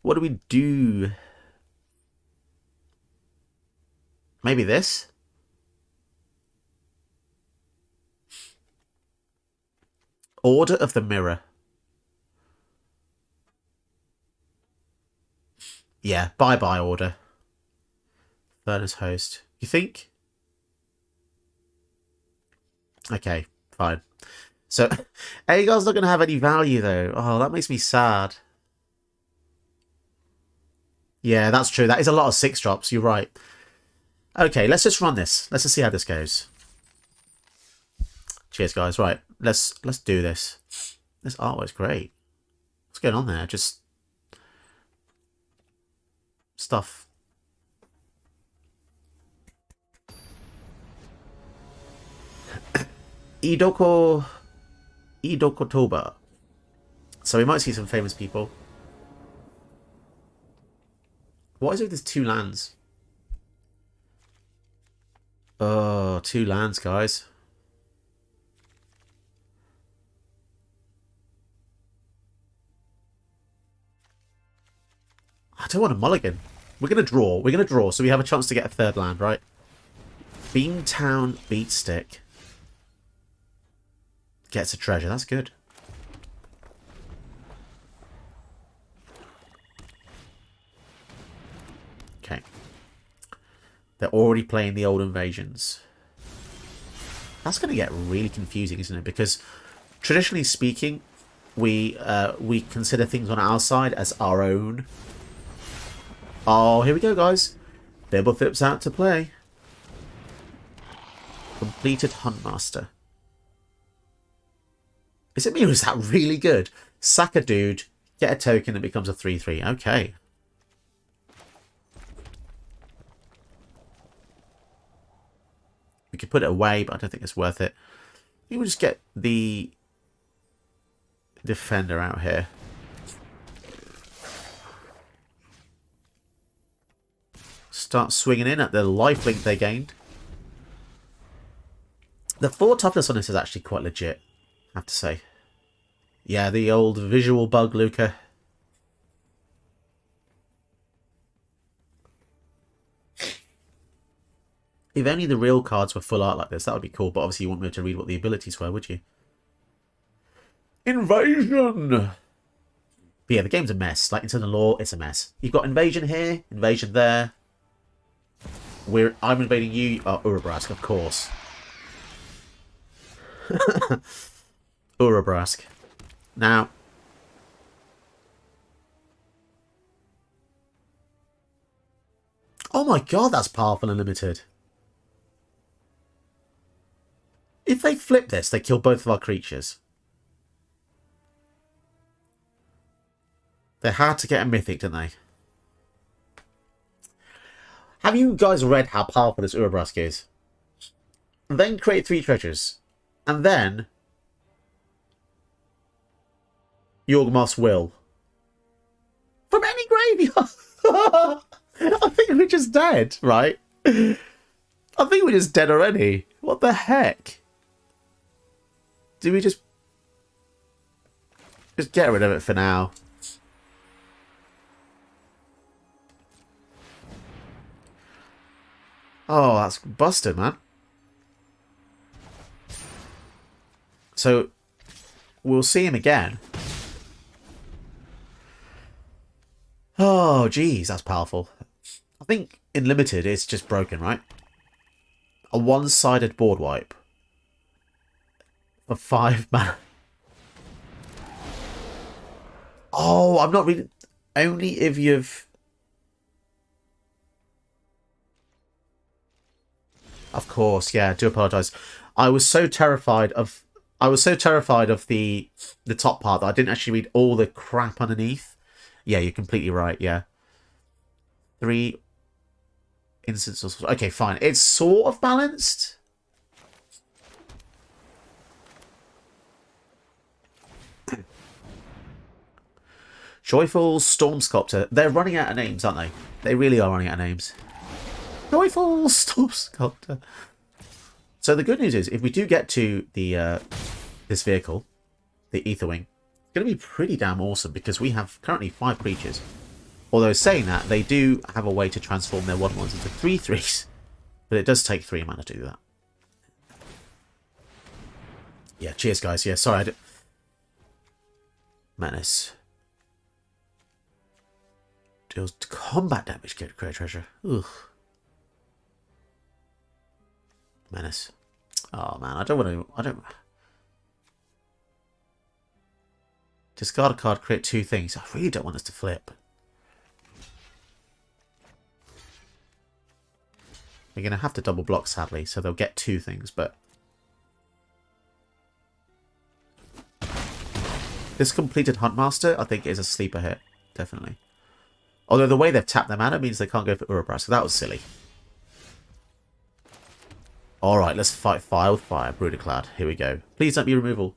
What do we do? Maybe this? Order of the Mirror. Yeah, bye-bye order. Furnace host. You think? Okay, fine. So, Aegon's not going to have any value, though. Oh, that makes me sad. Yeah, that's true. That is a lot of 6-drops. You're right. Okay, let's just run this. Let's just see how this goes. Cheers, guys. Right, let's do this. This artwork's great. What's going on there? Just... stuff. Idokotoba. So we might see some famous people. What is it with these 2 lands? Oh, 2 lands, guys. I don't want a mulligan. We're going to draw. We're going to draw, so we have a chance to get a 3rd land, right? Beamtown Beatstick. Gets a treasure. That's good. Okay. They're already playing the old invasions. That's going to get really confusing, isn't it? Because traditionally speaking, we consider things on our side as our own. Oh, here we go, guys. Bibblethip's out to play. Completed Huntmaster. Is it me or is that really good? Sack a dude, get a token that becomes a 3/3. Okay. We could put it away, but I don't think it's worth it. You will just get the defender out here. Start swinging in at the lifelink they gained. The 4 toughness on this is actually quite legit, I have to say. Yeah, the old visual bug, Luca. If only the real cards were full art like this, that would be cool. But obviously you wouldn't be able to read what the abilities were, would you? Invasion! But yeah, the game's a mess. Like, in terms of lore, it's a mess. You've got invasion here, invasion there. I'm invading you. Oh, Urabrask, of course. Urabrask. Now, oh my god, that's powerful and limited. If they flip this, they kill both of our creatures. They had to get a mythic, didn't they? Have you guys read how powerful this Urabrask is? And then create 3 treasures. And then Yawgmoth's Will. From any graveyard! I think we're just dead, right? I think we're just dead already. What the heck? Do we just get rid of it for now? Oh, that's busted, man. So, we'll see him again. Oh, geez, that's powerful. I think in Limited, it's just broken, right? A one-sided board wipe. For 5 mana. Oh, I'm not reading. Only if you've... Of course, yeah, I do apologise. I was so terrified of the top part that I didn't actually read all the crap underneath. Yeah, you're completely right, yeah. 3 instances. Okay, fine. It's sort of balanced. Joyful Storm Sculptor. They're running out of names, aren't they? They really are running out of names. Joyful Storm Sculptor. So the good news is, if we do get to the this vehicle, the Aetherwing, it's going to be pretty damn awesome because we have currently 5 creatures. Although saying that, they do have a way to transform their 1/1s into 3/3s. But it does take 3 mana to do that. Yeah, cheers guys. Yeah, sorry. Menace. Deals combat damage, create treasure. Ugh. Menace. Oh man, I don't. Discard a card, create 2 things. I really don't want us to flip. We're going to have to double block, sadly, so they'll get 2 things, but... This completed Huntmaster, I think, is a sleeper hit. Definitely. Although the way they've tapped their mana means they can't go for Urabra, so that was silly. Alright, let's fight fire with fire. Bruticlad. Here we go. Please don't be removal.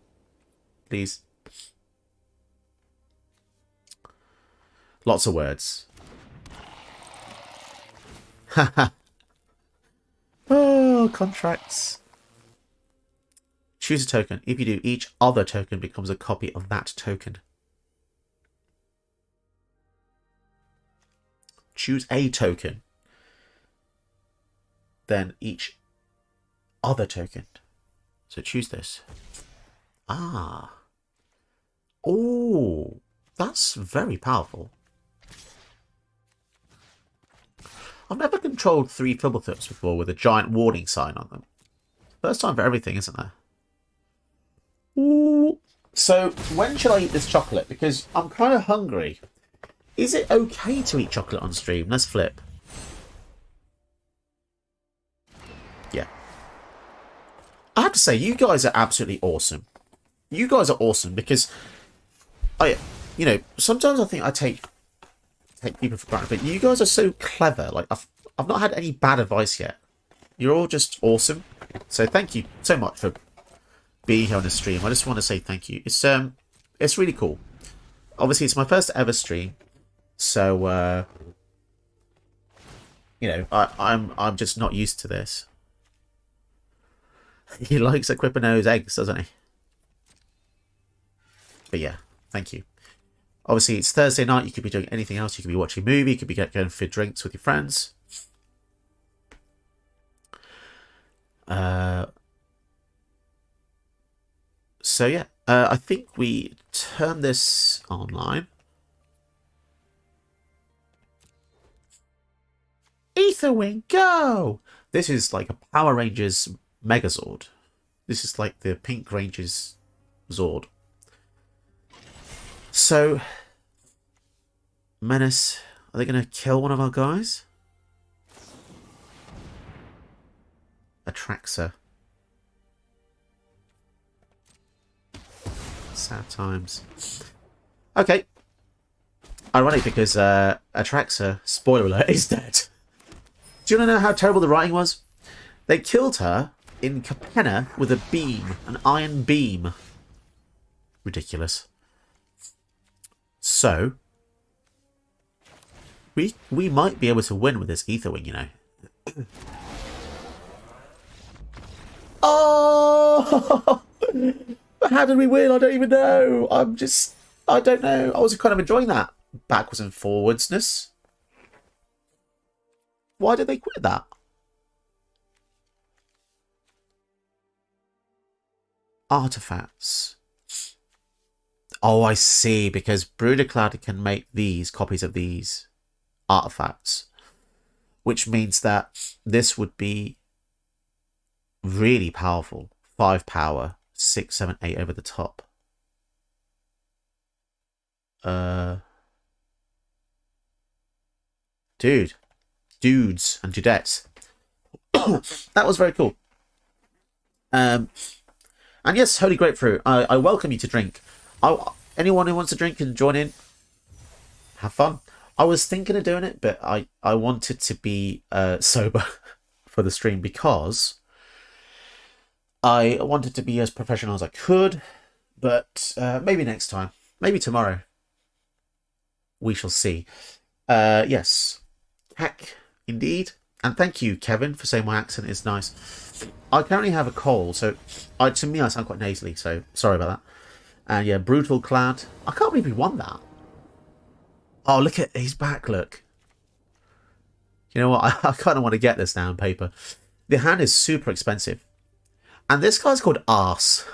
Please. Lots of words. Haha. Oh, contracts. Choose a token. If you do, each other token becomes a copy of that token. Choose a token. Then each other token. So choose this. Ah. Oh, that's very powerful. I've never controlled 3 Flibblethoops before with a giant warning sign on them. First time for everything, isn't there? Ooh. So, when should I eat this chocolate? Because I'm kind of hungry. Is it okay to eat chocolate on stream? Let's flip. Yeah. I have to say, you guys are absolutely awesome. You guys are awesome because sometimes I think I take people for granted, but you guys are so clever. Like I've not had any bad advice yet. You're all just awesome. So thank you so much for being here on the stream. I just want to say thank you. It's really cool. Obviously, it's my first ever stream, so I'm just not used to this. He likes Equipano's eggs, doesn't he? But yeah, thank you. Obviously, it's Thursday night. You could be doing anything else. You could be watching a movie. You could be going for drinks with your friends. So yeah, I think we turn this online. Aetherwing, go! This is like a Power Rangers Megazord. This is like the Pink Rangers Zord. So, Menace, are they going to kill one of our guys? Atraxa. Sad times. Okay. Ironic because Atraxa, spoiler alert, is dead. Do you want to know how terrible the writing was? They killed her in Capenna with a beam, an iron beam. Ridiculous. So, we might be able to win with this Aetherwing, you know. Oh! How did we win? I don't even know. I don't know. I was kind of enjoying that backwards and forwardsness. Why did they quit that? Artifacts. Oh, I see. Because Bruticlad can make these copies of these artifacts, which means that this would be really powerful. 5 power, 6, 7, 8 over the top. Dudes and dudettes. That was very cool. And yes, Holy Grapefruit, I welcome you to drink. Anyone who wants to drink can join in. Have fun. I was thinking of doing it, but I wanted to be sober for the stream because I wanted to be as professional as I could. But maybe next time. Maybe tomorrow. We shall see. Yes. Heck, indeed. And thank you, Kevin, for saying my accent is nice. I currently have a cold, so to me I sound quite nasally, so sorry about that. And yeah, Brutal Clad. I can't believe we won that. Oh, look at his back, look. You know what? I kind of want to get this now on paper. The hand is super expensive. And this guy's called Arse.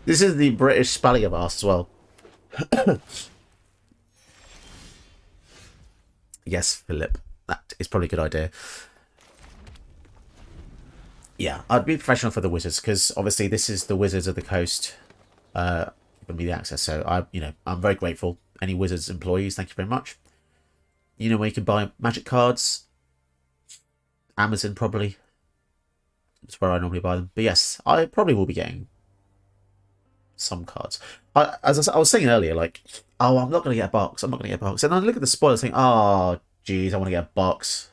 This is the British spelling of arse as well. Yes, Philip. That is probably a good idea. Yeah, I'd be professional for the Wizards because obviously this is the Wizards of the Coast giving me the access. So I'm very grateful. Any Wizards employees, thank you very much. You know where you can buy Magic cards? Amazon probably. That's where I normally buy them. But yes, I probably will be getting some cards. As I was saying earlier, like, oh, I'm not going to get a box. I'm not going to get a box. And I look at the spoilers think, oh, geez, I want to get a box.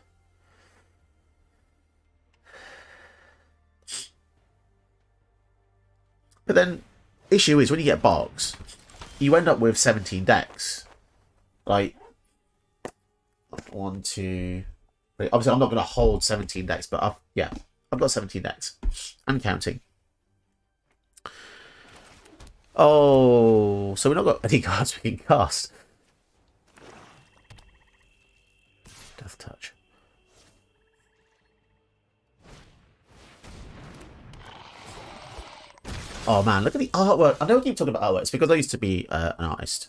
But then, issue is when you get a box, you end up with 17 decks. Like, 1, 2... Obviously, I'm not going to hold 17 decks, but I've got 17 decks. And counting. Oh, so we've not got any cards we can cast. Death Touch. Oh man, look at the artwork. I know we keep talking about artwork. It's because I used to be an artist.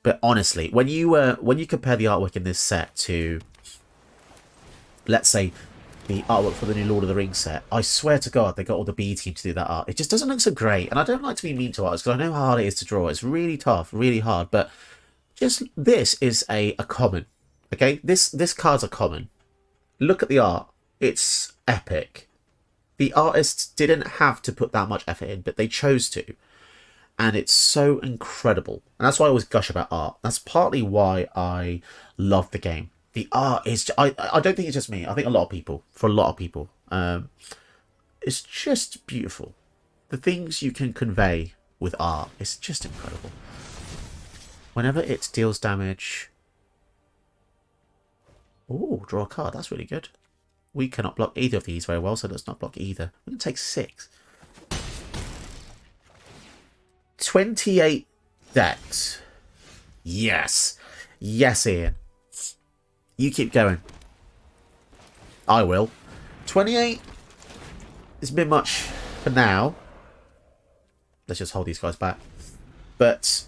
But honestly, when you compare the artwork in this set to, let's say, the artwork for the new Lord of the Rings set, I swear to God, they got all the B team to do that art. It just doesn't look so great. And I don't like to be mean to artists because I know how hard it is to draw. It's really tough, really hard. But just this is a common. Okay, this card's a common. Look at the art. It's epic. The artists didn't have to put that much effort in, but they chose to. And it's so incredible. And that's why I always gush about art. That's partly why I love the game. The art is... I don't think it's just me. I think a lot of people. For a lot of people. It's just beautiful. The things you can convey with art is just incredible. Whenever it deals damage... Oh, draw a card. That's really good. We cannot block either of these very well, so let's not block either. We can take 6. 28 decks. Yes. Yes, Ian. You keep going. I will. 28 is a bit much for now. Let's just hold these guys back. But,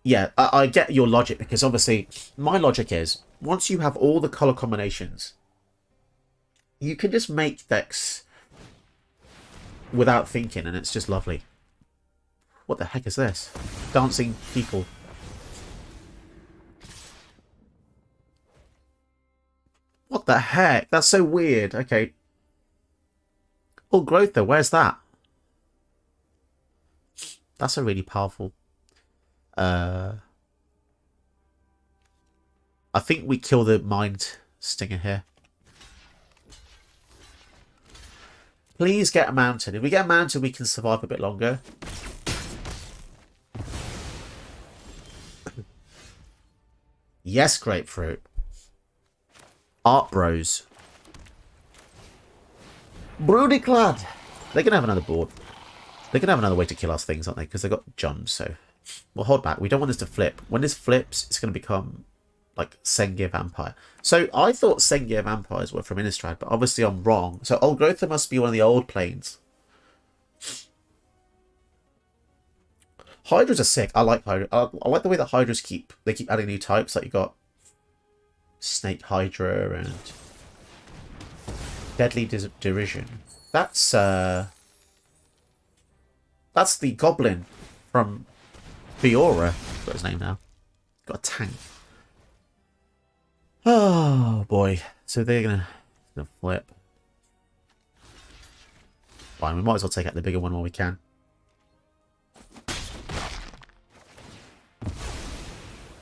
yeah, I get your logic, because obviously my logic is, once you have all the colour combinations, you can just make decks without thinking, and it's just lovely. What the heck is this? Dancing people. What the heck? That's so weird. Okay. All growth though, where's that? That's a really powerful... I think we kill the Mind Stinger here. Please get a mountain. If we get a mountain, we can survive a bit longer. Yes, Grapefruit. Art Bros. Broodiclad. They're going to have another board. They're going to have another way to kill us things, aren't they? Because they've got jumps, so... We'll hold back. We don't want this to flip. When this flips, it's going to become like Sengir Vampire. So I thought Sengir Vampires were from Innistrad, but obviously I'm wrong. So Old Growther must be one of the old planes. Hydras are sick. I like Hydra. I like the way that Hydras keep adding new types. Like you got Snake Hydra and Deadly Derision. That's the Goblin from Fiora. Got his name now. Got a tank. Oh boy. So they're gonna flip. Fine, we might as well take out the bigger one while we can.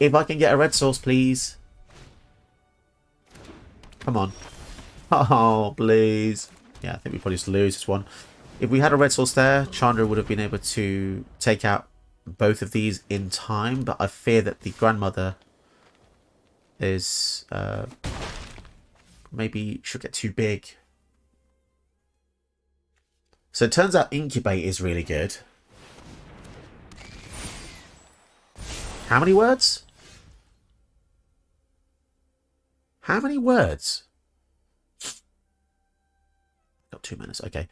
If I can get a red source, please. Come on. Oh, please. Yeah, I think we probably just lose this one. If we had a red source there, Chandra would have been able to take out both of these in time, but I fear that the grandmother is maybe she'll get too big. So it turns out Incubate is really good. How many words? How many words? Got 2 minutes, okay.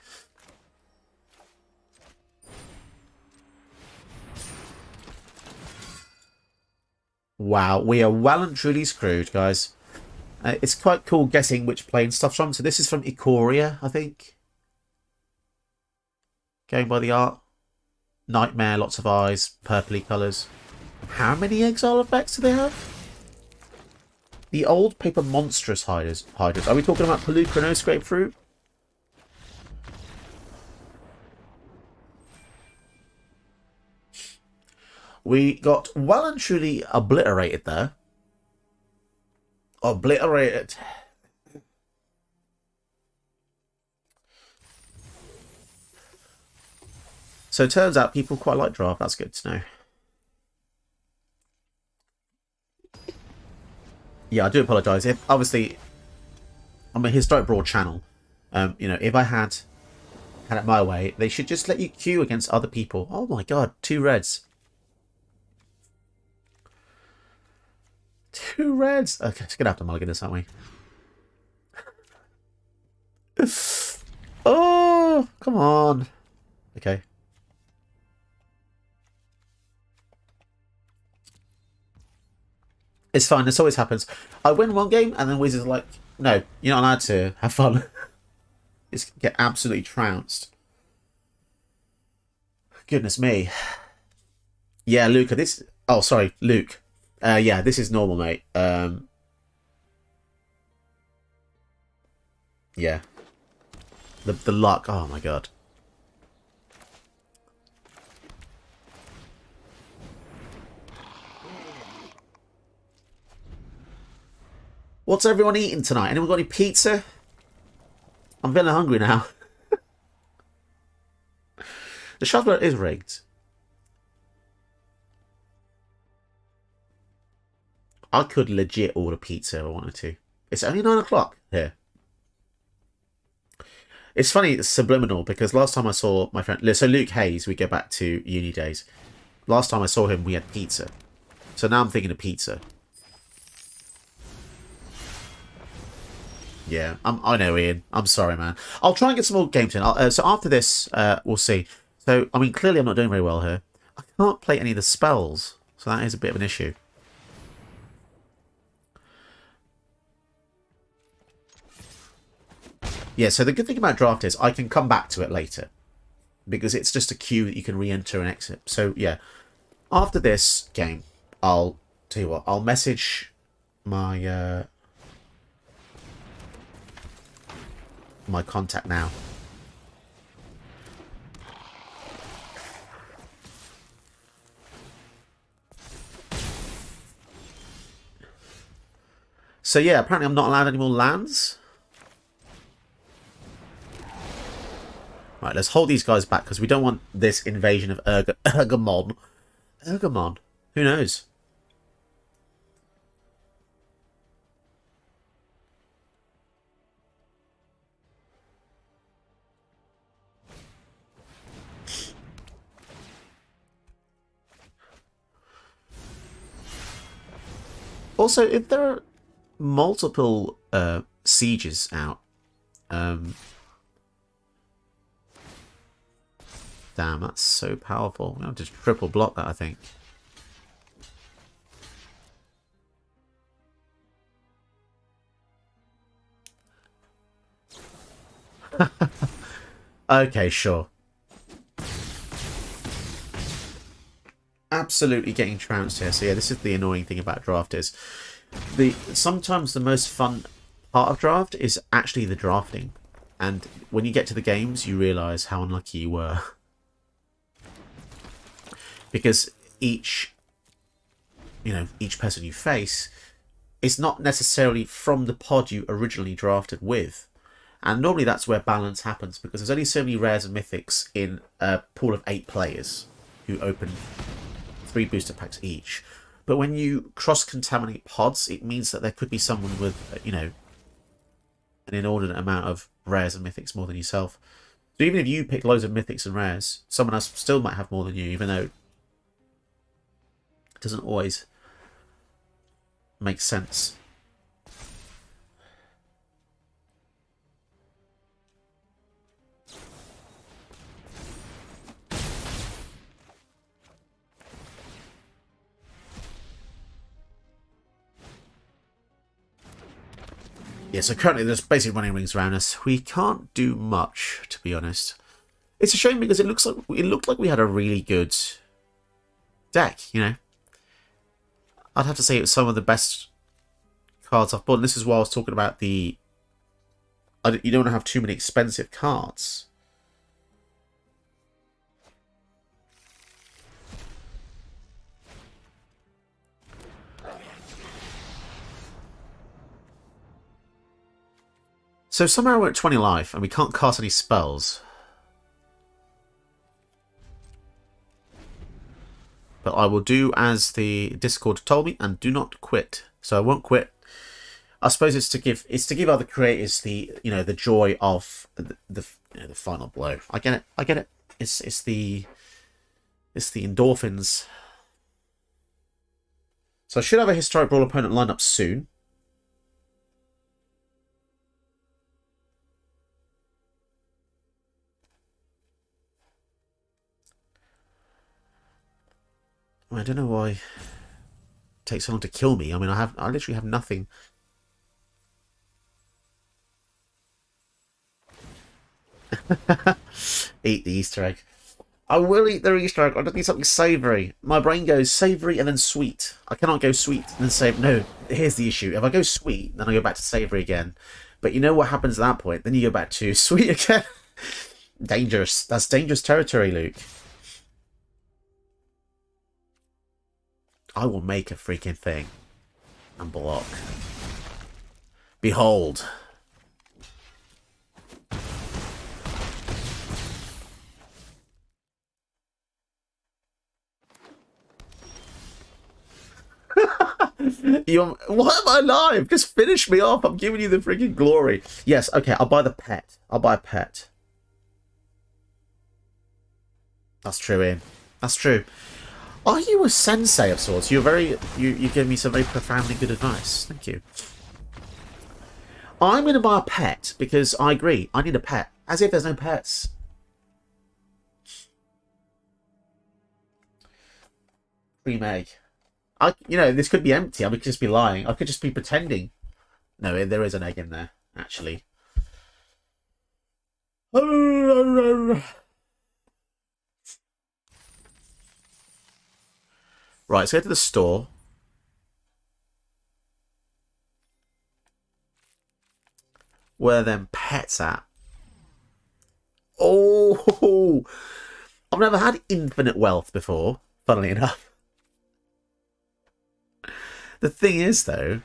Wow, we are well and truly screwed, guys. It's quite cool guessing which plane stuff's from. So this is from Ikoria, I think. Going by the art. Nightmare, lots of eyes, purpley colours. How many exile effects do they have? The old paper monstrous hiders. Are we talking about Palooka and Oath Grapefruit? We got well and truly obliterated there. Obliterated. So it turns out people quite like draft. That's good to know. Yeah, I do apologise. If obviously I'm a historic Brawl channel. You know, if I had it my way, they should just let you queue against other people. Oh my god, 2 reds. 2 reds. Okay, it's gonna have to mulligan this, aren't we? Oh, come on. Okay. It's fine. This always happens. I win one game and then Wizards are like, no, you're not allowed to have fun. It's get absolutely trounced. Goodness me. Yeah, Luca, this... Oh, sorry, Luke. Yeah, this is normal, mate. Yeah. The luck. Oh, my God. What's everyone eating tonight? Anyone got any pizza? I'm feeling hungry now. The shotgun is rigged. I could legit order pizza if I wanted to. It's only 9 o'clock here. It's funny, it's subliminal, because last time I saw my friend... So Luke Hayes, we go back to uni days. Last time I saw him, we had pizza. So now I'm thinking of pizza. Yeah, I know, Ian. I'm sorry, man. I'll try and get some more games in. So after this, we'll see. So, I mean, clearly I'm not doing very well here. I can't play any of the spells, so that is a bit of an issue. Yeah, so the good thing about draft is I can come back to it later. Because it's just a queue that you can re-enter and exit. So, yeah. After this game, I'll tell you what. I'll message my... my contact now. So yeah, apparently I'm not allowed any more lands. Right, let's hold these guys back because we don't want this invasion of Ergamon. Ergamon? Who knows? Also, if there are multiple sieges out, Damn, that's so powerful. I'll just triple block that, I think. Okay, sure. Absolutely getting trounced here. So yeah, this is the annoying thing about draft is sometimes the most fun part of draft is actually the drafting. And when you get to the games, you realise how unlucky you were. Because each person you face is not necessarily from the pod you originally drafted with. And normally that's where balance happens, because there's only so many rares and mythics in a pool of 8 players who open 3 booster packs each. But when you cross-contaminate pods, it means that there could be someone with, an inordinate amount of rares and mythics more than yourself. So even if you pick loads of mythics and rares, someone else still might have more than you, even though it doesn't always make sense. Yeah, so currently there's basically running rings around us. We can't do much, to be honest. It's a shame because it looked like we had a really good deck, I'd have to say it was some of the best cards I've bought. And this is why I was talking about you don't want to have too many expensive cards. So somehow we're at 20 life and we can't cast any spells. But I will do as the Discord told me and do not quit. So I won't quit. I suppose it's to give other creators the the joy of the final blow. I get it. It's the endorphins. So I should have a historic brawl opponent lined up soon. I don't know why it takes so long to kill me. I mean, I literally have nothing. Eat the Easter egg. I will eat the Easter egg. I just need something savoury. My brain goes savoury and then sweet. I cannot go sweet and then savoury. No, here's the issue. If I go sweet, then I go back to savoury again. But you know what happens at that point? Then you go back to sweet again. Dangerous. That's dangerous territory, Luke. I will make a freaking thing and block. Behold. Why am I alive? Just finish me off. I'm giving you the freaking glory. Yes, okay, I'll buy the pet. I'll buy a pet. That's true, Ian. That's true. Are you a sensei of sorts? You gave me some very profoundly good advice. Thank you. I'm going to buy a pet because I agree. I need a pet. As if there's no pets. Cream egg. This could be empty. I could just be lying. I could just be pretending. No, there is an egg in there, actually. Right, let's go to the store. Where are them pets at? Oh! I've never had infinite wealth before, funnily enough. The thing is, though,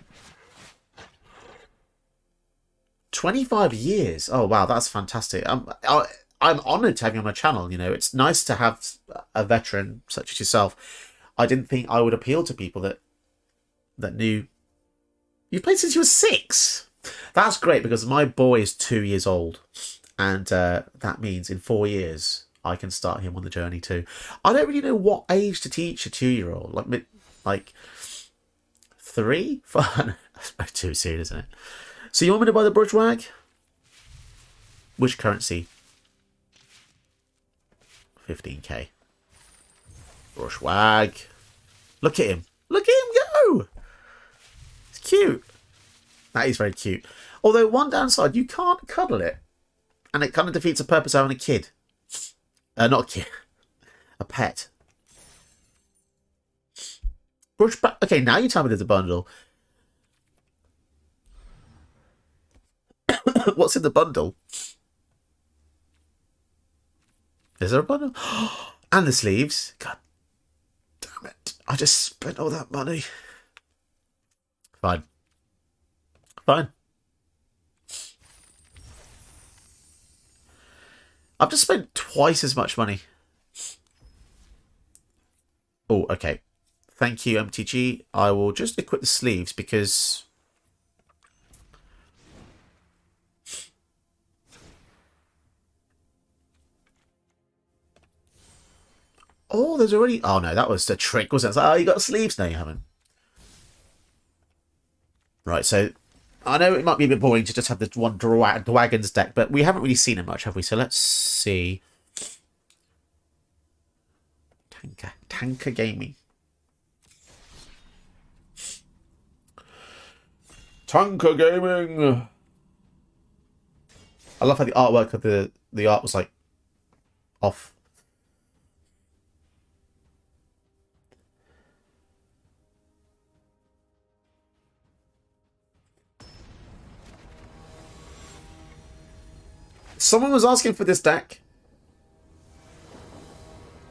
25 years. Oh, wow, that's fantastic. I'm honoured to have you on my channel. It's nice to have a veteran such as yourself. I didn't think I would appeal to people that knew. You've played since you were 6. That's great because my boy is 2 years old, and that means in 4 years I can start him on the journey too. I don't really know what age to teach a 2-year-old. Like 3, 4. That's too soon, isn't it? So you want me to buy the Brushwag? Which currency? 15k. Bushwag. Look at him. Look at him go. It's cute. That is very cute. Although one downside, you can't cuddle it. And it kind of defeats the purpose of having a kid. Not a kid. A pet. Bushback. Okay, now you tell me there's a bundle. What's in the bundle? Is there a bundle? And the sleeves. God damn it. I just spent all that money. Fine. Fine. I've just spent twice as much money. Oh, okay. Thank you, MTG. I will just equip the sleeves because... Oh, there's already... Oh, no, that was the trick, wasn't it? It's like, oh, you got sleeves? No, you haven't. Right, so... I know it might be a bit boring to just have the one Dragons deck, but we haven't really seen it much, have we? So let's see. Tanker Gaming. Tanker Gaming! I love how the artwork of the art was, like, off. Someone was asking for this deck.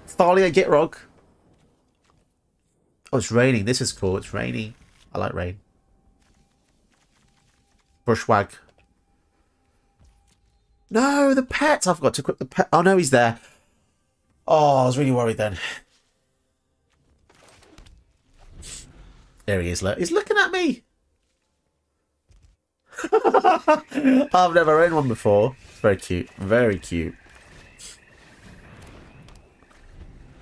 Thalia Gitrog. Oh, it's raining. This is cool. It's raining. I like rain. Bushwag. No, the pet. I forgot to equip the pet. Oh, no, he's there. Oh, I was really worried then. There he is. Look. He's looking at me. I've never owned one before. It's very cute. Very cute.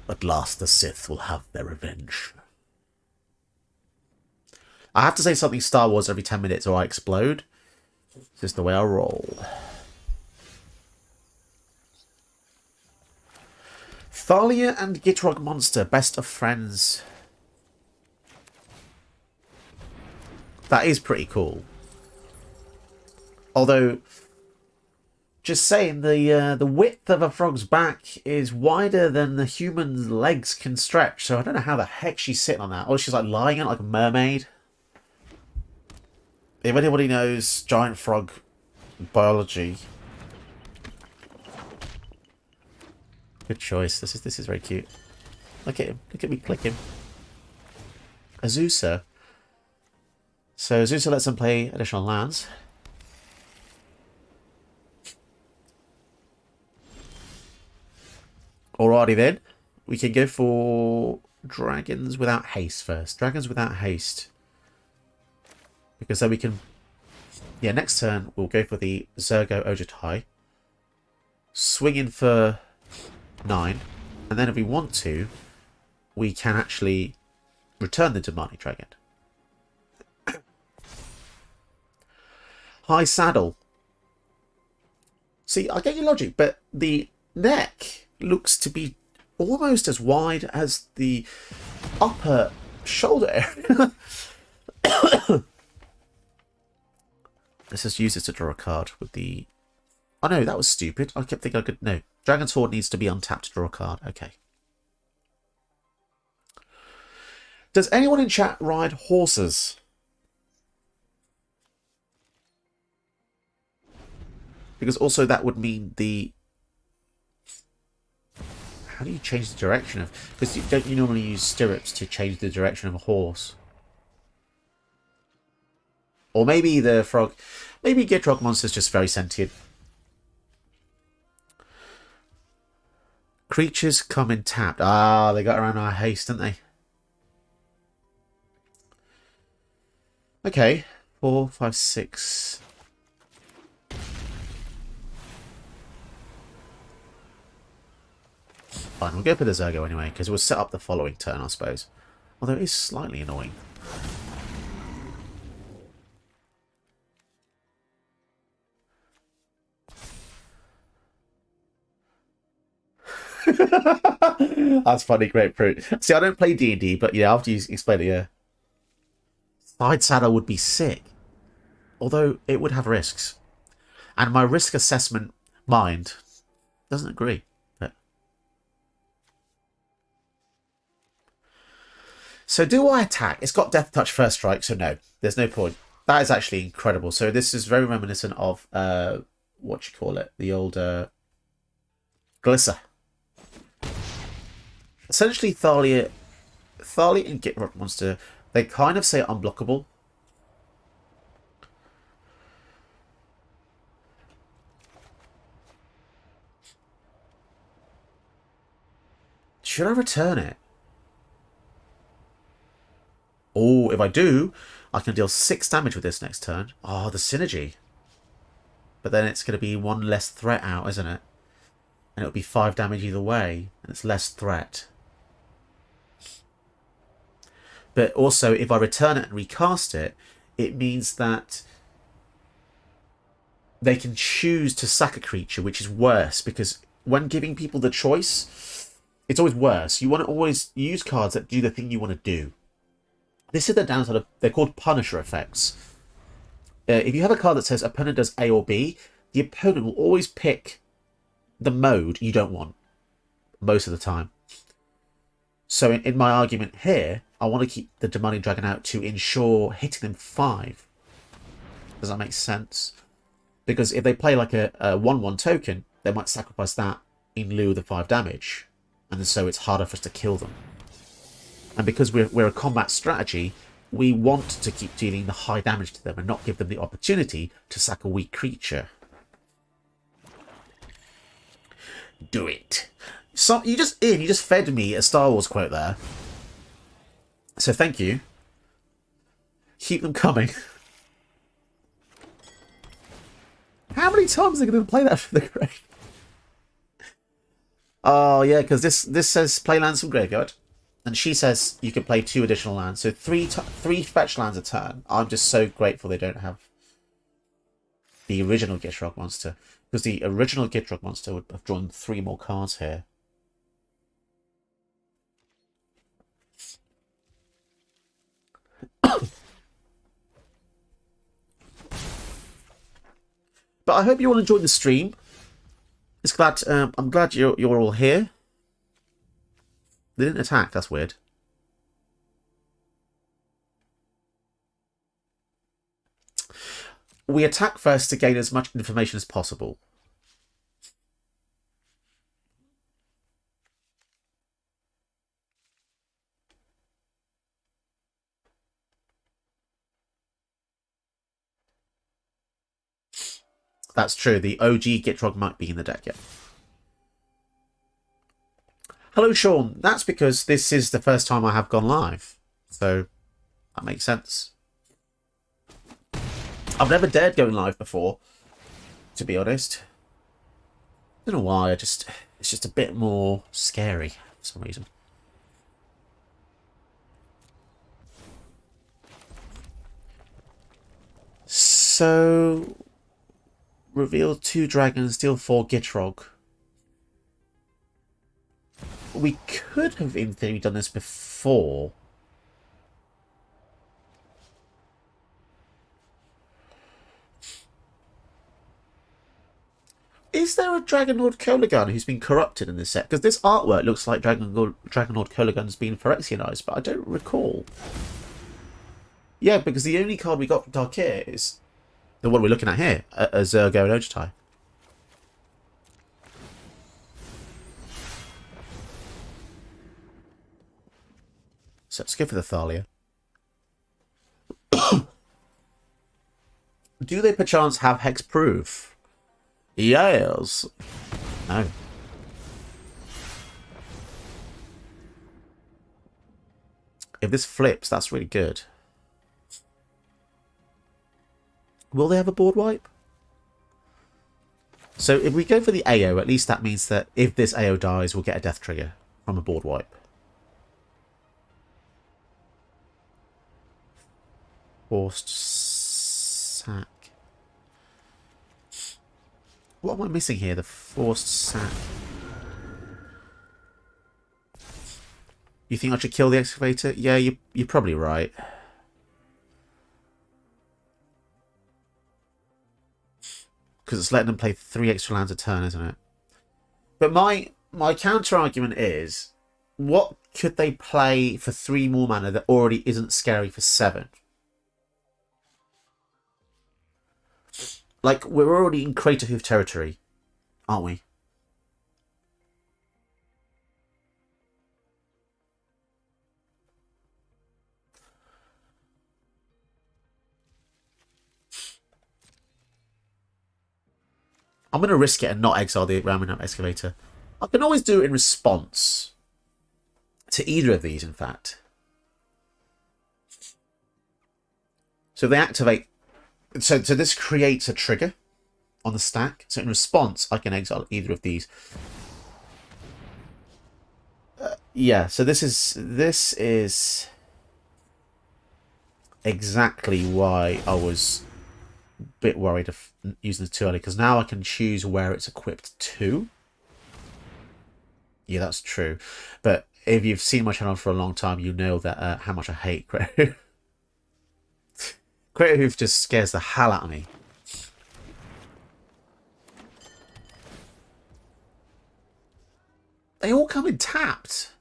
At last the Sith will have their revenge. I have to say something Star Wars every 10 minutes or I explode. It's just the way I roll. Thalia and Gitrog Monster, best of friends. That is pretty cool. Although, just saying, the width of a frog's back is wider than the human's legs can stretch. So I don't know how the heck she's sitting on that. Oh, she's like lying on it like a mermaid. If anybody knows giant frog biology, good choice. This is very cute. Look at him. Look at me click him. Azusa. So Azusa lets them play additional lands. Alrighty then, we can go for Dragons Without Haste first. Dragons Without Haste. Because then we can... Yeah, next turn we'll go for the Zergo Ojutai. Swing in for 9. And then if we want to, we can actually return the Demonic Dragon. High Saddle. See, I get your logic, but the neck looks to be almost as wide as the upper shoulder area. Let's just use this to draw a card with the... Oh no, that was stupid. I kept thinking I could... No, Dragon's Horde needs to be untapped to draw a card. Okay. Does anyone in chat ride horses? Because also that would mean the... How do you change the direction of... Because don't you normally use stirrups to change the direction of a horse? Or maybe the frog... Maybe Gitrog Monster's just very sentient. Creatures come in tapped. Ah, they got around our haste, didn't they? Okay. 4, 5, 6... Fine, we'll go for the Zergo anyway, because we'll set up the following turn, I suppose. Although it is slightly annoying. That's funny, grapefruit. See, I don't play D&D, but yeah, after you explain it, yeah. Side saddle would be sick. Although it would have risks. And my risk assessment mind doesn't agree. But... So do I attack? It's got Death Touch first strike, so no. There's no point. That is actually incredible. So this is very reminiscent of, what you call it? The old Glisser. Essentially, Thalia and Gitrock Monster, they kind of say unblockable. Should I return it? Oh, if I do, I can deal 6 damage with this next turn. Oh, the synergy. But then it's going to be 1 less threat out, isn't it? And it'll be 5 damage either way, and it's less threat. But also, if I return it and recast it, it means that they can choose to sack a creature, which is worse, because when giving people the choice, it's always worse. You want to always use cards that do the thing you want to do. This is the downside of... They're called Punisher effects. If you have a card that says opponent does A or B, the opponent will always pick the mode you don't want, most of the time. So in my argument here, I want to keep the Demonic Dragon out to ensure hitting them 5. Does that make sense? Because if they play like a 1/1 token, they might sacrifice that in lieu of the 5 damage. And so it's harder for us to kill them. And because we're a combat strategy, we want to keep dealing the high damage to them and not give them the opportunity to sack a weak creature. Do it. So you just fed me a Star Wars quote there. So thank you. Keep them coming. How many times are they going to play that from the grave? Oh yeah, because this says play lands from graveyard, and she says you can play 2 additional lands, so 3 fetch lands a turn. I'm just so grateful they don't have the original Gitrog monster, because the original Gitrog monster would have drawn 3 more cards here. But I hope you all enjoyed the stream. I'm glad you're all here. They didn't attack. That's weird. We attack first to gain as much information as possible. That's true. The OG Gitrog might be in the deck yet. Hello, Sean. That's because this is the first time I have gone live. So, that makes sense. I've never dared going live before, to be honest. I don't know why. It's just a bit more scary for some reason. So... reveal 2 dragons, deal 4 Gitrog. We could have, in theory, done this before. Is there a Dragon Lord Kolagan who's been corrupted in this set? Because this artwork looks like Dragon Lord Kolagan's been Phyrexianized, but I don't recall. Yeah, because the only card we got from Tarkir is the one we're looking at here, a Zergo and Ojutai. So let's go for the Thalia. Do they perchance have hexproof? Yes. No. If this flips, that's really good. Will they have a board wipe? So if we go for the AO, at least that means that if this AO dies, we'll get a death trigger from a board wipe. Forced sack. What am I missing here? The forced sack. You think I should kill the excavator? Yeah, you're probably right. Because it's letting them play 3 extra lands a turn, isn't it? But my counter argument is, what could they play for 3 more mana that already isn't scary for 7? Like, we're already in Craterhoof territory, aren't we? I'm going to risk it and not exile the Ramming Up Excavator. I can always do it in response to either of these, in fact. So they activate. So this creates a trigger on the stack. So in response, I can exile either of these. Yeah. So this is exactly why I was a bit worried of using this too early, because now I can choose where it's equipped to. Yeah, that's true. But if you've seen my channel for a long time, you know that how much I hate Craterhoof. Craterhoof just scares the hell out of me. They all come in tapped.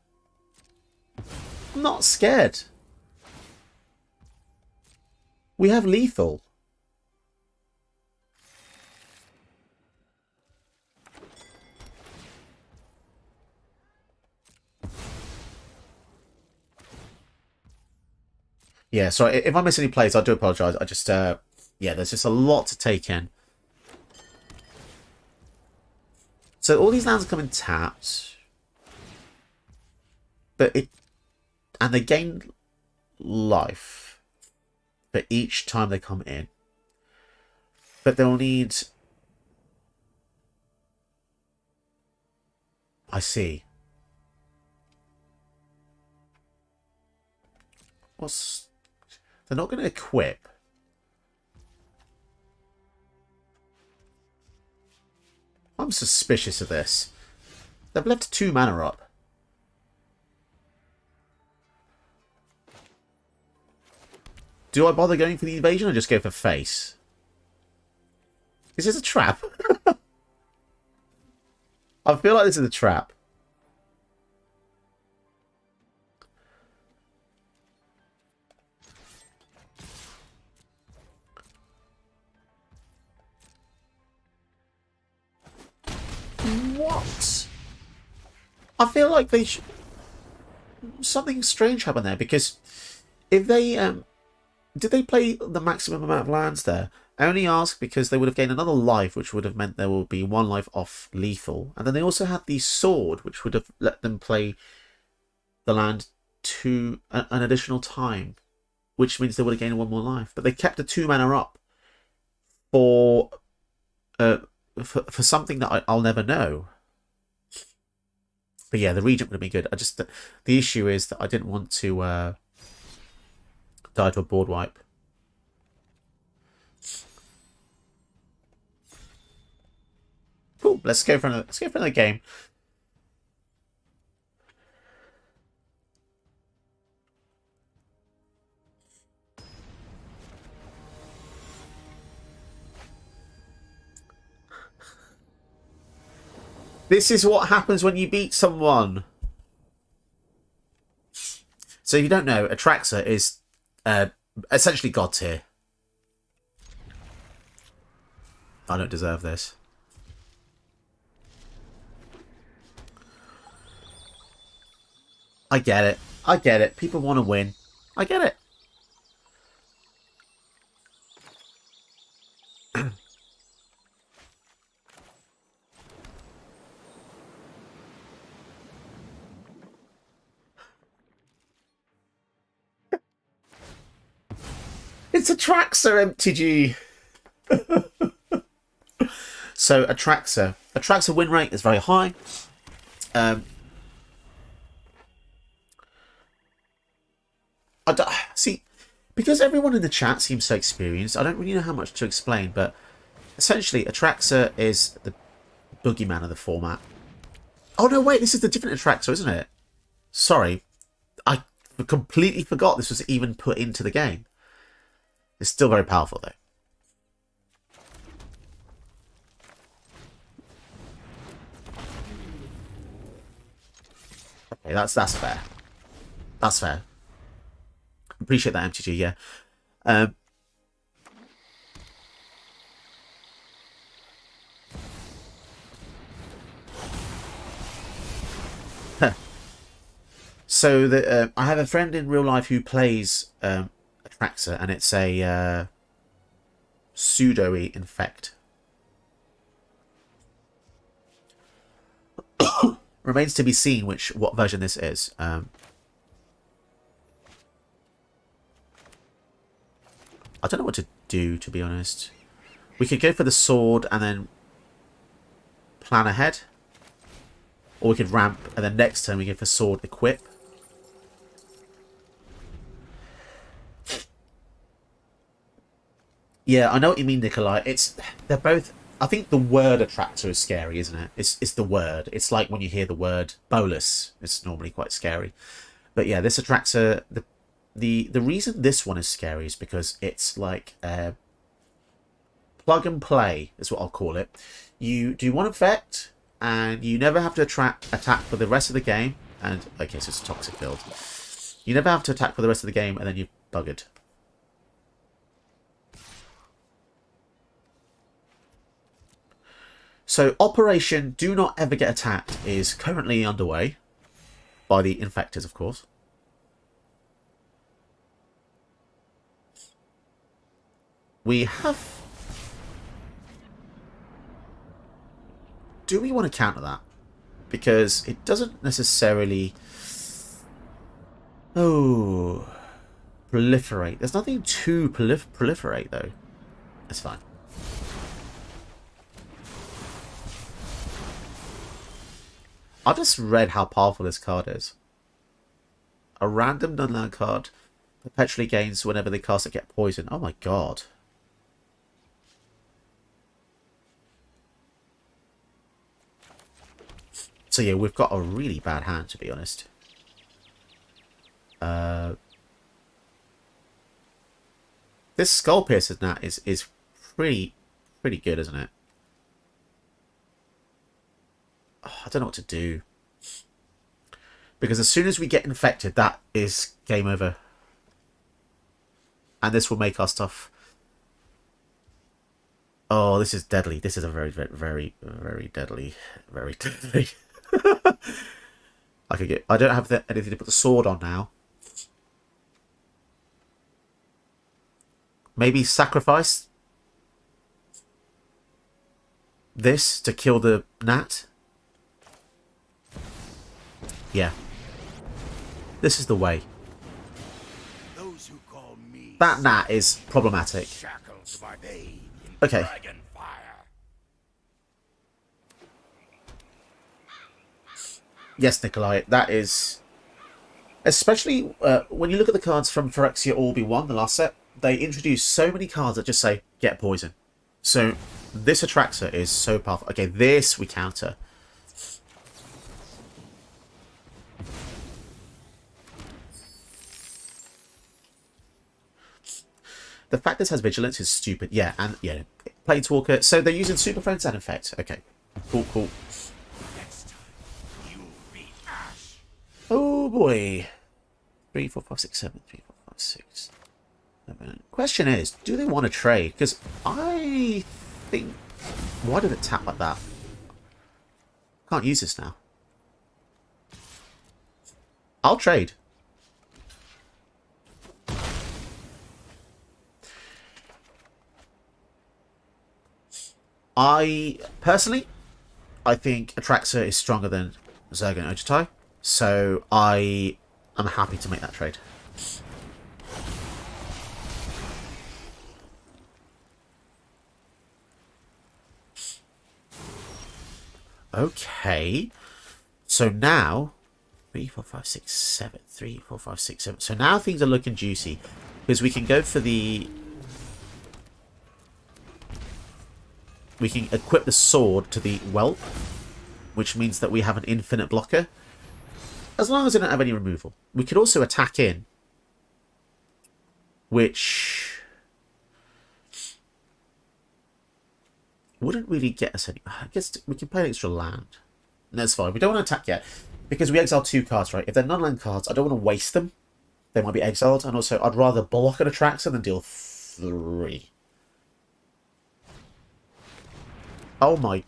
I'm not scared. We have lethal. Yeah, sorry, if I miss any plays, I do apologise. I just, yeah, there's just a lot to take in. So all these lands are coming tapped. But and they gain life for each time they come in. But they'll need... I see. They're not going to equip. I'm suspicious of this. They've left 2 mana up. Do I bother going for the invasion or just go for face? Is this a trap? I feel like this is a trap. What? I feel like they should... Something strange happened there, because if they... Did they play the maximum amount of lands there? I only ask because they would have gained another life, which would have meant there will be 1 life off lethal. And then they also had the sword, which would have let them play the land to an additional time, which means they would have gained 1 more life. But they kept the 2 mana up for something that I'll never know. But yeah, the Regent would have been good. The issue is that I didn't want to die to a board wipe. Cool. Let's go for another game. This is what happens when you beat someone. So if you don't know, Atraxa is essentially God tier. I don't deserve this. I get it. I get it. People want to win. I get it. It's Atraxa, MTG. So Atraxa win rate is very high. See, because everyone in the chat seems so experienced, I don't really know how much to explain, but essentially Atraxa is the boogeyman of the format. Oh no, wait, this is the different Atraxa, isn't it? Sorry. completely forgot this was even put into the game. It's still very powerful, though. Okay, that's fair. That's fair. Appreciate that, MTG, yeah. So I have a friend in real life who plays Atraxa, and it's a pseudo-y infect. Remains to be seen what version this is. I don't know what to do, to be honest. We could go for the sword and then plan ahead. Or we could ramp, and then next turn we go for sword equip. Yeah, I know what you mean, Nikolai. They're both... I think the word attractor is scary, isn't it? It's the word. It's like when you hear the word bolus. It's normally quite scary. But yeah, this attractor... The reason this one is scary is because it's like plug and play is what I'll call it. You do one effect, and you never have to attack for the rest of the game. And okay, so it's a toxic build. You never have to attack for the rest of the game, and then you're buggered. So Operation Do Not Ever Get Attacked is currently underway by the infectors, of course. We have... Do we want to counter that? Because it doesn't necessarily... Oh... Proliferate. There's nothing to proliferate, though. That's fine. I just read how powerful this card is. A random non-land card perpetually gains whenever they cast it get poison. Oh my god. So yeah, we've got a really bad hand, to be honest. This Skull Piercer nat is pretty good, isn't it? Oh, I don't know what to do. Because as soon as we get infected, that is game over. And this will make our stuff... Oh, this is deadly. This is a very deadly. Very deadly. I don't have anything to put the sword on now. Maybe sacrifice this to kill the gnat. Yeah. This is the way. Those who call me that gnat is problematic. shackles by day in Okay. dragon fire. Yes, Nikolai, that is... Especially when you look at the cards from Phyrexia Orbi 1, the last set, they introduce so many cards that just say, get poison. So, this Atraxa is so powerful. Okay, this we counter. The fact this has Vigilance is stupid. Yeah, and yeah, Planeswalker. So they're using Super Friends and Effect. Okay, cool. Next time, you'll be ash. Oh boy. 3, 4, 5, 6, 7. 3, 4, 5, 6, 7. Question is, do they want to trade? Because I think... Why did it tap like that? Can't use this now. I'll trade. Personally, I think Atraxa is stronger than Zerg and Ojutai, so I am happy to make that trade. Okay, so now 3, 4, 5, 6, 7. 3, 4, 5, 6, 7. So now things are looking juicy because we can go for the... We can equip the sword to the whelp, which means that we have an infinite blocker. As long as they don't have any removal. We could also attack in, which wouldn't really get us any... I guess we can play an extra land. That's fine. We don't want to attack yet, because we exile 2 cards, right? If they're non-land cards, I don't want to waste them. They might be exiled, and also I'd rather block an Atraxa than deal 3. Oh my...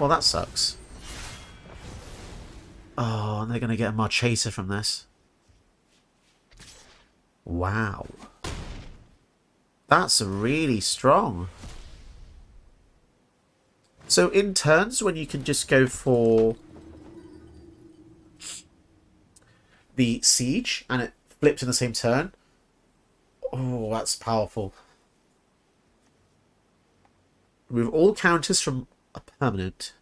Well, that sucks. Oh, and they're going to get a Marchesa from this. Wow. That's really strong. So in turns, when you can just go for the siege and it flips in the same turn. Oh, that's powerful. Remove all counters from a permanent.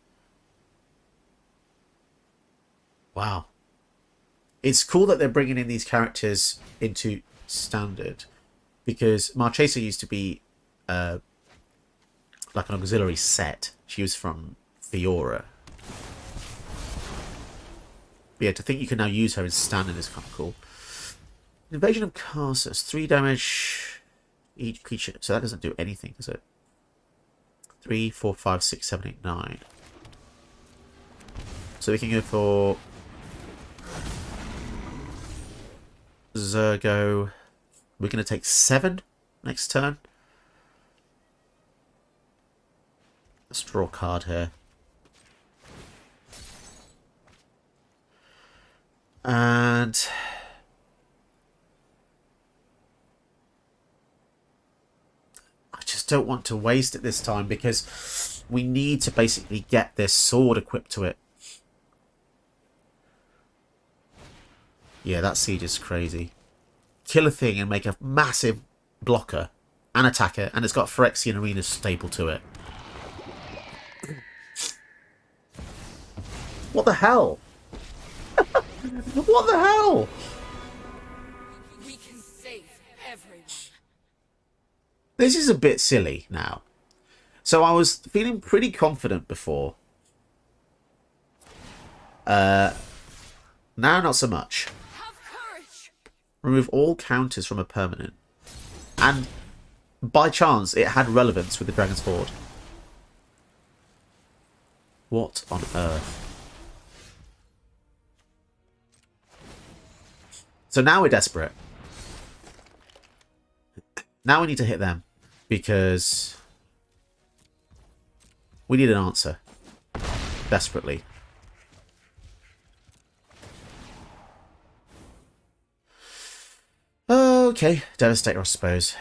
Wow. It's cool that they're bringing in these characters into standard, because Marchesa used to be like an auxiliary set. She was from Fiora. But yeah, to think you can now use her in standard is kind of cool. Invasion of Casters, 3 damage each creature. So that doesn't do anything, does it? 3, 4, 5, 6, 7, 8, 9. So we can go for Zergo. We're going to take 7 next turn. Let's draw a card here. And I just don't want to waste it this time, because we need to basically get this sword equipped to it. Yeah, that siege is crazy. Kill a thing and make a massive blocker and attacker, and it's got Phyrexian Arena staple to it. What the hell? What the hell? We can save everyone. This is a bit silly now. So I was feeling pretty confident before. Now not so much. Have courage. Remove all counters from a permanent. And by chance, it had relevance with the Dragon's Horde. What on earth? So now we're desperate. Now we need to hit them, because we need an answer. Desperately. Okay, Devastator, I suppose.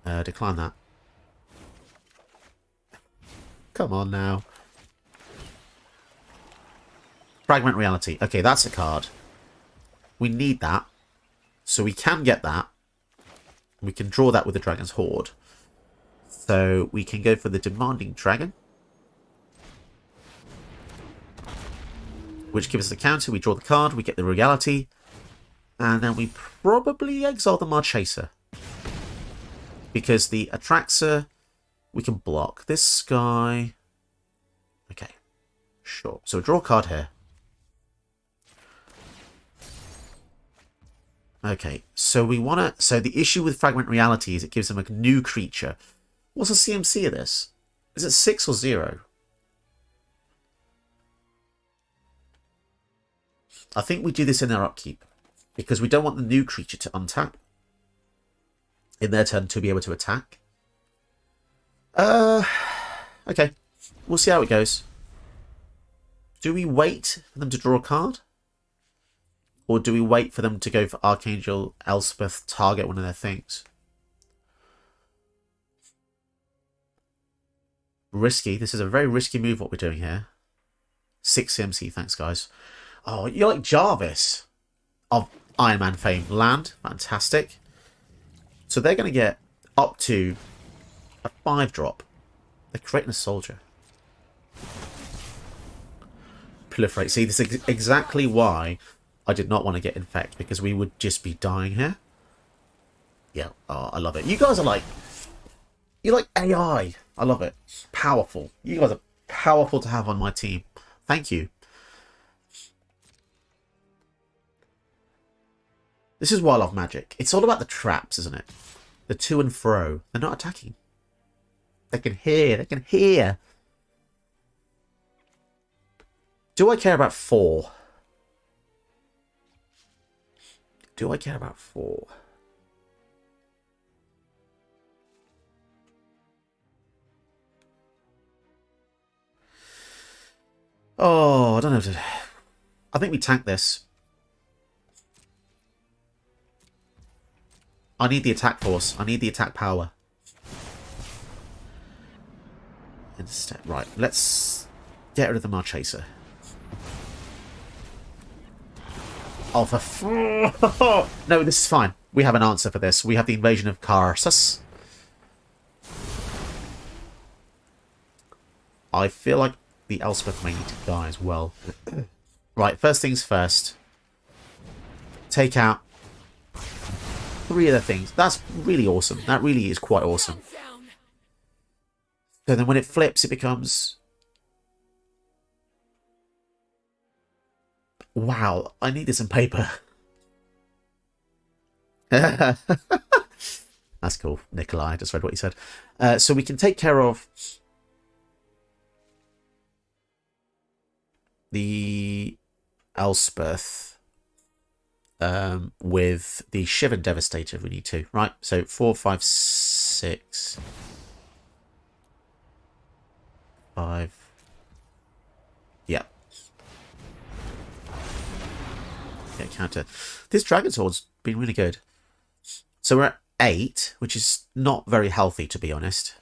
Decline that. Come on now. Fragment Reality. Okay, that's a card. We need that. So we can get that. We can draw that with the Dragon's Horde. So we can go for the Demanding Dragon, which gives us the counter. We draw the card, we get the Reality, and then we probably exile the Marchesa, because the Atraxa we can block. This guy... Okay, sure. So draw a card here. Okay, so we want to... So the issue with Fragment Reality is it gives them a new creature. What's the CMC of this? Is it 6 or 0? I think we do this in their upkeep, because we don't want the new creature to untap in their turn to be able to attack. Okay. We'll see how it goes. Do we wait for them to draw a card? Or do we wait for them to go for Archangel Elspeth, target one of their things? Risky. This is a very risky move, what we're doing here. 6 CMC, thanks guys. Oh, you're like Jarvis of Iron Man fame. Land. Fantastic. So they're going to get up to a 5-drop. They're creating a soldier. Proliferate. See, this is exactly why I did not want to get Infect, because we would just be dying here. Yeah, oh, I love it. You guys are like... You're like AI. I love it. Powerful. You guys are powerful to have on my team. Thank you. This is why I love Magic. It's all about the traps, isn't it? The to and fro. They're not attacking. They can hear. They can hear. Do I care about 4? Do I care about 4? Oh, I don't know. I think we tank this. I need the attack force. I need the attack power. Instead, right, let's get rid of the Marchaser. Oh, for no, this is fine. We have an answer for this. We have the invasion of Karsus. I feel like the Elspeth may need to die as well. Right, first things first. Take out 3 of the things. That's really awesome. That really is quite awesome. So then when it flips, it becomes... Wow, I needed some paper. That's cool, Nikolai. I just read what you said. So we can take care of the Elspeth with the Shivan Devastator if we need to. Right, so 4, 5, 6, 5. Yeah. Yeah, counter. This Dragon Sword's been really good. So we're at 8, which is not very healthy, to be honest.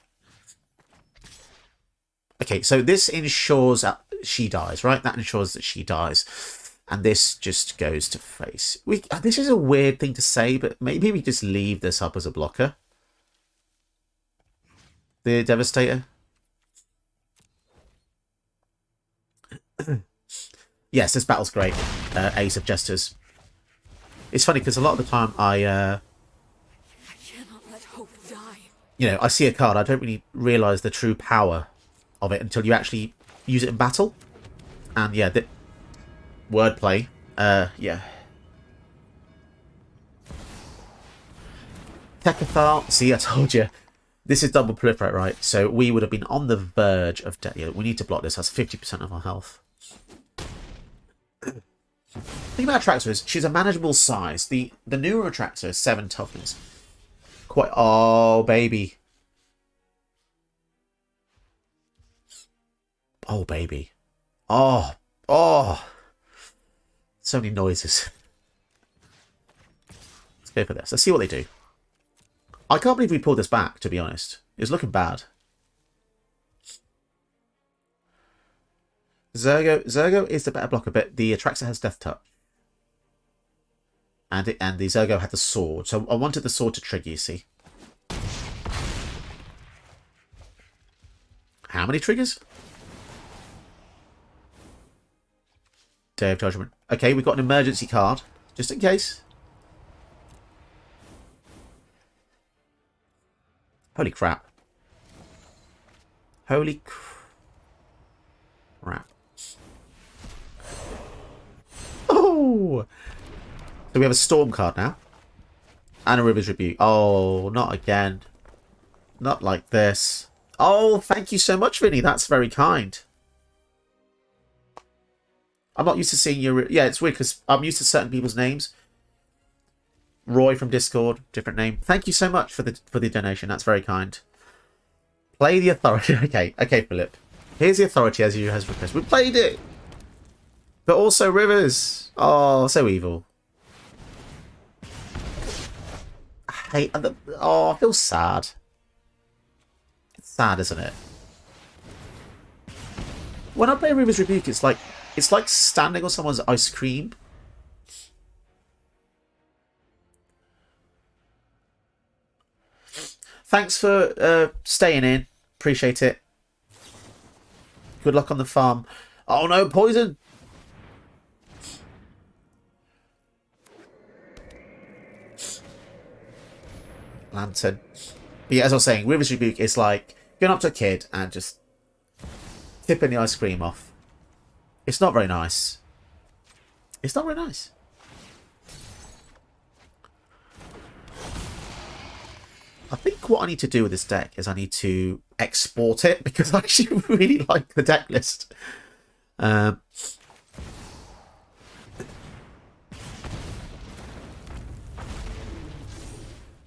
Okay, so this ensures that she dies, right? That ensures that she dies. And this just goes to face. This is a weird thing to say, but maybe we just leave this up as a blocker. The Devastator. Yes, this battle's great. Ace of Jesters. It's funny because a lot of the time I cannot let hope die. you know, I see a card, I don't really realise the true power of it until you actually use it in battle. And yeah, the wordplay. Yeah. Tekathal. See, I told you. This is double proliferate, right? So we would have been on the verge of death. Yeah, we need to block this. That's 50% of our health. The thing about Attractor is she's a manageable size. The newer Attractor is 7 toughness. Quite... Oh, baby. Oh, baby. Oh. Oh. So many noises. Let's go for this. Let's see what they do. I can't believe we pulled this back, to be honest. It's looking bad. Zergo is the better blocker, but the Atraxa has Death Touch. And the Zergo had the sword. So I wanted the sword to trigger, you see. How many triggers? Day of Judgment. Okay, we've got an emergency card, just in case. Holy crap. Holy crap. Oh! So we have a Storm card now. And a River's Rebuke. Oh, not again. Not like this. Oh, thank you so much, Vinny. That's very kind. I'm not used to seeing your... Yeah, it's weird because I'm used to certain people's names. Roy from Discord, different name. Thank you so much for the donation. That's very kind. Play the Authority. Okay, Philip. Here's the Authority as you has requested. We played it! But also Rivers. Oh, so evil. I hate... Oh, I feel sad. It's sad, isn't it? When I play Rivers Rebuke, it's like standing on someone's ice cream. Thanks for staying in. Appreciate it. Good luck on the farm. Oh no, poison! Lantern. But yeah, as I was saying, Rivers Rebuke is like going up to a kid and just tipping the ice cream off. It's not very nice. It's not very nice. I think what I need to do with this deck is I need to export it because I actually really like the deck list. Can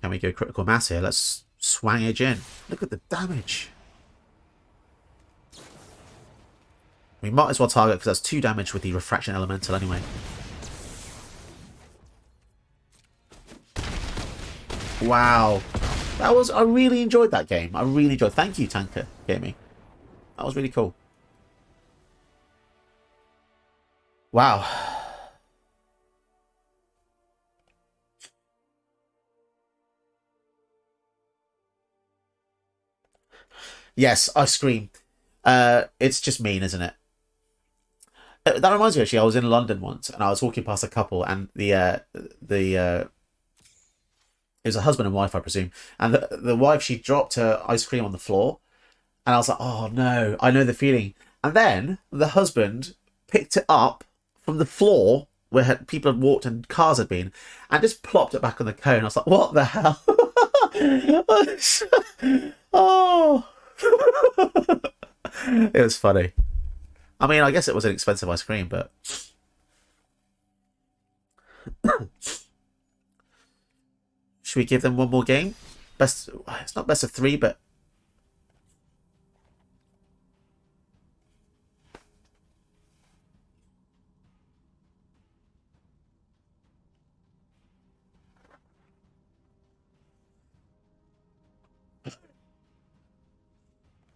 we go critical mass here? Let's swangage in. Look at the damage. We might as well target because that's 2 damage with the refraction elemental anyway. Wow. That was, I really enjoyed that game. I really enjoyed. Thank you, Tanker Gaming. That was really cool. Wow. Yes, I scream. It's just mean, isn't it? That reminds me, actually, I was in London once, and I was walking past a couple, and it was a husband and wife, I presume, and the wife, she dropped her ice cream on the floor, and I was like, oh no, I know the feeling. And then the husband picked it up from the floor where people had walked and cars had been, and just plopped it back on the cone. I was like, what the hell? Oh. It was funny. I mean, I guess it was an expensive ice cream, but... Should we give them one more game? It's not best of 3, but...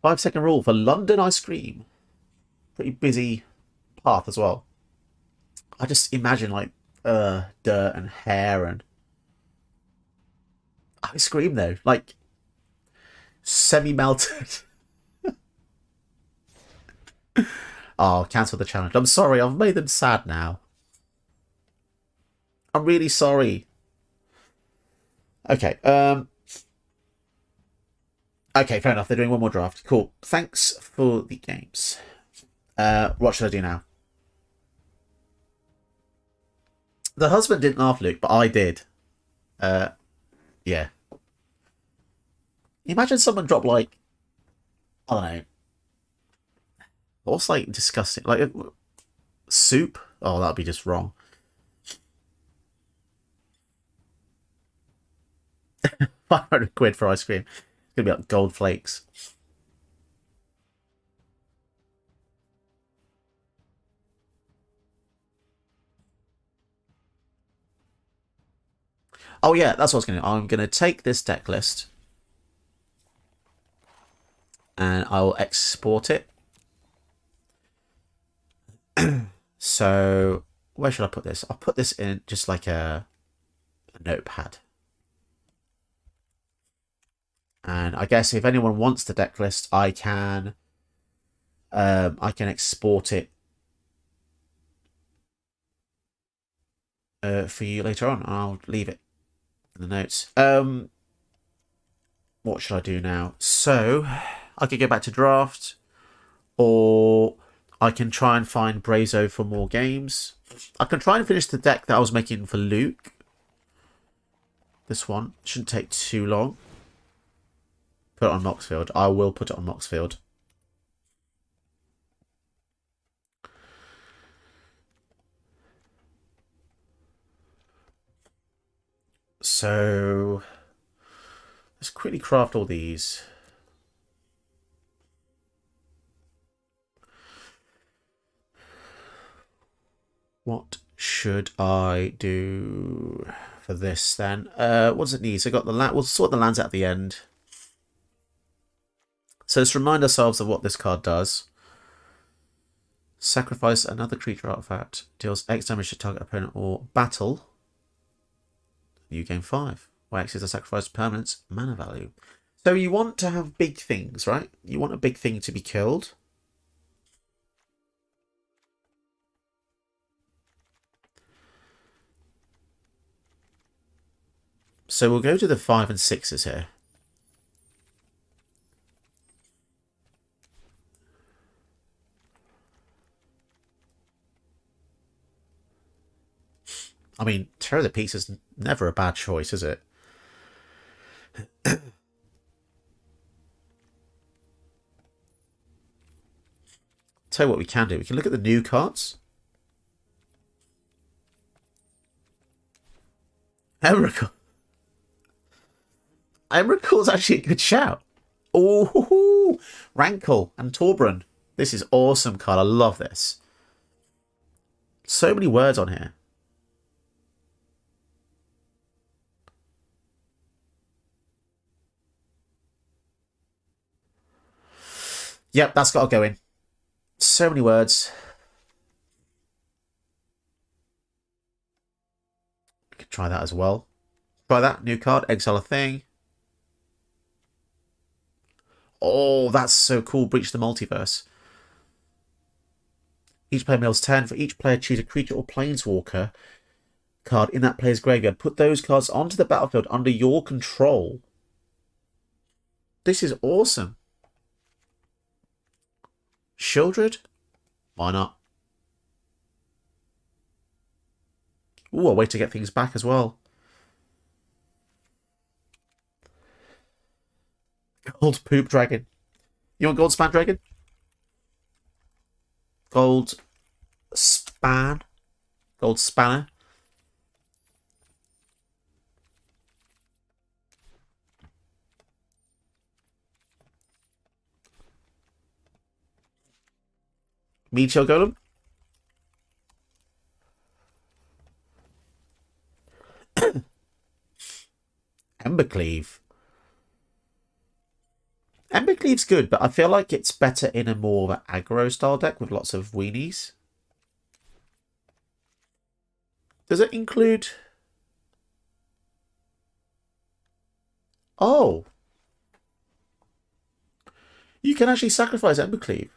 Five-second rule for London ice cream. Pretty busy path as well. I just imagine like dirt and hair and ice cream though, like semi-melted. Oh, cancel the challenge. I'm sorry, I've made them sad now. I'm really sorry. Okay, okay, fair enough. They're doing one more draft. Cool. Thanks for the games. What should I do now? The husband didn't laugh, Luke, but I did. Yeah. Imagine someone dropped like, I don't know, what's like disgusting, like soup? Oh, that'd be just wrong. 500 quid for ice cream. It's gonna be like gold flakes. Oh yeah, that's what I was going to do. I'm going to take this deck list and I'll export it. So where should I put this? I'll put this in just like a notepad. And I guess if anyone wants the deck list, I can export it for you later on. I'll leave it in the notes. What should I do now? So I could go back to draft, or I can try and find Brazo for more games. I can try and finish the deck that I was making for Luke. This one shouldn't take too long. Put it on Moxfield. I will put it on Moxfield. So let's quickly craft all these. What should I do for this then? What does it need? So I got the land. We'll sort the lands out at the end. So let's remind ourselves of what this card does. Sacrifice another creature artifact. Deals X damage to target opponent or battle. You gain 5. Where X is a sacrificed permanent's mana value. So you want to have big things, right? You want a big thing to be killed. So we'll go to the 5 and 6s here. I mean, Terror the Pizza's never a bad choice, is it? Tell you what we can do. We can look at the new cards. Emrakul. Emrakul's actually a good shout. Oh, Rankle and Torbrun. This is awesome card. I love this. So many words on here. Yep, that's got to go in. So many words. We could try that as well. Try that. New card. Exile a thing. Oh, that's so cool. Breach the Multiverse. Each player mills 10. For each player, choose a creature or planeswalker card in that player's graveyard. Put those cards onto the battlefield under your control. This is awesome. Shieldred? Why not? Ooh, a way to get things back as well. Gold Poop Dragon. You want Gold Span Dragon? Gold Span? Gold Spanner? Meteor Golem? Embercleave. Embercleave's good, but I feel like it's better in a more of an aggro style deck with lots of weenies. Does it include... Oh. You can actually sacrifice Embercleave.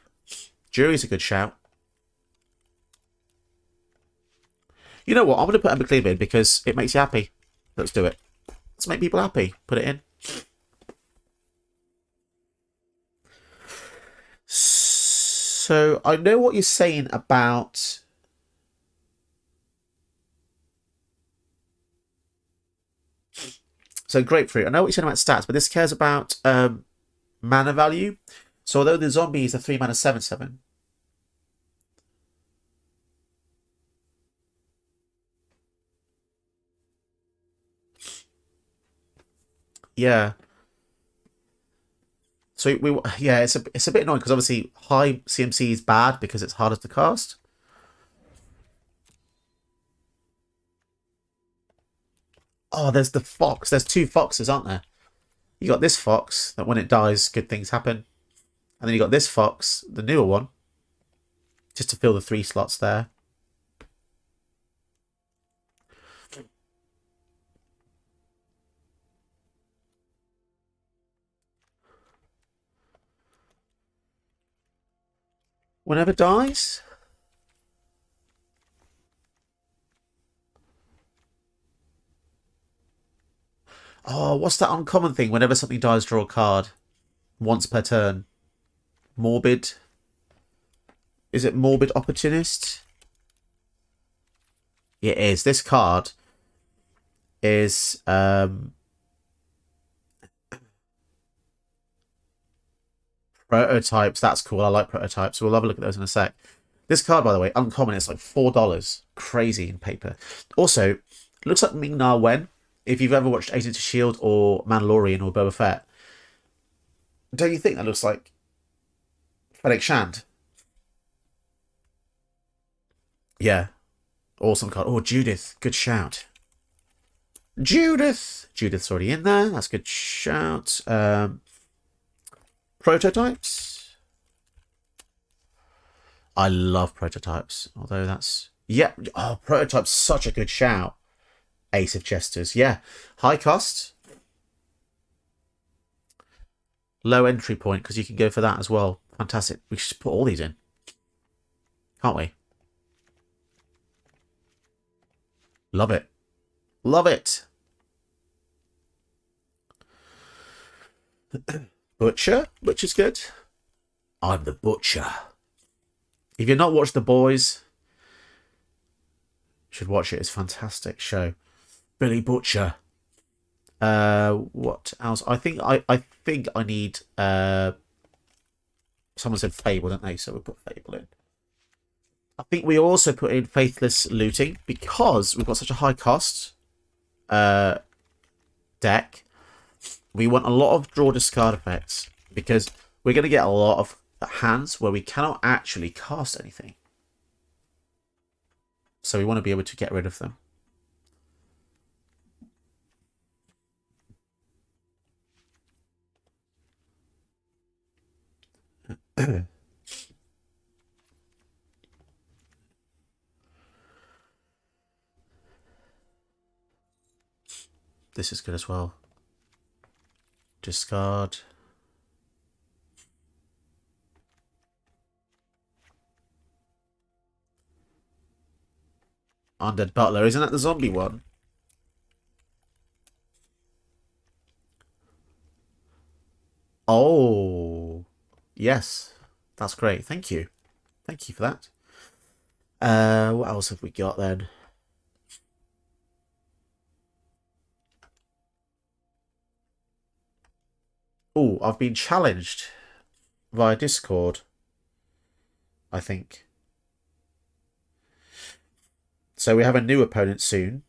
Jury's a good shout. You know what? I'm going to put Embercleave in because it makes you happy. Let's do it. Let's make people happy. Put it in. So, I know what you're saying about... So, Grapefruit. I know what you're saying about stats, but this cares about mana value. So, although the zombie is a 3 mana 7/7. Yeah. So it's a bit annoying because obviously high CMC is bad because it's harder to cast. Oh, there's the fox. There's 2 foxes, aren't there? You got this fox that when it dies, good things happen, and then you got this fox, the newer one, just to fill the 3 slots there. Whenever dies? Oh, what's that uncommon thing? Whenever something dies, draw a card. Once per turn. Morbid. Is it Morbid Opportunist? It is. This card is... Prototypes, that's cool. I like prototypes. We'll have a look at those in a sec. This card, by the way, uncommon, it's like $4. Crazy in paper. Also, looks like Ming-Na Wen. If you've ever watched Agents of S.H.I.E.L.D. or Mandalorian or Boba Fett, don't you think that looks like Fennec Shand? Yeah. Awesome card. Oh, Judith. Good shout. Judith! Judith's already in there. That's a good shout. Prototypes. I love prototypes, although that's... Yeah, oh, prototypes, such a good shout. Ace of Jesters, yeah. High cost. Low entry point, because you can go for that as well. Fantastic. We should put all these in. Can't we? Love it. Love it. Butcher? Butcher's good. I'm the Butcher. If you've not watched The Boys, Should watch it. It's a fantastic show. Billy Butcher. What else? I think I need someone said Fable, don't they? So we'll put Fable in. I think we also put in Faithless Looting because we've got such a high cost deck. We want a lot of draw discard effects because we're going to get a lot of hands where we cannot actually cast anything. So we want to be able to get rid of them. This is good as well. Discard. Undead Butler. Isn't that the zombie one? Oh. Yes. That's great. Thank you. Thank you for that. What else have we got then? Oh, I've been challenged via Discord, I think. So we have a new opponent soon.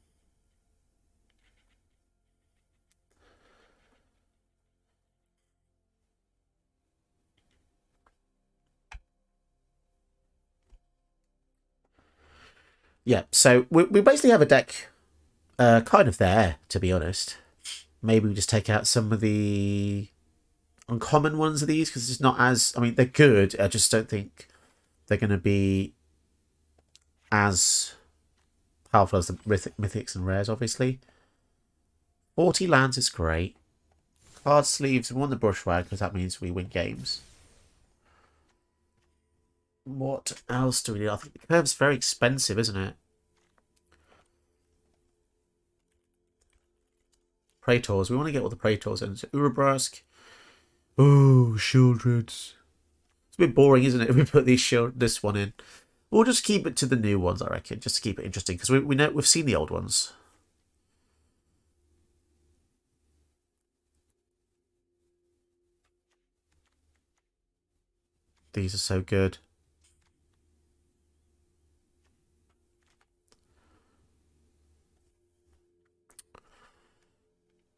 Yeah, so we basically have a deck kind of there, to be honest. Maybe we just take out some of the uncommon ones of these because it's not as... I mean, they're good. I just don't think they're going to be as powerful as the mythics and rares, obviously. 40 lands is great. Card sleeves, we want the bushwhack because that means we win games. What else do we need? I think the curve's very expensive, isn't it? Praetors. We want to get all the Praetors in. So Urabrask. Oh, Shieldreds. It's a bit boring, isn't it, if we put this one in. We'll just keep it to the new ones, I reckon, just to keep it interesting, because we know we've seen the old ones. These are so good.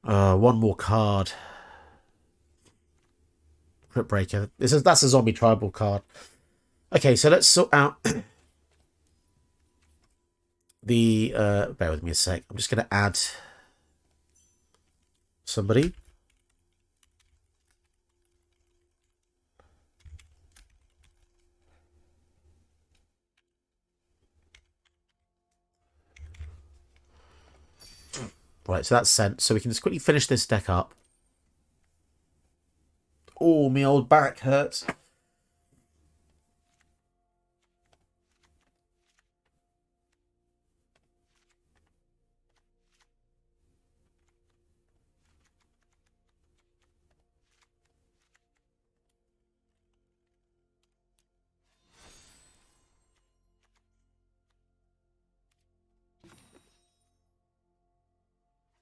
One more card. Crypt Breaker. That's a zombie tribal card. Okay, so let's sort out the... bear with me a sec. I'm just going to add somebody. Right, so that's sent. So we can just quickly finish this deck up. Oh, my old back hurts.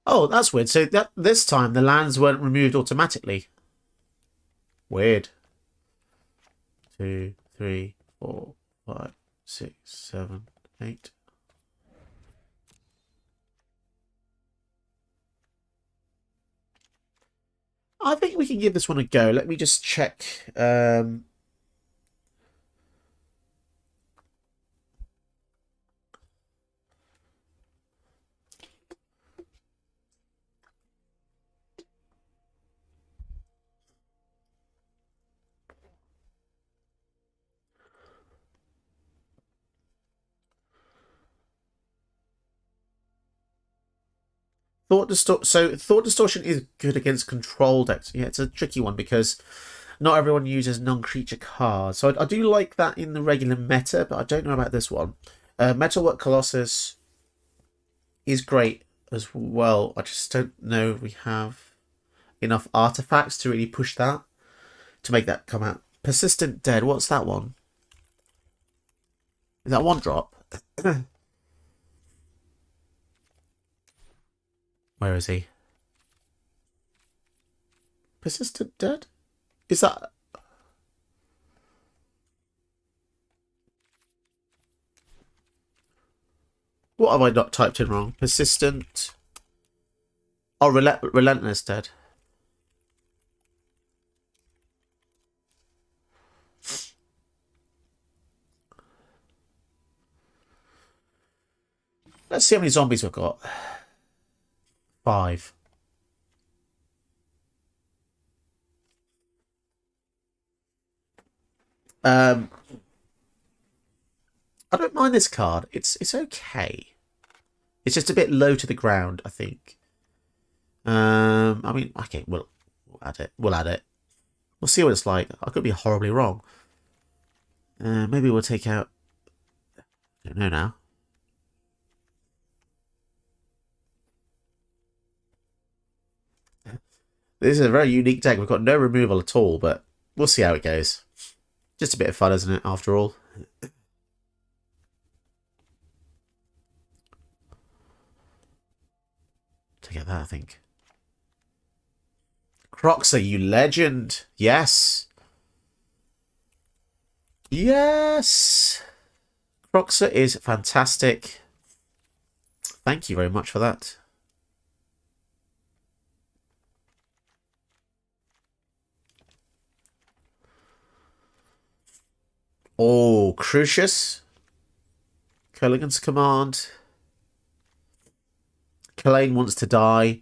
Oh, that's weird. So this time the lands weren't removed automatically. Weird. 2, 3, 4, 5, 6, 7, 8. I think we can give this one a go. Let me just check. Thought Distortion is good against control decks. Yeah, it's a tricky one because not everyone uses non-creature cards. So I do like that in the regular meta, but I don't know about this one. Metalwork Colossus is great as well. I just don't know if we have enough artifacts to really push that, to make that come out. Persistent Dead, what's that one? Is that one drop? Where is he? Persistent dead? Is that... What have I not typed in wrong? Persistent... Oh, relentless dead. Let's see how many zombies we've got. 5. I don't mind this card. It's okay. It's just a bit low to the ground, I think. I mean, okay, we'll add it. We'll add it. We'll see what it's like. I could be horribly wrong. Maybe we'll take out... I don't know now. This is a very unique deck. We've got no removal at all, but we'll see how it goes. Just a bit of fun, isn't it, after all? Take out that, I think. Croxer, you legend. Yes. Yes. Croxer is fantastic. Thank you very much for that. Oh, Crucius. Culligan's Command. Kalane wants to die.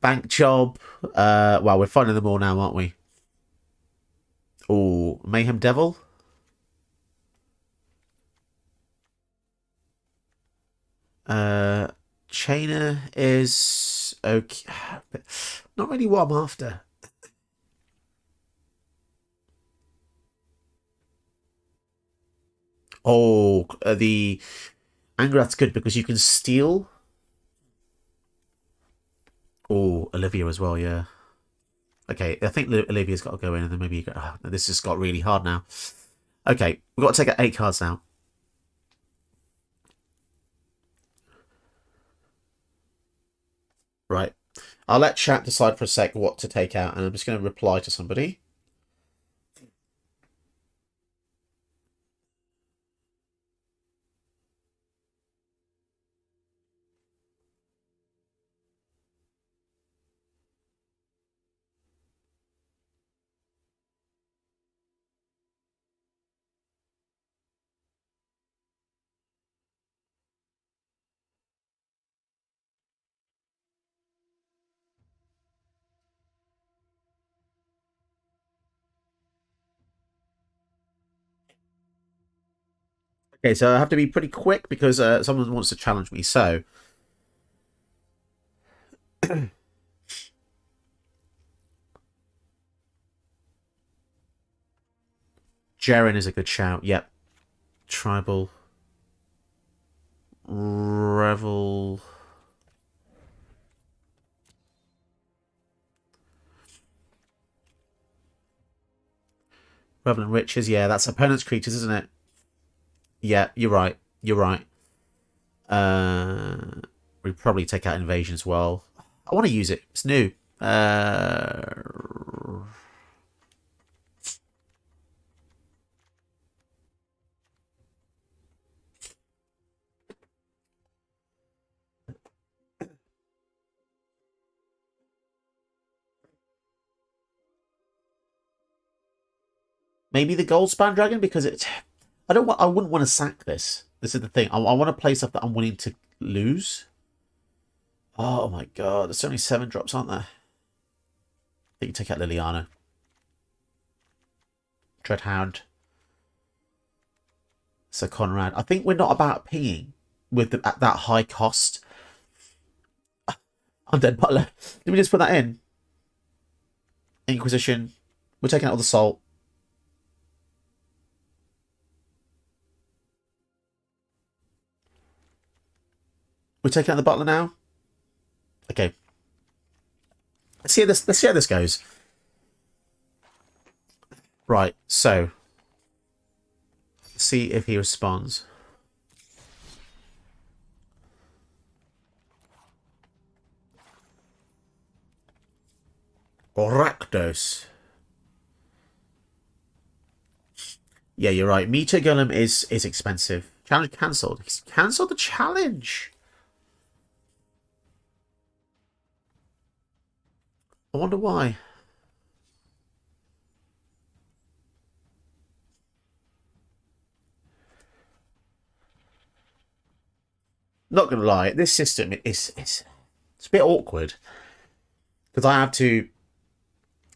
Bank Job. Well, we're finding them all now, aren't we? Oh, Mayhem Devil. Chainer is okay. Not really what I'm after. Oh, the Angrath's good because you can steal. Oh, Olivia as well, yeah. Okay, I think Olivia's got to go in and then maybe you go... Oh, this just got really hard now. Okay, we've got to take out 8 cards now. Right. I'll let chat decide for a sec what to take out, and I'm just going to reply to somebody. Okay, so I have to be pretty quick because someone wants to challenge me. So, Jaren is a good shout. Yep. Tribal. Revel. Revel and Riches. Yeah, that's opponent's creatures, isn't it? Yeah, you're right. You're right. We probably take out Invasion as well. I want to use it. It's new. Maybe the Goldspan Dragon because it's... I wouldn't want to sack this. This is the thing. I want to play stuff that I'm willing to lose. Oh my god, there's only 7 drops, aren't there? I think you take out Liliana. Dreadhound. Sir Conrad. I think we're not about pinging with at that high cost. Undead Butler. Let me just put that in. Inquisition. We're taking out all the salt. We're taking out the butler now. Okay. Let's see how this goes. Right, so see if he responds. Rakdos. Yeah, you're right. Meter Golem is expensive. Challenge cancelled. He's cancelled the challenge. I wonder why. Not gonna lie, this system is it's a bit awkward because I have to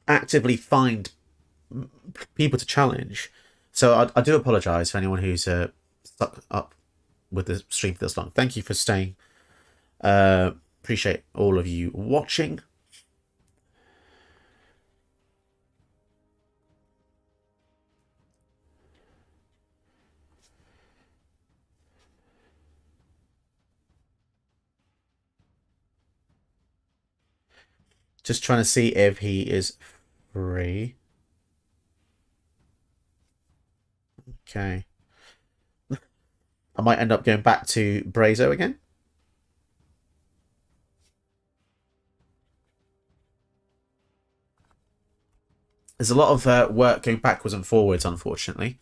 actively find people to challenge. So I do apologise for anyone who's stuck up with the stream for this long. Thank you for staying. Appreciate all of you watching. Just trying to see if he is free. Okay. I might end up going back to Brazo again. There's a lot of work going backwards and forwards, unfortunately.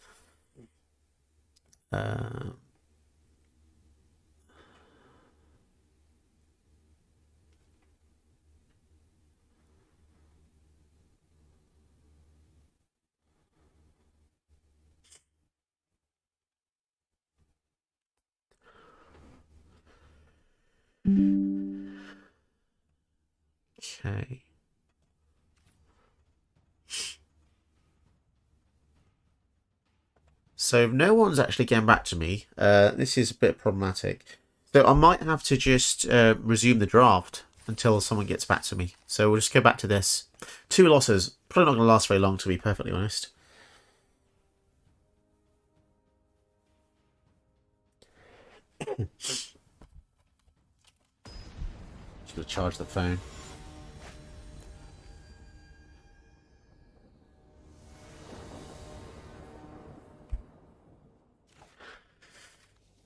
Okay. So if no one's actually getting back to me, this is a bit problematic. So I might have to just resume the draft until someone gets back to me. So we'll just go back to this. 2 losses. Probably not going to last very long, to be perfectly honest. Just going to charge the phone.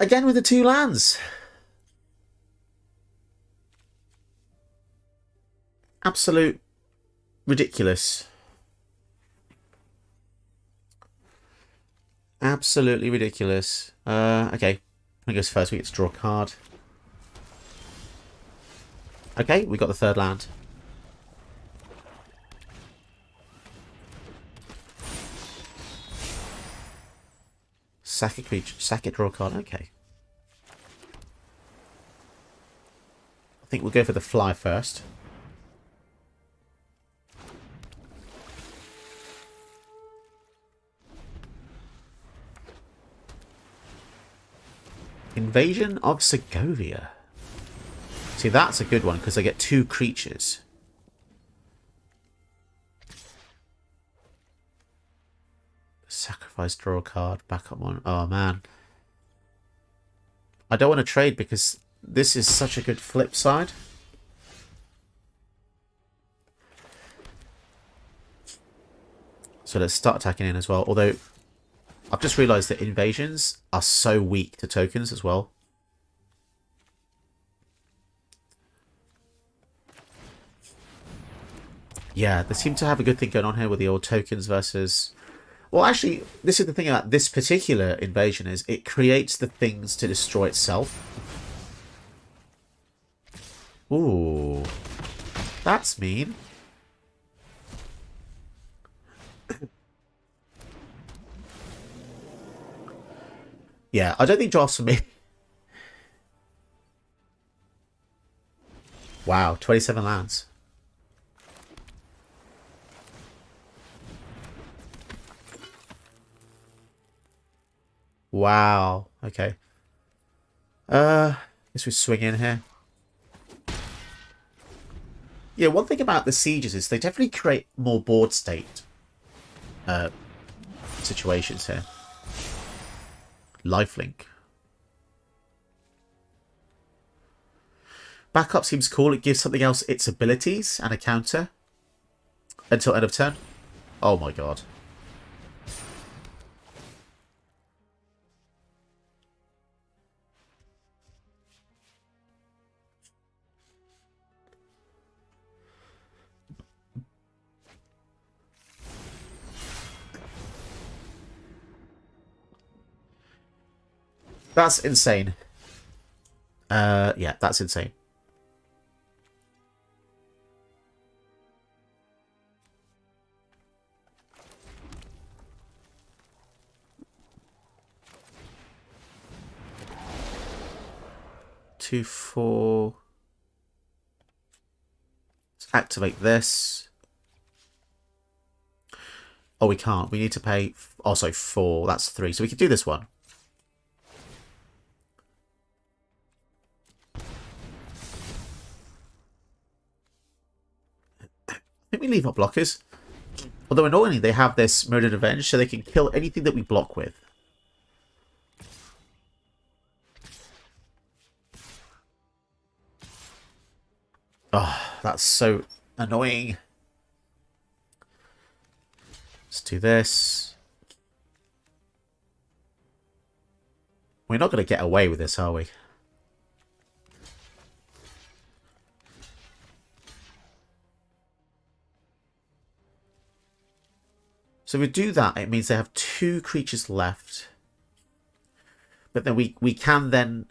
Again with the 2 lands. Absolute ridiculous. Absolutely ridiculous. Okay. I guess first we get to draw a card. Okay, we got the 3rd land. Sack a creature. Sack it, draw a card. Okay. I think we'll go for the fly first. Invasion of Segovia. See, that's a good one because I get 2 creatures. Sacrifice, draw a card, back up one. Oh, man. I don't want to trade because this is such a good flip side. So let's start attacking in as well. Although, I've just realised that invasions are so weak to tokens as well. Yeah, they seem to have a good thing going on here with the old tokens versus... Well, actually, this is the thing about this particular invasion is it creates the things to destroy itself. Ooh. That's mean. Yeah, I don't think drafts for me. Wow, 27 lands. Wow. Okay. Guess we swing in here. Yeah, one thing about the sieges is they definitely create more board state situations here. Lifelink. Backup seems cool. It gives something else its abilities and a counter until end of turn. Oh my god. That's insane. Yeah, that's insane. Two, four. Let's activate this. Oh, we can't. We need to pay... Oh, sorry, 4. That's 3. So we can do this one. I think we leave our blockers. Although annoyingly, they have this Mode of Revenge, so they can kill anything that we block with. Oh, that's so annoying. Let's do this. We're not going to get away with this, are we? So if we do that, it means they have 2 creatures left. But then we can then...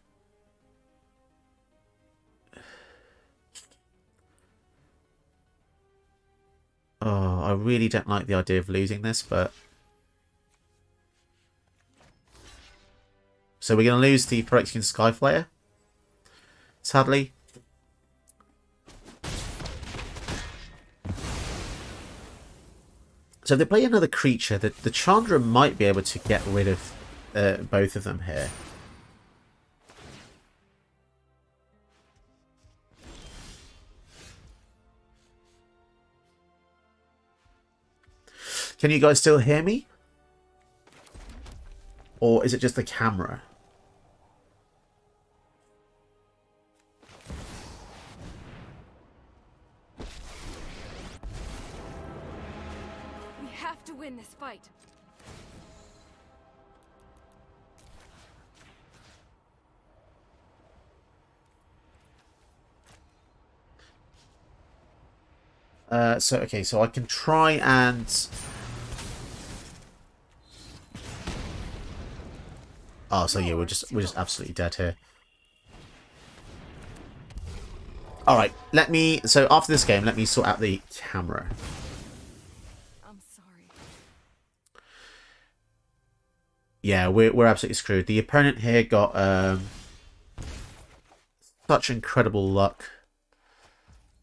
Oh, I really don't like the idea of losing this, but... So we're going to lose the Phyrexian Skyflyer, sadly. So if they play another creature, the Chandra might be able to get rid of both of them here. Can you guys still hear me? Or is it just the camera? We have to win this fight. Okay, so I can try and... Oh, so yeah, we're just absolutely dead here. All right, so after this game, let me sort out the camera. I'm sorry. Yeah, we're absolutely screwed. The opponent here got such incredible luck.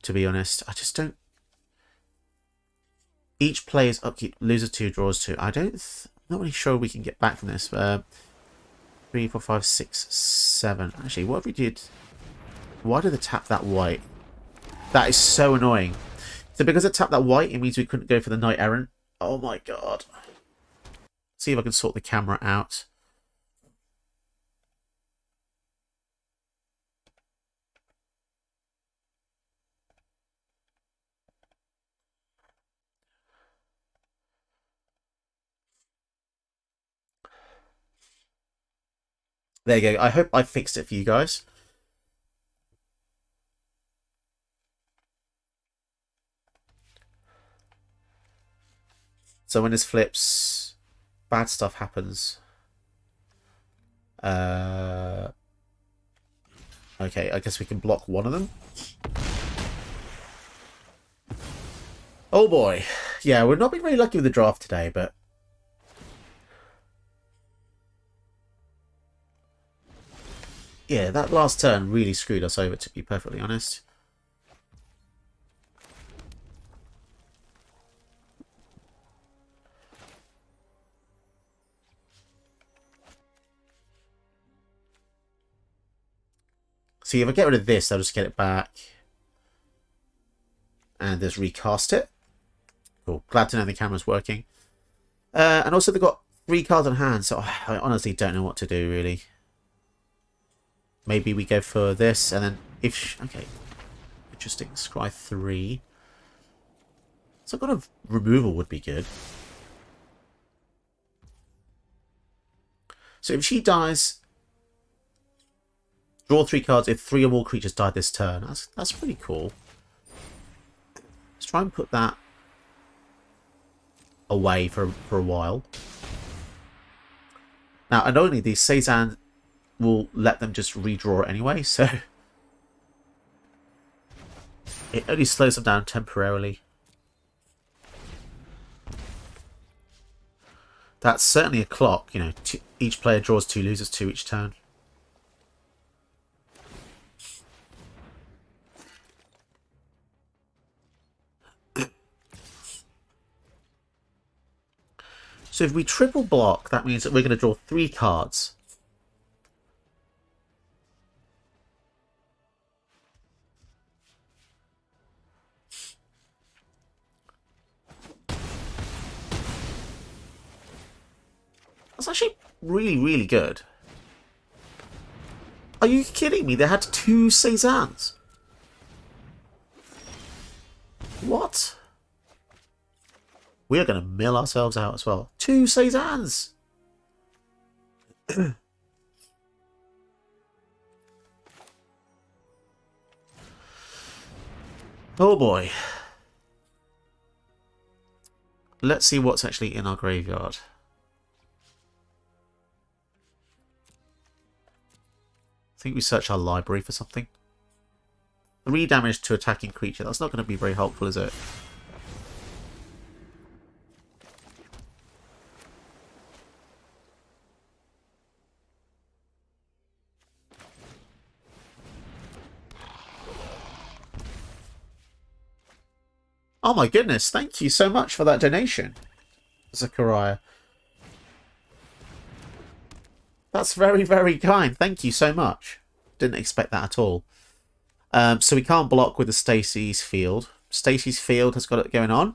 To be honest, I just don't. Each player's upkeep loses 2, draws 2. I'm not really sure we can get back from this. 3, 4, 5, 6, 7. Actually, what if we did... Why did they tap that white? That is so annoying. So because it tapped that white, it means we couldn't go for the Knight Errant. Oh my god. See if I can sort the camera out. There you go. I hope I fixed it for you guys. So when this flips, bad stuff happens. Okay, I guess we can block one of them. Oh boy. Yeah, we're not being very lucky with the draft today, but... Yeah, that last turn really screwed us over, to be perfectly honest. See, if I get rid of this, I'll just get it back. And just recast it. Cool. Glad to know the camera's working. And also they've got 3 cards on hand, so I honestly don't know what to do, really. Maybe we go for this, and then if... Okay. Interesting. Scry 3. Some kind of removal would be good. So if she dies... Draw 3 cards if 3 or more creatures died this turn. That's pretty cool. Let's try and put that away for a while. Now, annoyingly, the Cezanne will let them just redraw it anyway, so it only slows them down temporarily. That's certainly a clock, you know, each player draws 2, loses 2 each turn. So if we triple block, that means that we're going to draw 3 cards. That's actually really, really good. Are you kidding me? They had 2 Cezannes. What? We are going to mill ourselves out as well. 2 Cezannes! Oh boy. Let's see what's actually in our graveyard. I think we search our library for something. 3 damage to attacking creature. That's not going to be very helpful, is it? Oh my goodness, thank you so much for that donation, Zachariah. That's very, very kind. Thank you so much. Didn't expect that at all. So we can't block with the Stacy's Field. Stacy's Field has got it going on.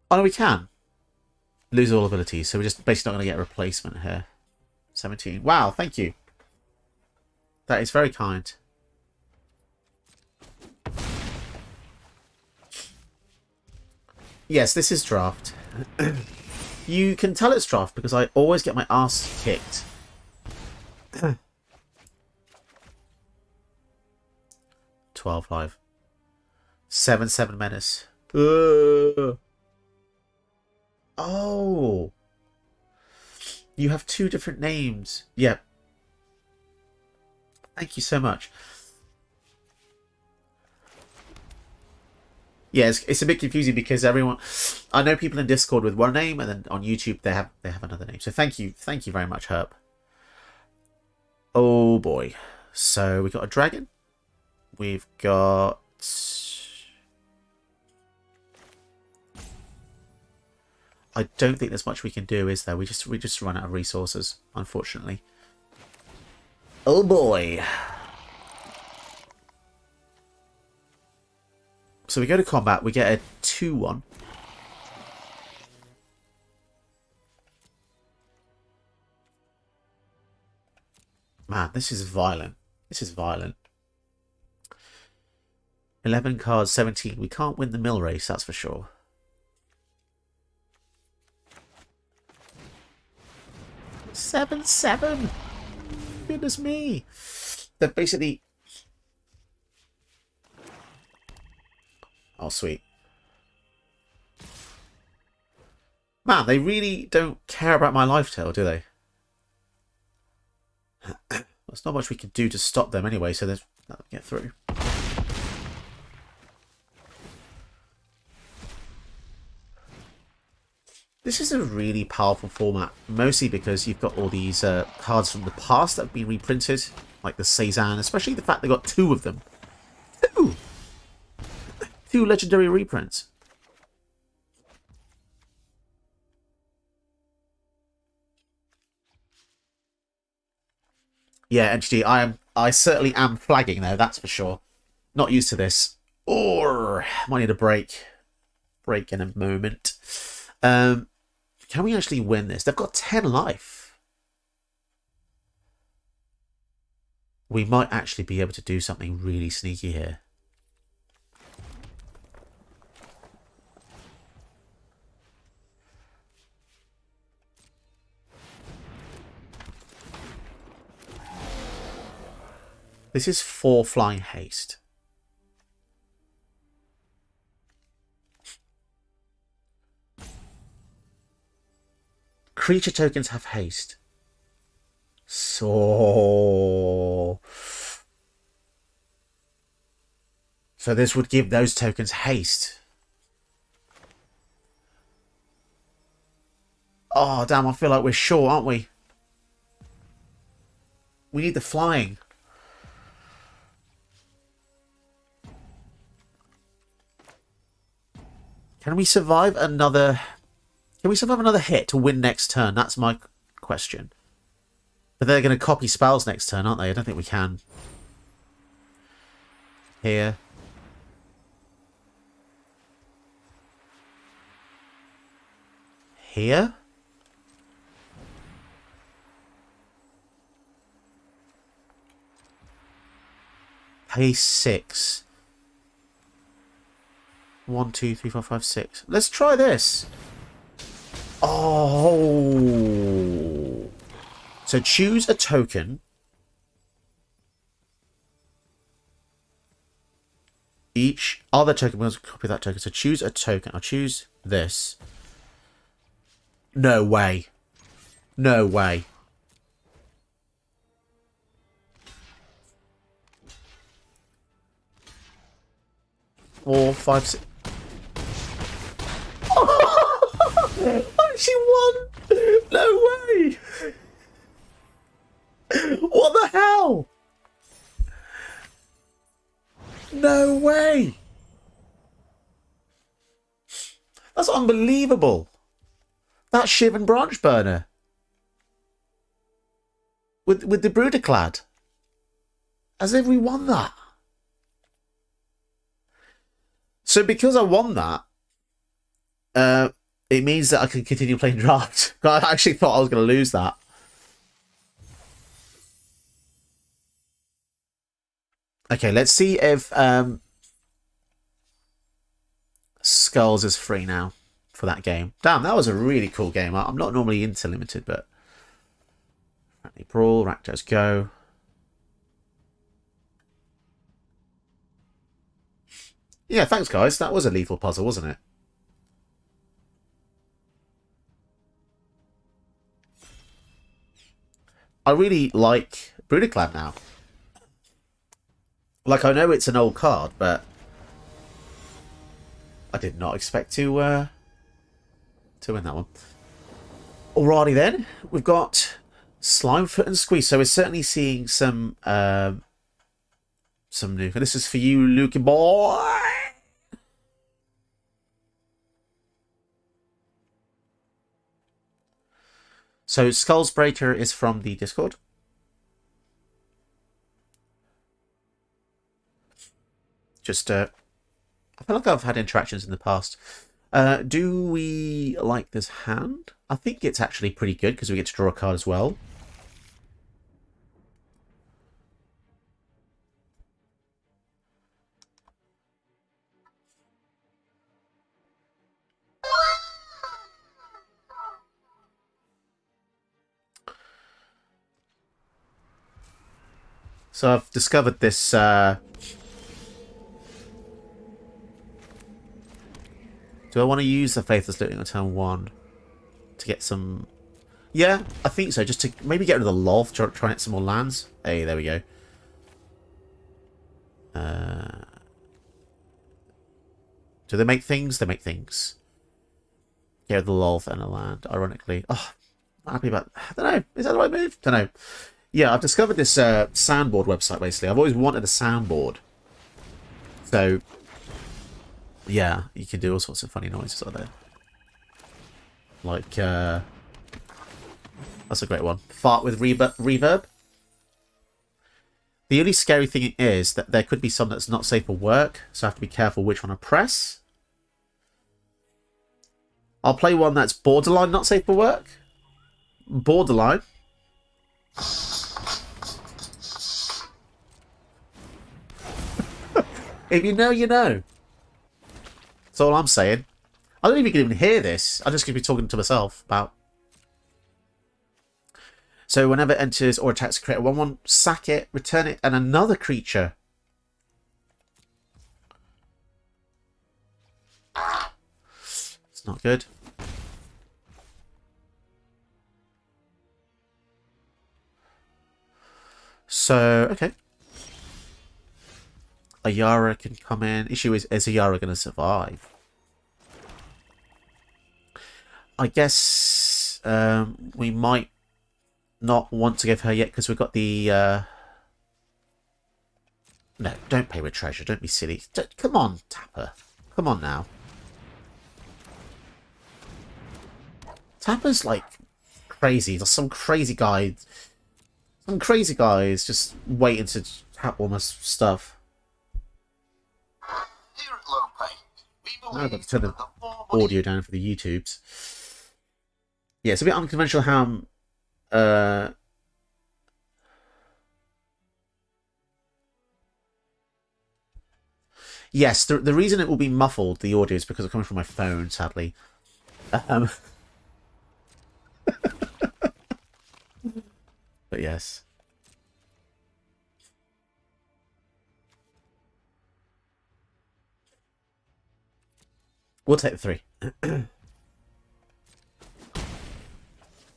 Oh, no, we can. Lose all abilities, so we're just basically not going to get a replacement here. 17. Wow, thank you. That is very kind. Yes, this is draft. You can tell it's draft because I always get my ass kicked. 12 live. 7/7 menace. Oh. You have 2 different names. Yeah. Thank you so much. Yeah, it's a bit confusing because everyone, I know people in Discord with one name, and then on YouTube they have another name. So thank you very much, Herb. Oh boy, so we got a dragon, we've got I don't think there's much we can do, is there? We just run out of resources, unfortunately. Oh boy. So we go to combat, we get a 2/1. Man, this is violent. This is violent. 11 cards, 17. We can't win the mill race, that's for sure. Seven. Goodness me. They're basically... Oh, sweet. Man, they really don't care about my life tail, do they? There's not much we can do to stop them anyway, so they'll get through. This is a really powerful format, mostly because you've got all these cards from the past that have been reprinted, like the Cezanne, especially the fact they got 2 of them. 2! 2 legendary reprints. Yeah, NGD, I certainly am flagging though, that's for sure. Not used to this. Or might need a break. Break in a moment. Can we actually win this? They've got 10 life. We might actually be able to do something really sneaky here. This is 4 flying haste. Creature tokens have haste. So this would give those tokens haste. Oh, damn, I feel like we're short, aren't we? We need the flying. Can we survive another... Can we survive another hit to win next turn? That's my question. But they're going to copy spells next turn, aren't they? I don't think we can. Here. Here? Pay 6. 1, 2, 3, 4, 5, 6. Let's try this. Oh. So choose a token. Each other token will copy that token. So choose a token. I'll choose this. No way. No way. Four, 5, 6. She won! No way! What the hell? No way! That's unbelievable. That Shiv and Branch Burner. With the Bruderclad. As if we won that. So because I won that, it means that I can continue playing draft. I actually thought I was going to lose that. Okay, let's see if Skulls is free now for that game. Damn, that was a really cool game. I'm not normally into limited, but friendly Brawl, Rakdos Go. Yeah, thanks guys. That was a lethal puzzle, wasn't it? I really like Bruderclad now. Like, I know it's an old card, but I did not expect to win that one. Alrighty then, we've got Slimefoot and Squeeze. So we're certainly seeing some new. And this is for you, Lukey boy. So Skullsbreaker is from the Discord. Just, I feel like I've had interactions in the past. Do we like this hand? I think it's actually pretty good because we get to draw a card as well. So I've discovered this do I want to use the Faithless Looting on turn 1 to get some... Yeah, I think so. Just to maybe get rid of the Loth, try and get some more lands. Hey, there we go. Do they make things? They make things. Get rid of the Loth and a land, ironically. Oh, I'm happy about... I don't know. Is that the right move? Don't know. Yeah, I've discovered this soundboard website, basically. I've always wanted a soundboard. So... yeah, you can do all sorts of funny noises out there. Like, that's a great one. Fart with reverb. The only scary thing is that there could be some that's not safe for work, so I have to be careful which one I press. I'll play one that's borderline not safe for work. Borderline. If you know, you know. That's all I'm saying. I don't even hear this. I'm just going to be talking to myself about. So whenever it enters or attacks a creature, 1/1, sack it, return it, and another creature. It's not good. So, okay. Ayara can come in. Issue is Ayara going to survive? I guess we might not want to give her yet because we've got the... No, don't pay with treasure. Don't be silly. Come on, Tapper. Come on now. Tapper's like crazy. There's some crazy guy. Some crazy guys just waiting to tap all my stuff. Here at Low Pay, we I've got believe to turn that the the more money audio down for the YouTubes. Yeah, it's a bit unconventional how yes, the reason it will be muffled, the audio, is because it's coming from my phone, sadly. But yes. We'll take the 3.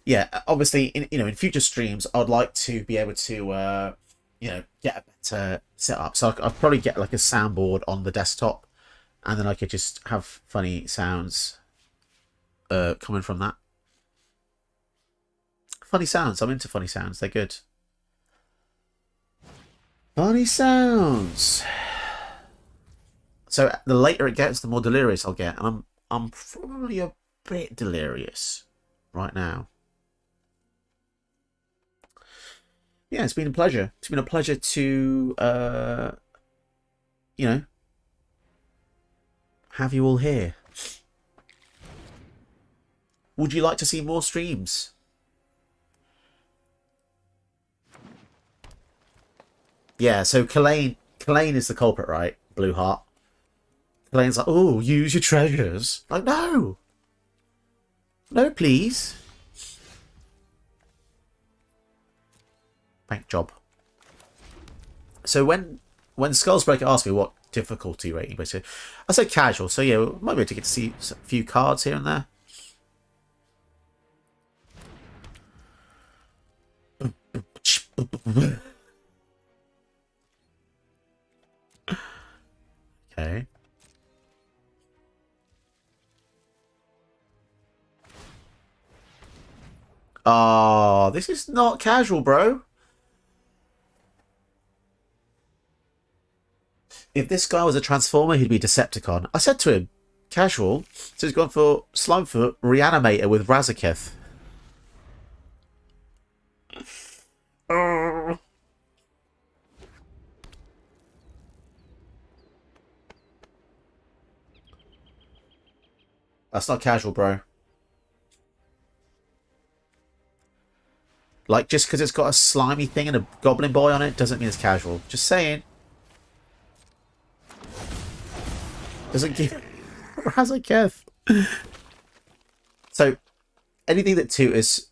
Yeah, obviously, in future streams, I'd like to be able to, get a better setup. So I'd probably get like a soundboard on the desktop, and then I could just have funny sounds coming from that. Funny sounds. I'm into funny sounds. They're good. Funny sounds. So the later it gets, the more delirious I'll get, and I'm probably a bit delirious right now. Yeah, it's been a pleasure. It's been a pleasure to, have you all here. Would you like to see more streams? Yeah, so Kalain is the culprit, right? Blue Heart. Kalain's like, oh, use your treasures. Like, no. No, please. Bank job. So when Skullsbreaker asked me what difficulty rating, basically, I said casual. So yeah, we might be able to get to see a few cards here and there. Okay. Oh, this is not casual, bro. If this guy was a Transformer, he'd be Decepticon. I said to him, casual. So he's gone for Slimefoot Reanimator with Razaketh. That's not casual, bro. Like, just because it's got a slimy thing and a goblin boy on it doesn't mean it's casual. Just saying. Doesn't give Razaketh. So, anything that tutors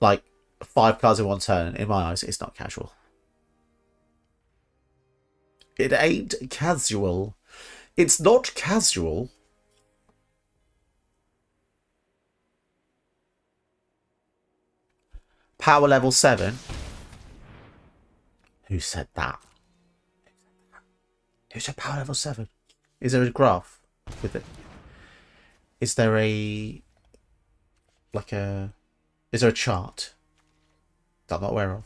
like 5 cards in one turn, in my eyes, it's not casual. It ain't casual. It's not casual. Power level 7. Who said that? Who said power level 7? Is there a graph with it? Is there a... Is there a chart that I'm not aware of?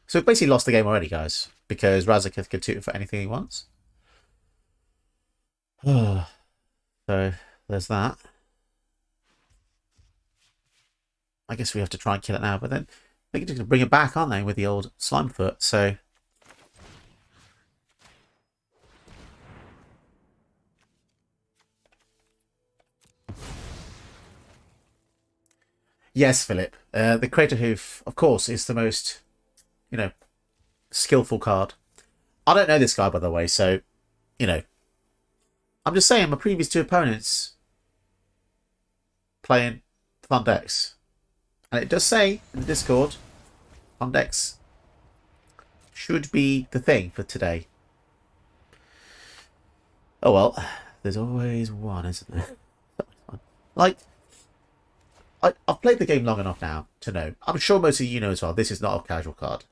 So we've basically lost the game already, guys. Because Razaketh can toot for anything he wants. So, there's that. I guess we have to try and kill it now, but then they're just going to bring it back, aren't they, with the old Slimefoot? So yes, Philip. The Crater Hoof, of course, is the most, skillful card. I don't know this guy, by the way, so, I'm just saying my previous 2 opponents playing fun decks. And it does say in the Discord, fun decks should be the thing for today. Oh well, there's always one, isn't there? Like, I've played the game long enough now to know. I'm sure most of you know as well, this is not a casual card.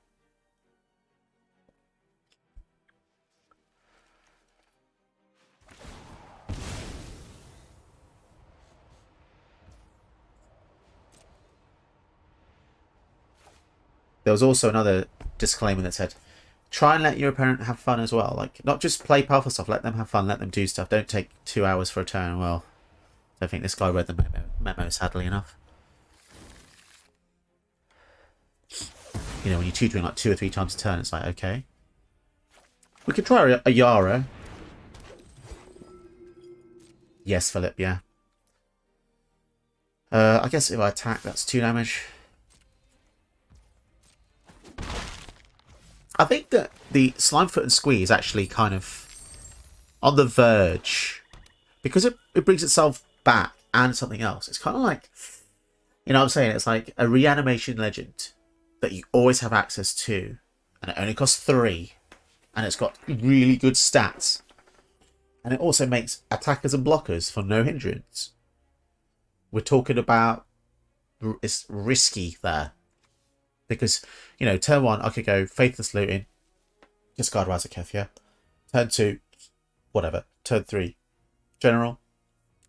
There was also another disclaimer that said, try and let your opponent have fun as well. Like, not just play powerful stuff, let them have fun, let them do stuff. Don't take 2 hours for a turn. Well, I don't think this guy read the memo sadly enough. You know, when you're tutoring like 2 or 3 times a turn, it's like, okay. We could try a Yara. Yes, Philip, yeah. I guess if I attack, that's 2 damage. I think that the Slimefoot and Squee is actually kind of on the verge. Because it brings itself back and something else. It's kind of like, you know what I'm saying? It's like a reanimation legend that you always have access to. And it only costs 3. And it's got really good stats. And it also makes attackers and blockers for no hindrance. We're talking about, it's risky there. Because, you know, turn 1, I could go Faithless Looting, discard Razaketh, yeah? Turn 2, whatever. Turn 3, General.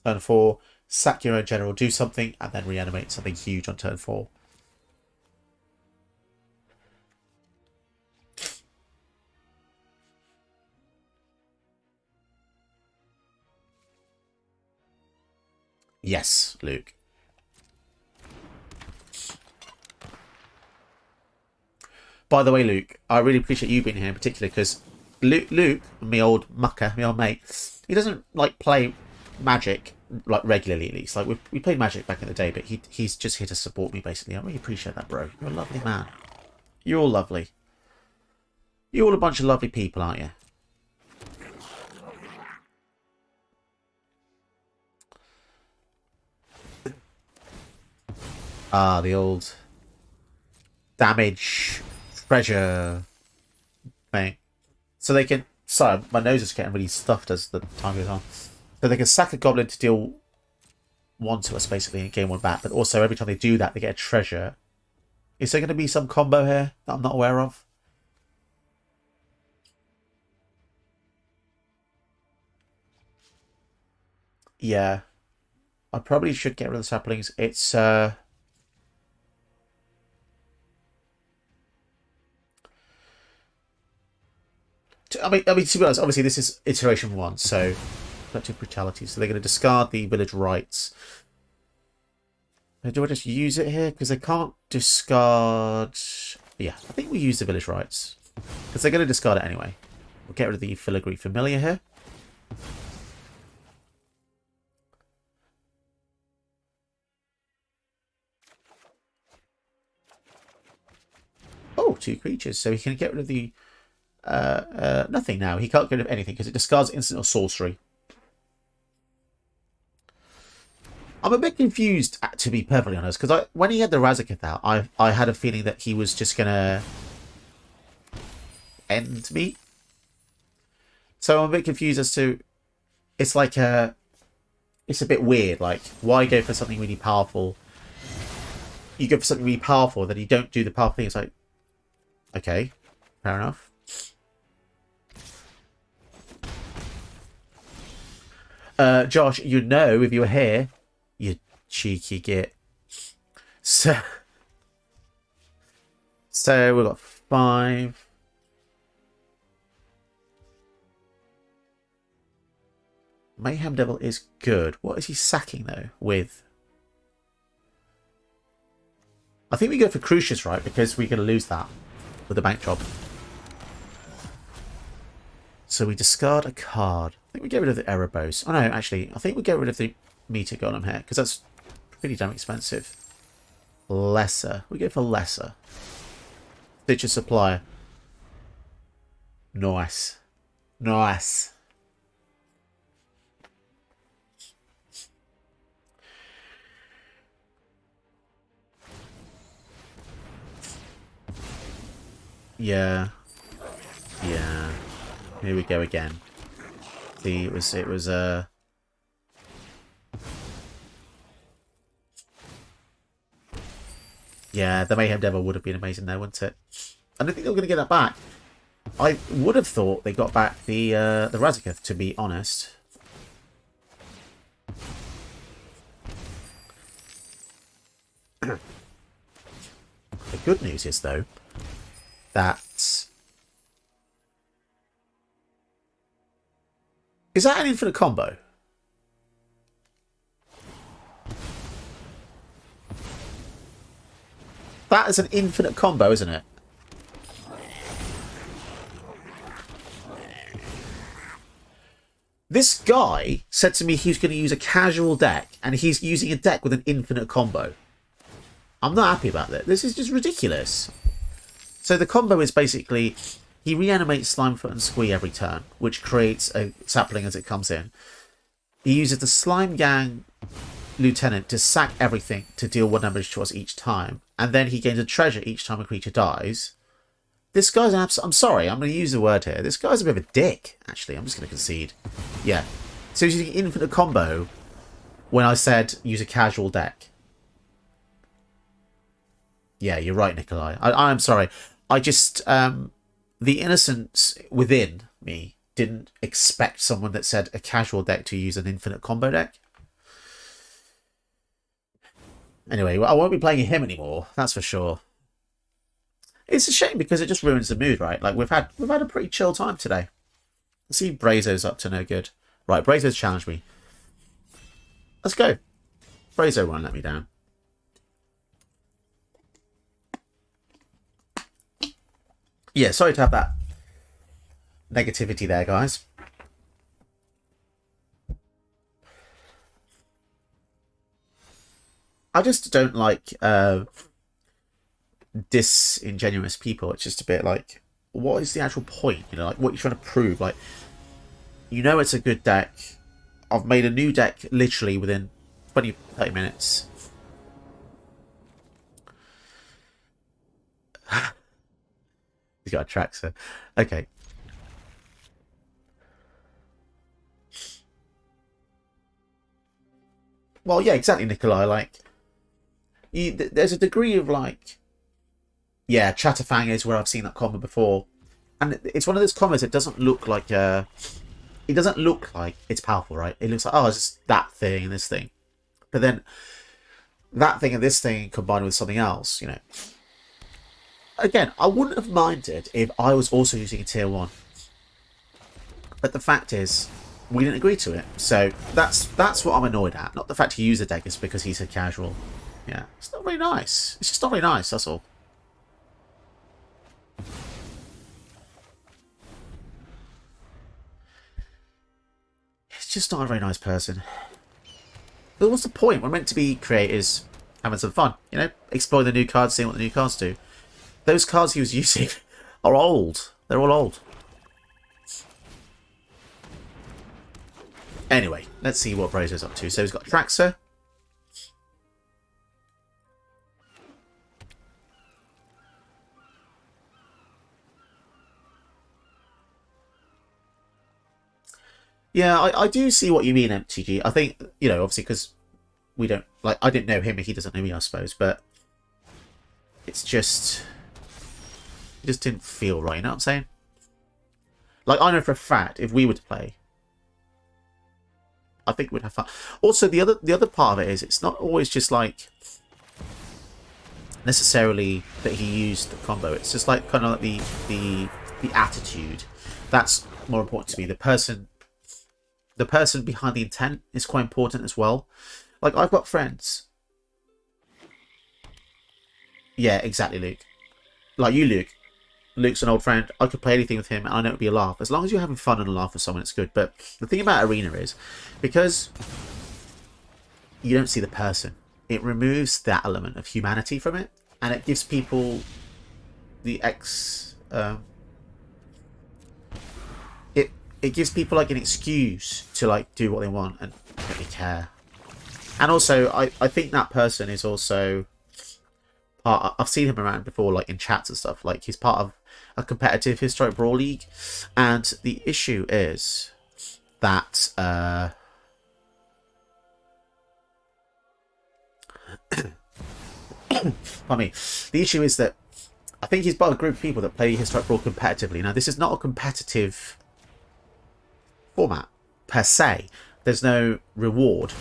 Turn 4, sack your own General, do something, and then reanimate something huge on turn 4. Yes, Luke. By the way, Luke, I really appreciate you being here in particular because Luke, my old mucker, my old mate, he doesn't like play Magic like regularly at least. Like we played Magic back in the day, but he's just here to support me basically. I really appreciate that, bro. You're a lovely man. You're all lovely. You're all a bunch of lovely people, aren't you? Ah, the old damage treasure thing. So they can... Sorry, my nose is getting really stuffed as the time goes on. So they can sack a goblin to deal 1 to us, basically, and gain 1 back. But also, every time they do that, they get a treasure. Is there going to be some combo here that I'm not aware of? Yeah. I probably should get rid of the saplings. It's... I mean, to be honest, obviously this is iteration 1, so collective brutality. So they're going to discard the village rights. Do I just use it here? Because they can't discard... Yeah, I think we use the village rights. Because they're going to discard it anyway. We'll get rid of the filigree familiar here. Oh, 2 creatures. So we can get rid of the... nothing now. He can't get rid of anything because it discards instant or sorcery. I'm a bit confused, to be perfectly honest, because when he had the Razaketh out, I had a feeling that he was just gonna end me. So I'm a bit confused as to, it's like it's a bit weird. Like, why go for something really powerful? You go for something really powerful, then you don't do the powerful thing. It's like, okay, fair enough. Josh, you know, if you were here, you cheeky git. So we've got 5. Mayhem Devil is good. What is he sacking, though, with? I think we go for Crucius, right? Because we're going to lose that with the bank job. So we discard a card. I think we get rid of the Erebos. Oh no, actually, I think we get rid of the Meter Golem here, because that's pretty damn expensive. Lesser. We go for lesser. Stitcher Supplier. Nice. Nice. Yeah. Yeah. Here we go again. See, it was, Yeah, the Mayhem Devil would have been amazing there, wouldn't it? I don't think they were going to get that back. I would have thought they got back the Razaketh, to be honest. The good news is, though, that... Is that an infinite combo? That is an infinite combo, isn't it? This guy said to me he's going to use a casual deck, and he's using a deck with an infinite combo. I'm not happy about that. This is just ridiculous. So the combo is basically, he reanimates Slimefoot and Squee every turn, which creates a sapling as it comes in. He uses the Slime Gang Lieutenant to sack everything to deal 1 damage to us each time, and then he gains a treasure each time a creature dies. This guy's an I'm sorry, I'm going to use the word here. This guy's a bit of a dick, actually. I'm just going to concede. Yeah. So he's using infinite combo when I said use a casual deck. Yeah, you're right, Nikolai. I'm sorry. I just, the innocence within me didn't expect someone that said a casual deck to use an infinite combo deck. Anyway, well, I won't be playing him anymore, that's for sure. It's a shame because it just ruins the mood, right? Like, we've had a pretty chill time today. Let's see, Brazo's up to no good. Right, Brazo's challenged me. Let's go. Brazo won't let me down. Yeah, sorry to have that negativity there, guys. I just don't like disingenuous people. It's just a bit like, what is the actual point? You know, like, what you're trying to prove? Like, you know it's a good deck. I've made a new deck literally within 20, 30 minutes. He's got a Traxxer. Okay. Well, yeah, exactly, Nikolai. Like, there's a degree of, like, yeah, Chatterfang is where I've seen that comment before. And it's one of those comments that doesn't look like, it doesn't look like it's powerful, right? It looks like, oh, it's just that thing and this thing. But then, that thing and this thing combined with something else, you know. Again, I wouldn't have minded if I was also using a tier 1. But the fact is, we didn't agree to it. So that's what I'm annoyed at. Not the fact he used the deck, it's because he's a casual. Yeah, it's not very nice. It's just not very nice, that's all. He's just not a very nice person. But what's the point? We're meant to be creators having some fun, you know? Explore the new cards, seeing what the new cards do. Those cards he was using are old. They're all old. Anyway, let's see what Brazo's up to. So he's got Traxxer. Yeah, I do see what you mean, MTG. I think, you know, obviously because we don't, like, I didn't know him and he doesn't know me, I suppose, but it's just... It just didn't feel right, you know what I'm saying? Like, I know for a fact, if we were to play, I think we'd have fun. Also, the other part of it is, it's not always just, like, necessarily that he used the combo. It's just, like, kind of like the attitude. That's more important to me. The person behind the intent is quite important as well. Like, I've got friends. Yeah, exactly, Luke. Like you, Luke. Luke's an old friend. I could play anything with him and I know it'd be a laugh. As long as you're having fun and a laugh with someone, it's good. But the thing about Arena is, because you don't see the person, it removes that element of humanity from it. And it gives people the it gives people like an excuse to like do what they want and don't really care. And also, I think that person is also part. I've seen him around before, like in chats and stuff. Like he's part of a competitive historic Brawl league, and the issue is that I mean, the issue is that I think he's part of a group of people that play Historic Brawl competitively. Now, this is not a competitive format per se. There's no reward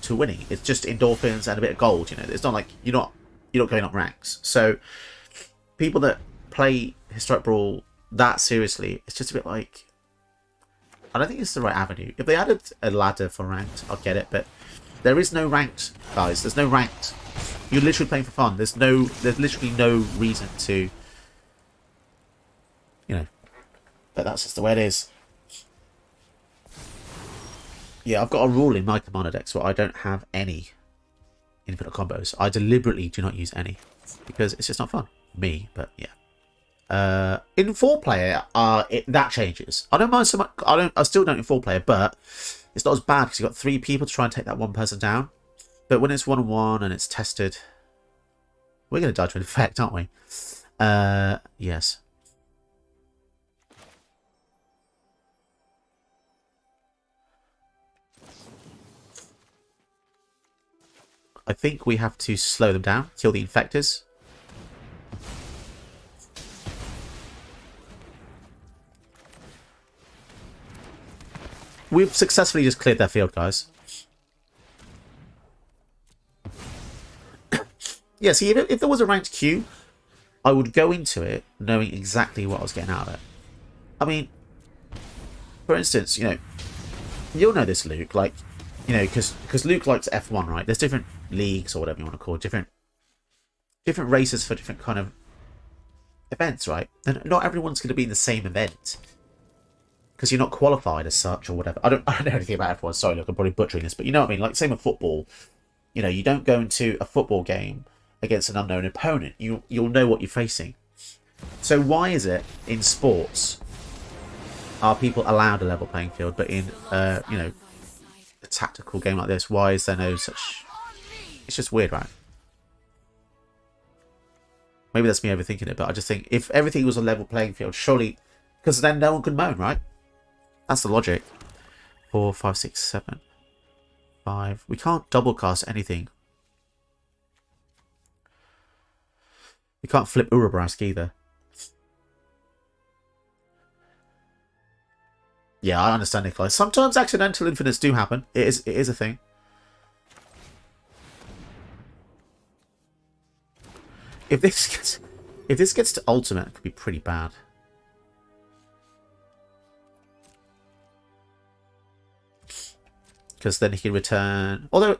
to winning. It's just endorphins and a bit of gold. You know, it's not like you're not going up ranks. So people that play Historic Brawl that seriously, it's just a bit like, I don't think it's the right avenue. If they added a ladder for ranked, I'll get it, but there is no ranked, guys. There's no ranked. You're literally playing for fun. There's literally no reason to, you know, but that's just the way it is. Yeah, I've got a rule in my commander decks where I don't have any infinite combos. I deliberately do not use any because it's just not fun. Me, but yeah. In 4-player, that changes. I don't mind so much. I still don't in 4-player, but it's not as bad because you've got 3 people to try and take that one person down. But when it's 1-on-1 and it's tested, we're going to die to an effect, aren't we? Yes. I think we have to slow them down, kill the infectors. We've successfully just cleared their field, guys. Yeah, see, if there was a ranked queue, I would go into it knowing exactly what I was getting out of it. I mean, for instance, you know, you'll know this, Luke, like, you know, because Luke likes F1, right? There's different leagues or whatever you want to call it, different races for different kind of events, right? And not everyone's going to be in the same event because you're not qualified as such or whatever. I don't know anything about F1. Sorry, look, I'm probably butchering this, but you know what I mean? Like, same with football. You know, you don't go into a football game against an unknown opponent. You'll know what you're facing. So why is it in sports are people allowed a level playing field, but in you know, a tactical game like this, why is there no such? It's just weird, right? Maybe that's me overthinking it, but I just think if everything was a level playing field, surely, because then no one could moan, right? That's the logic. 4, 5, 6, 7, 5. We can't double cast anything. We can't flip Urabrask either. Yeah, I understand, Nikolai. Sometimes accidental infinites do happen. It is a thing. If this gets to ultimate, it could be pretty bad. Because then he can return. Although,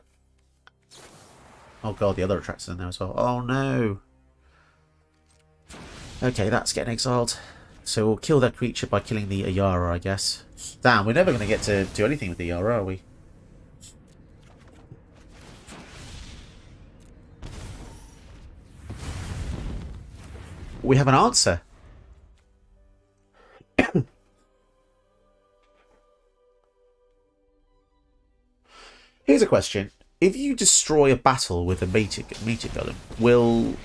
oh god, the other attractor's in there as well. Oh no. Okay, that's getting exiled. So we'll kill that creature by killing the Ayara, I guess. Damn, we're never going to get to do anything with the Ayara, are we? We have an answer. Here's a question. If you destroy a battle with a meteor golem,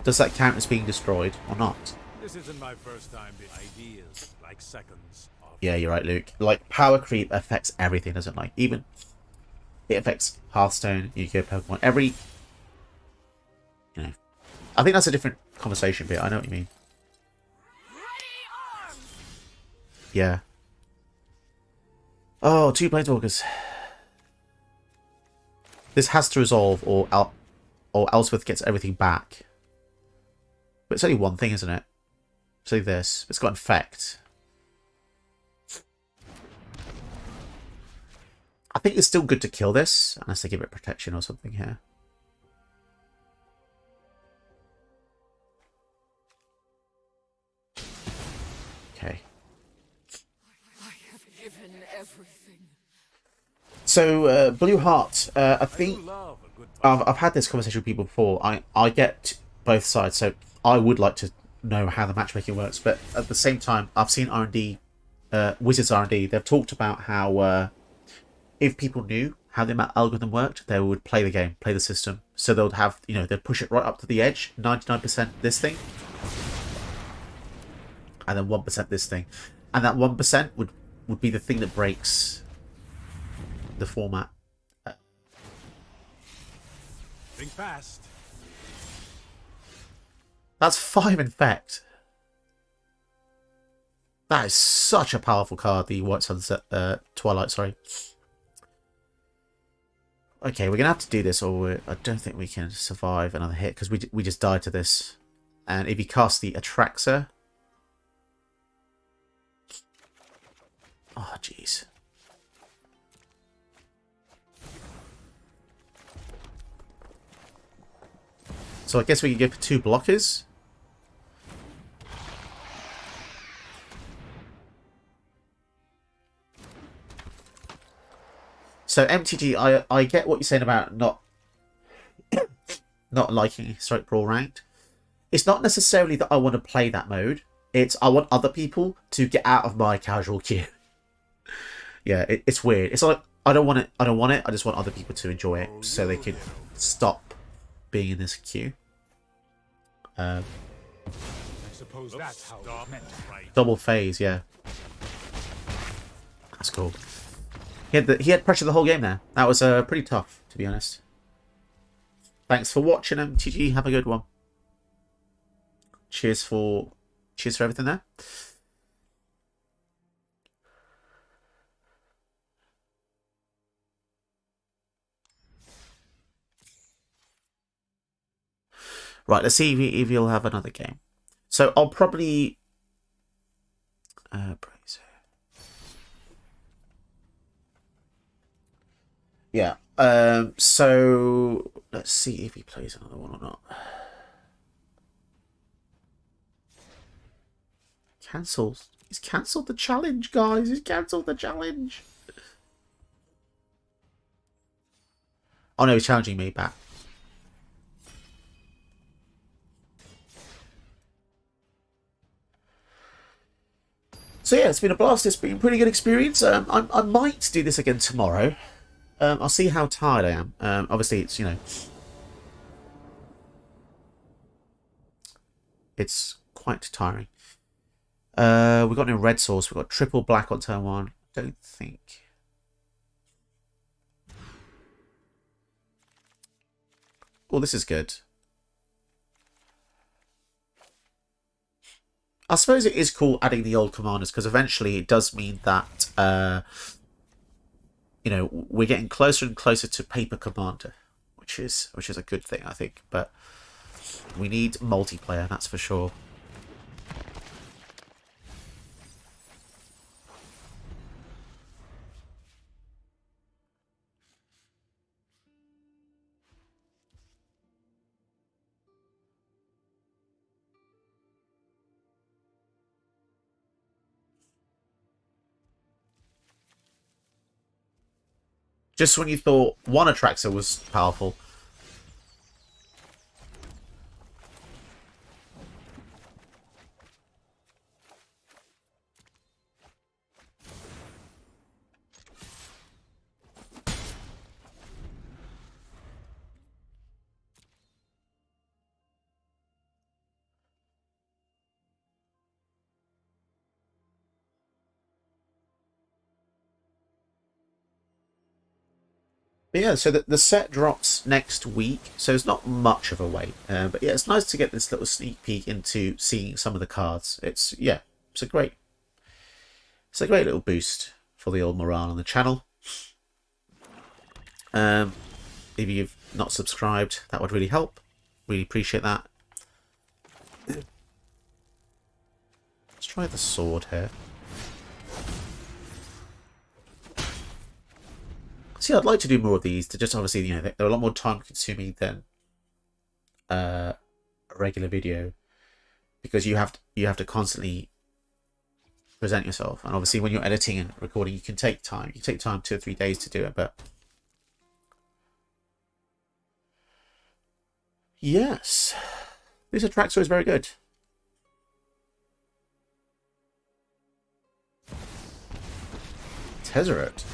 does that count as being destroyed or not? This isn't my first time. Ideas like seconds. Yeah, you're right, Luke. Like, power creep affects everything, doesn't it? Like, even it affects Hearthstone, Yu-Gi-Oh! Pokemon, every, you know. I think that's a different conversation, but I know what you mean. Yeah. Oh, 2 Planeswalkers. This has to resolve, or Ellsworth gets everything back. But it's only one thing, isn't it? It's only this. It's got infect. I think it's still good to kill this, unless they give it protection or something here. Okay. I have given everything. So, Blue Heart, I think Love a good I've had this conversation with people before. I get both sides, so I would like to know how the matchmaking works, but at the same time, I've seen R&D, Wizards R&D, they've talked about how if people knew how the algorithm worked, they would play the game, play the system. So they'll have, you know, they'd push it right up to the edge, 99% this thing, and then 1% this thing. And that 1% would be the thing that breaks the format. Think fast. That's 5 infect. That is such a powerful card, the White Sunset, Twilight, sorry. Okay, we're going to have to do this, or I don't think we can survive another hit, because we just died to this. And if you cast the Atraxa... Oh, jeez. So I guess we can go for 2 blockers. So MTG, I get what you're saying about not liking Historic Brawl Ranked. It's not necessarily that I want to play that mode. It's I want other people to get out of my casual queue. Yeah, it's weird. It's like I don't want it. I just want other people to enjoy it so they can stop being in this queue. I suppose that's how it's meant, right? Double phase, yeah. That's cool. He had pressure the whole game there. That was pretty tough, to be honest. Thanks for watching, MTG. Have a good one. Cheers for everything there. Right, let's see if he'll have another game. So I'll probably yeah. So let's see if he plays another one or not. Cancels. He's cancelled the challenge, guys. He's cancelled the challenge. Oh no, he's challenging me back. So yeah, it's been a blast. It's been a pretty good experience. I might do this again tomorrow. I'll see how tired I am. Obviously, it's, you know, it's quite tiring. We've got no red source. We've got triple black on turn 1. Don't think. Oh, this is good. I suppose it is cool adding the old commanders, because eventually it does mean that, you know, we're getting closer and closer to paper commander, which is a good thing, I think. But we need multiplayer, that's for sure. Just when you thought one Atraxa was powerful. But yeah, so the set drops next week, so it's not much of a wait. But yeah, it's nice to get this little sneak peek into seeing some of the cards. It's a great little boost for the old morale on the channel. If you've not subscribed, that would really help. Really appreciate that. Let's try the sword here. See, I'd like to do more of these to just obviously, you know, they're a lot more time consuming than a regular video, because you have to constantly present yourself, and obviously when you're editing and recording, you can take time. You take time 2 or 3 days to do it, but yes, this Atraxa is very good. Tezzeret.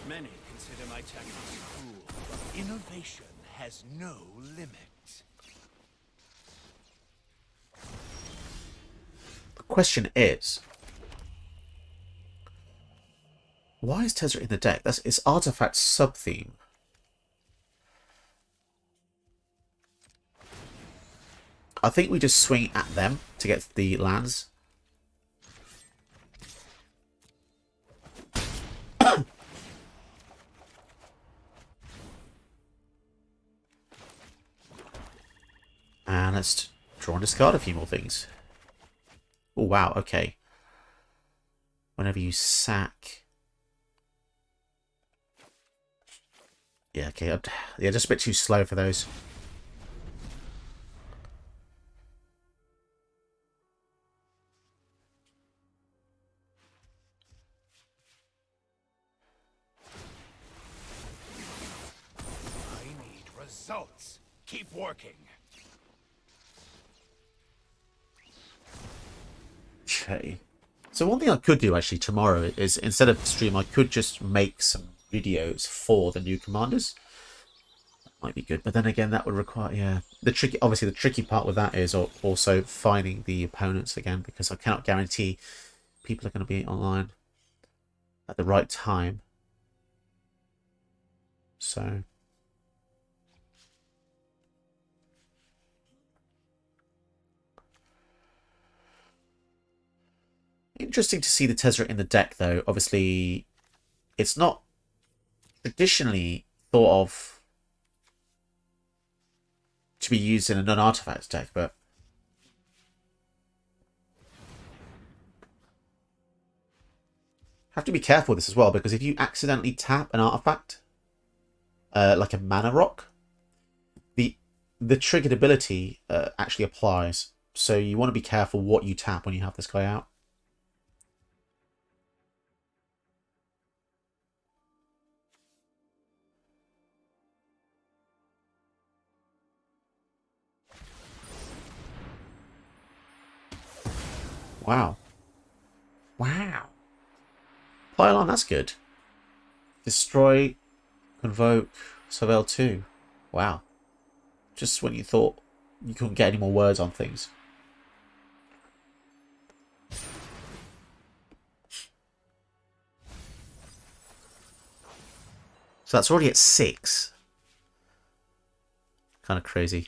Many consider my tactics cruel, but innovation has no limit. The question is, why is Tezzeret in the deck? It's artifact sub-theme. I think we just swing at them to get the lands. And let's draw and discard a few more things. Oh, wow, okay. Whenever you sack... Yeah, okay. Yeah, just a bit too slow for those. I need results. Keep working. Okay. So one thing I could do actually tomorrow is, instead of stream, I could just make some videos for the new commanders. That might be good, but then again, that would require, yeah, obviously the tricky part with that is also finding the opponents again, because I cannot guarantee people are going to be online at the right time. So interesting to see the Tezzeret in the deck, though. Obviously, it's not traditionally thought of to be used in a non-artifact deck, but have to be careful with this as well, because if you accidentally tap an artifact, like a mana rock, the triggered ability actually applies. So you want to be careful what you tap when you have this guy out. Wow. Wow. Pylon, that's good. Destroy, convoke, surveil 2. Wow. Just when you thought you couldn't get any more words on things. So that's already at 6. Kind of crazy.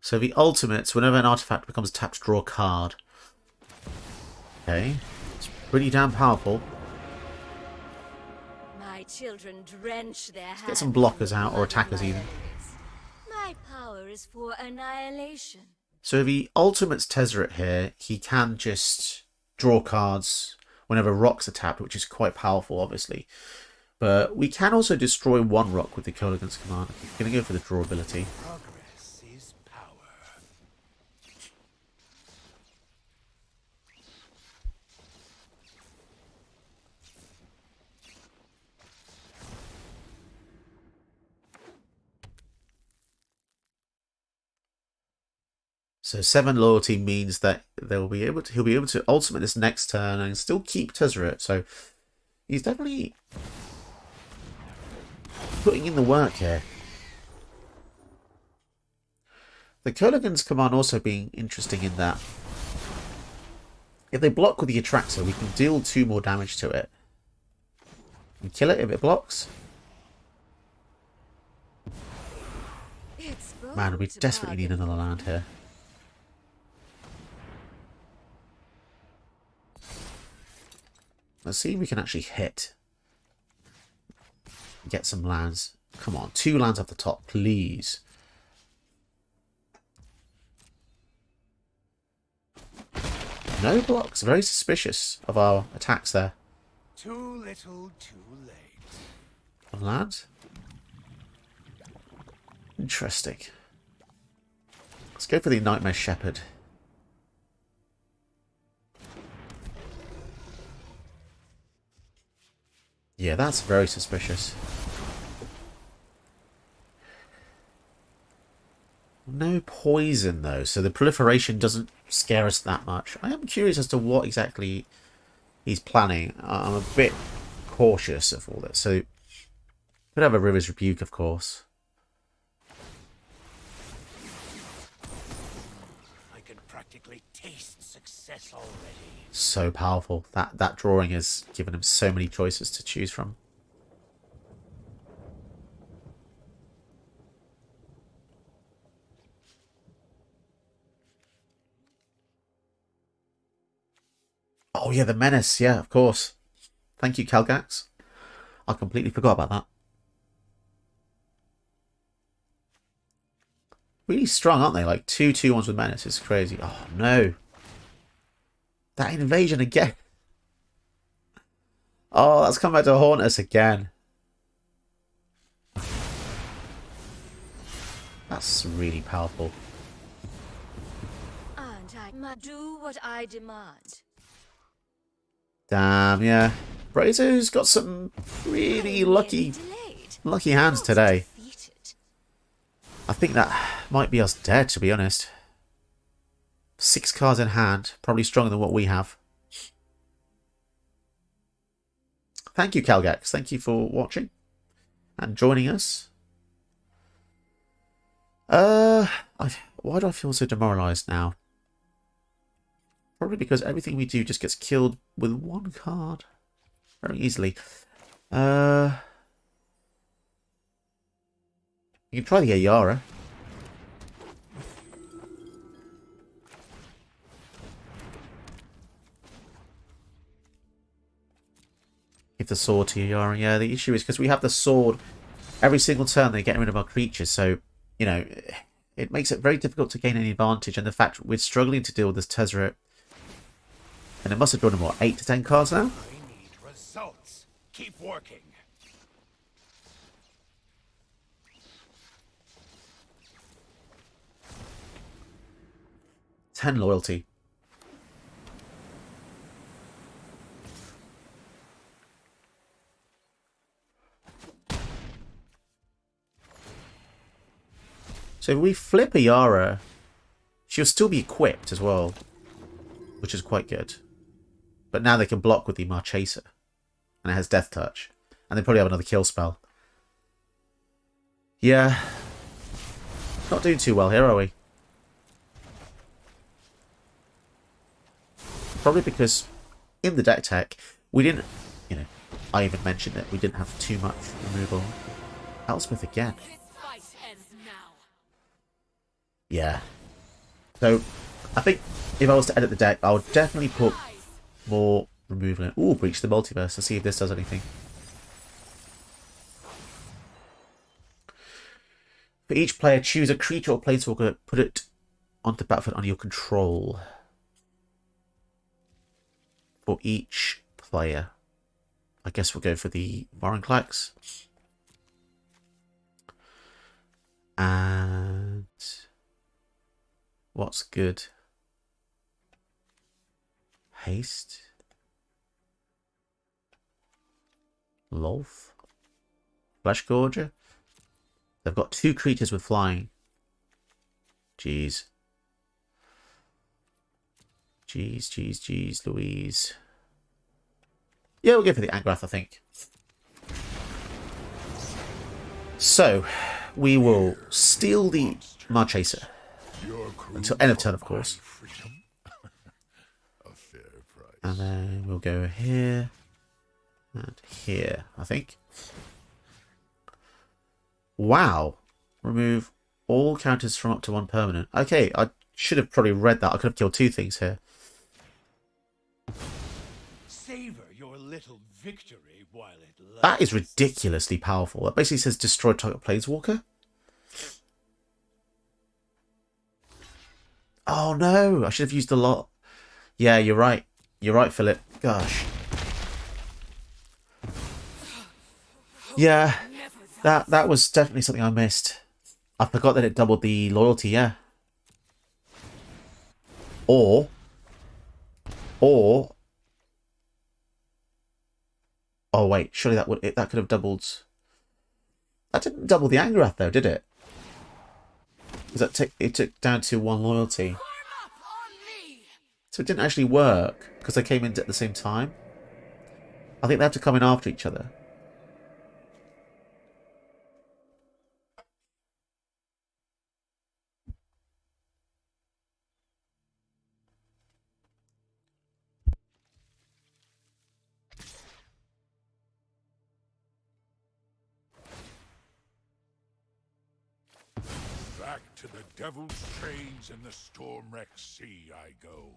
So the ultimates, whenever an artifact becomes tapped, draw a card. Okay. It's pretty damn powerful. My children drench their hands. Get some blockers out, or attackers even. My power is for annihilation. So the ultimate's Tezzeret here, he can just draw cards whenever rocks are tapped, which is quite powerful, obviously. But we can also destroy one rock with the Kolaghan's command. I'm going to go for the draw ability. Progress is power. So 7 loyalty means that he'll be able to ultimate this next turn and still keep Tezzeret. So he's definitely putting in the work here. The Kolaghan's command also being interesting in that if they block with the Attractor, we can deal 2 more damage to it and kill it if it blocks. Man, we desperately need another land here. Let's see if we can actually hit. Get some lands. Come on, 2 lands off the top, please. No blocks. Very suspicious of our attacks there. Too little, too late. 1 land. Interesting. Let's go for the Nightmare Shepherd. Yeah, that's very suspicious. No poison, though, so the proliferation doesn't scare us that much. I am curious as to what exactly he's planning. I'm a bit cautious of all this. So, could have a River's Rebuke, of course. I can practically taste success already. So powerful. That drawing has given him so many choices to choose from. Oh, yeah, the Menace. Yeah, of course. Thank you, Calgax. I completely forgot about that. Really strong, aren't they? Like 2/2/1s with Menace. It's crazy. Oh, no. That invasion again. Oh, that's come back to haunt us again. That's really powerful. And I must do what I demand. Damn, yeah. Brazo's got some really lucky hands today. I think that might be us dead, to be honest. 6 cards in hand, probably stronger than what we have. Thank you, Calgax. Thank you for watching and joining us. Why do I feel so demoralised now? Probably because everything we do just gets killed with 1 card very easily. You can try the Ayara. Give the sword to Ayara. Yeah, the issue is because we have the sword every single turn they're getting rid of our creatures, so, you know, it makes it very difficult to gain any advantage, and the fact we're struggling to deal with this Tezzeret. And it must have drawn him, what, 8 to 10 cards now? I need results. Keep working. Ten loyalty. So if we flip Ayara, she'll still be equipped as well, which is quite good. But now they can block with the Marchaser, and it has Death Touch, and they probably have another kill spell. Yeah, not doing too well here, are we? Probably because in the deck tech, we didn't, you know, I even mentioned that we didn't have too much removal. Elspeth again. Yeah. So, I think if I was to edit the deck, I would definitely put more removal in. Ooh, Breach the Multiverse. Let's see if this does anything. For each player, choose a creature or planeswalker, put it onto the battlefield under your control. For each player. I guess we'll go for the Vorinclex. And what's good? Haste. Lolth. Flesh Gorger. They've got 2 creatures with flying. Jeez. Jeez, Louise. Yeah, we'll go for the Angrath, I think. So, we will steal the Marchaser. Until end of turn, of course. And then we'll go here. And here, I think. Wow. Remove all counters from up to 1 permanent. Okay, I should have probably read that. I could have killed 2 things here. Savor your little victory while it lasts. That is ridiculously powerful. That basically says destroy target planeswalker. Oh no, I should have used a lot. Yeah, you're right. You're right, Philip. Gosh. Yeah, that was definitely something I missed. I forgot that it doubled the loyalty, yeah. Or oh wait, surely that could have doubled. That didn't double the Angrath though, did it? Because it took down to 1 loyalty. So it didn't actually work because they came in at the same time. I think they have to come in after each other. Back to the devil's trains in the storm-wrecked sea I go.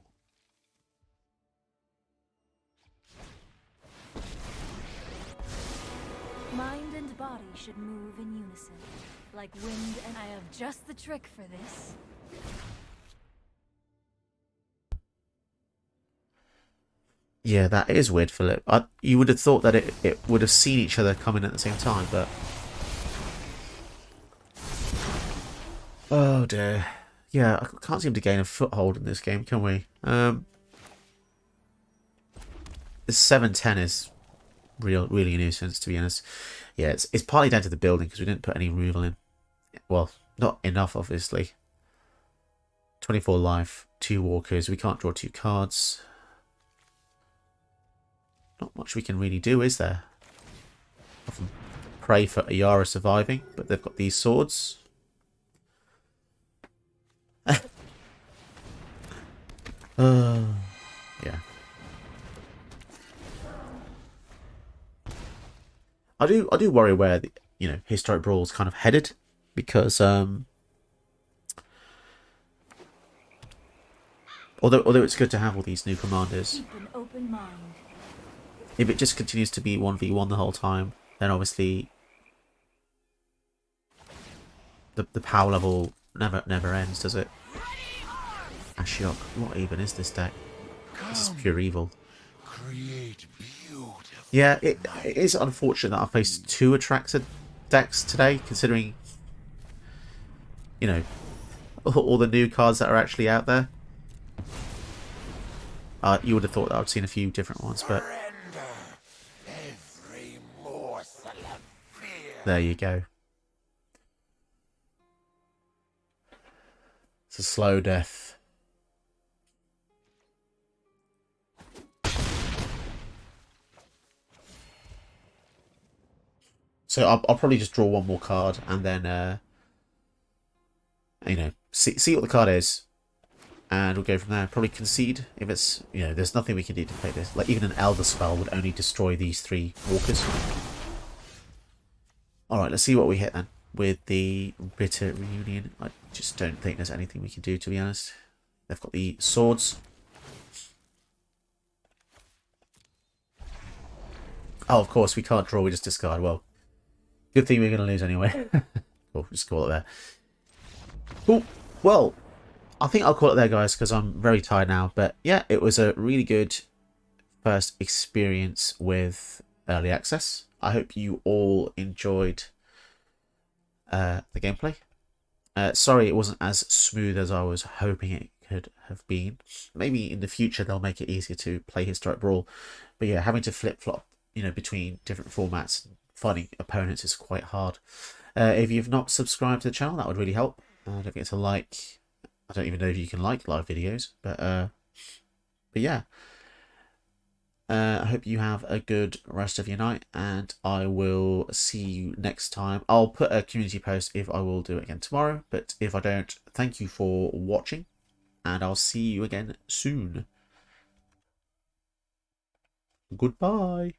Mind and body should move in unison, like wind, and I have just the trick for this. Yeah, that is weird, Philip. You would have thought that it would have seen each other coming at the same time, but... Oh dear. Yeah, I can't seem to gain a foothold in this game, can we? This 7-10 is really a nuisance, to be honest. Yeah, it's partly down to the building, because we didn't put any removal in. Well, not enough, obviously. 24 life, 2 walkers. We can't draw 2 cards. Not much we can really do, is there? Often pray for Ayara surviving, but they've got these swords. Yeah. I do worry where the, Historic Brawl's kind of headed, because although it's good to have all these new commanders, Keep an open mind. if it just continues to be 1v1 the whole time, then obviously the power level never ends, does it? Ashiok, what even is this deck? This is pure evil. Create beautiful. Yeah, it is unfortunate that I faced 2 attracted decks today, considering, all the new cards that are actually out there. You would have thought that I'd seen a few different ones, but Every morsel of fear. there you go. It's a slow death. So I'll probably just draw one more card and then, see what the card is, and we'll go from there. Probably concede if it's, there's nothing we can do to play this. Like even an Elder Spell would only destroy these 3 walkers. All right, let's see what we hit then with the Bitter Reunion. I just don't think there's anything we can do, to be honest. They've got the swords. Oh, of course we can't draw. We just discard. Well. Good thing we're going to lose anyway. We'll just call it there. Cool. Well, I think I'll call it there, guys, because I'm very tired now. But yeah, it was a really good first experience with Early Access. I hope you all enjoyed the gameplay. Sorry it wasn't as smooth as I was hoping it could have been. Maybe in the future they'll make it easier to play Historic Brawl. But yeah, having to flip-flop, between different formats, finding opponents is quite hard. If you've not subscribed to the channel, that would really help. Don't forget to like. I don't even know if you can like live videos, but yeah. I hope you have a good rest of your night, and I will see you next time. I'll put a community post if I will do it again tomorrow, but if I don't, thank you for watching, and I'll see you again soon. Goodbye.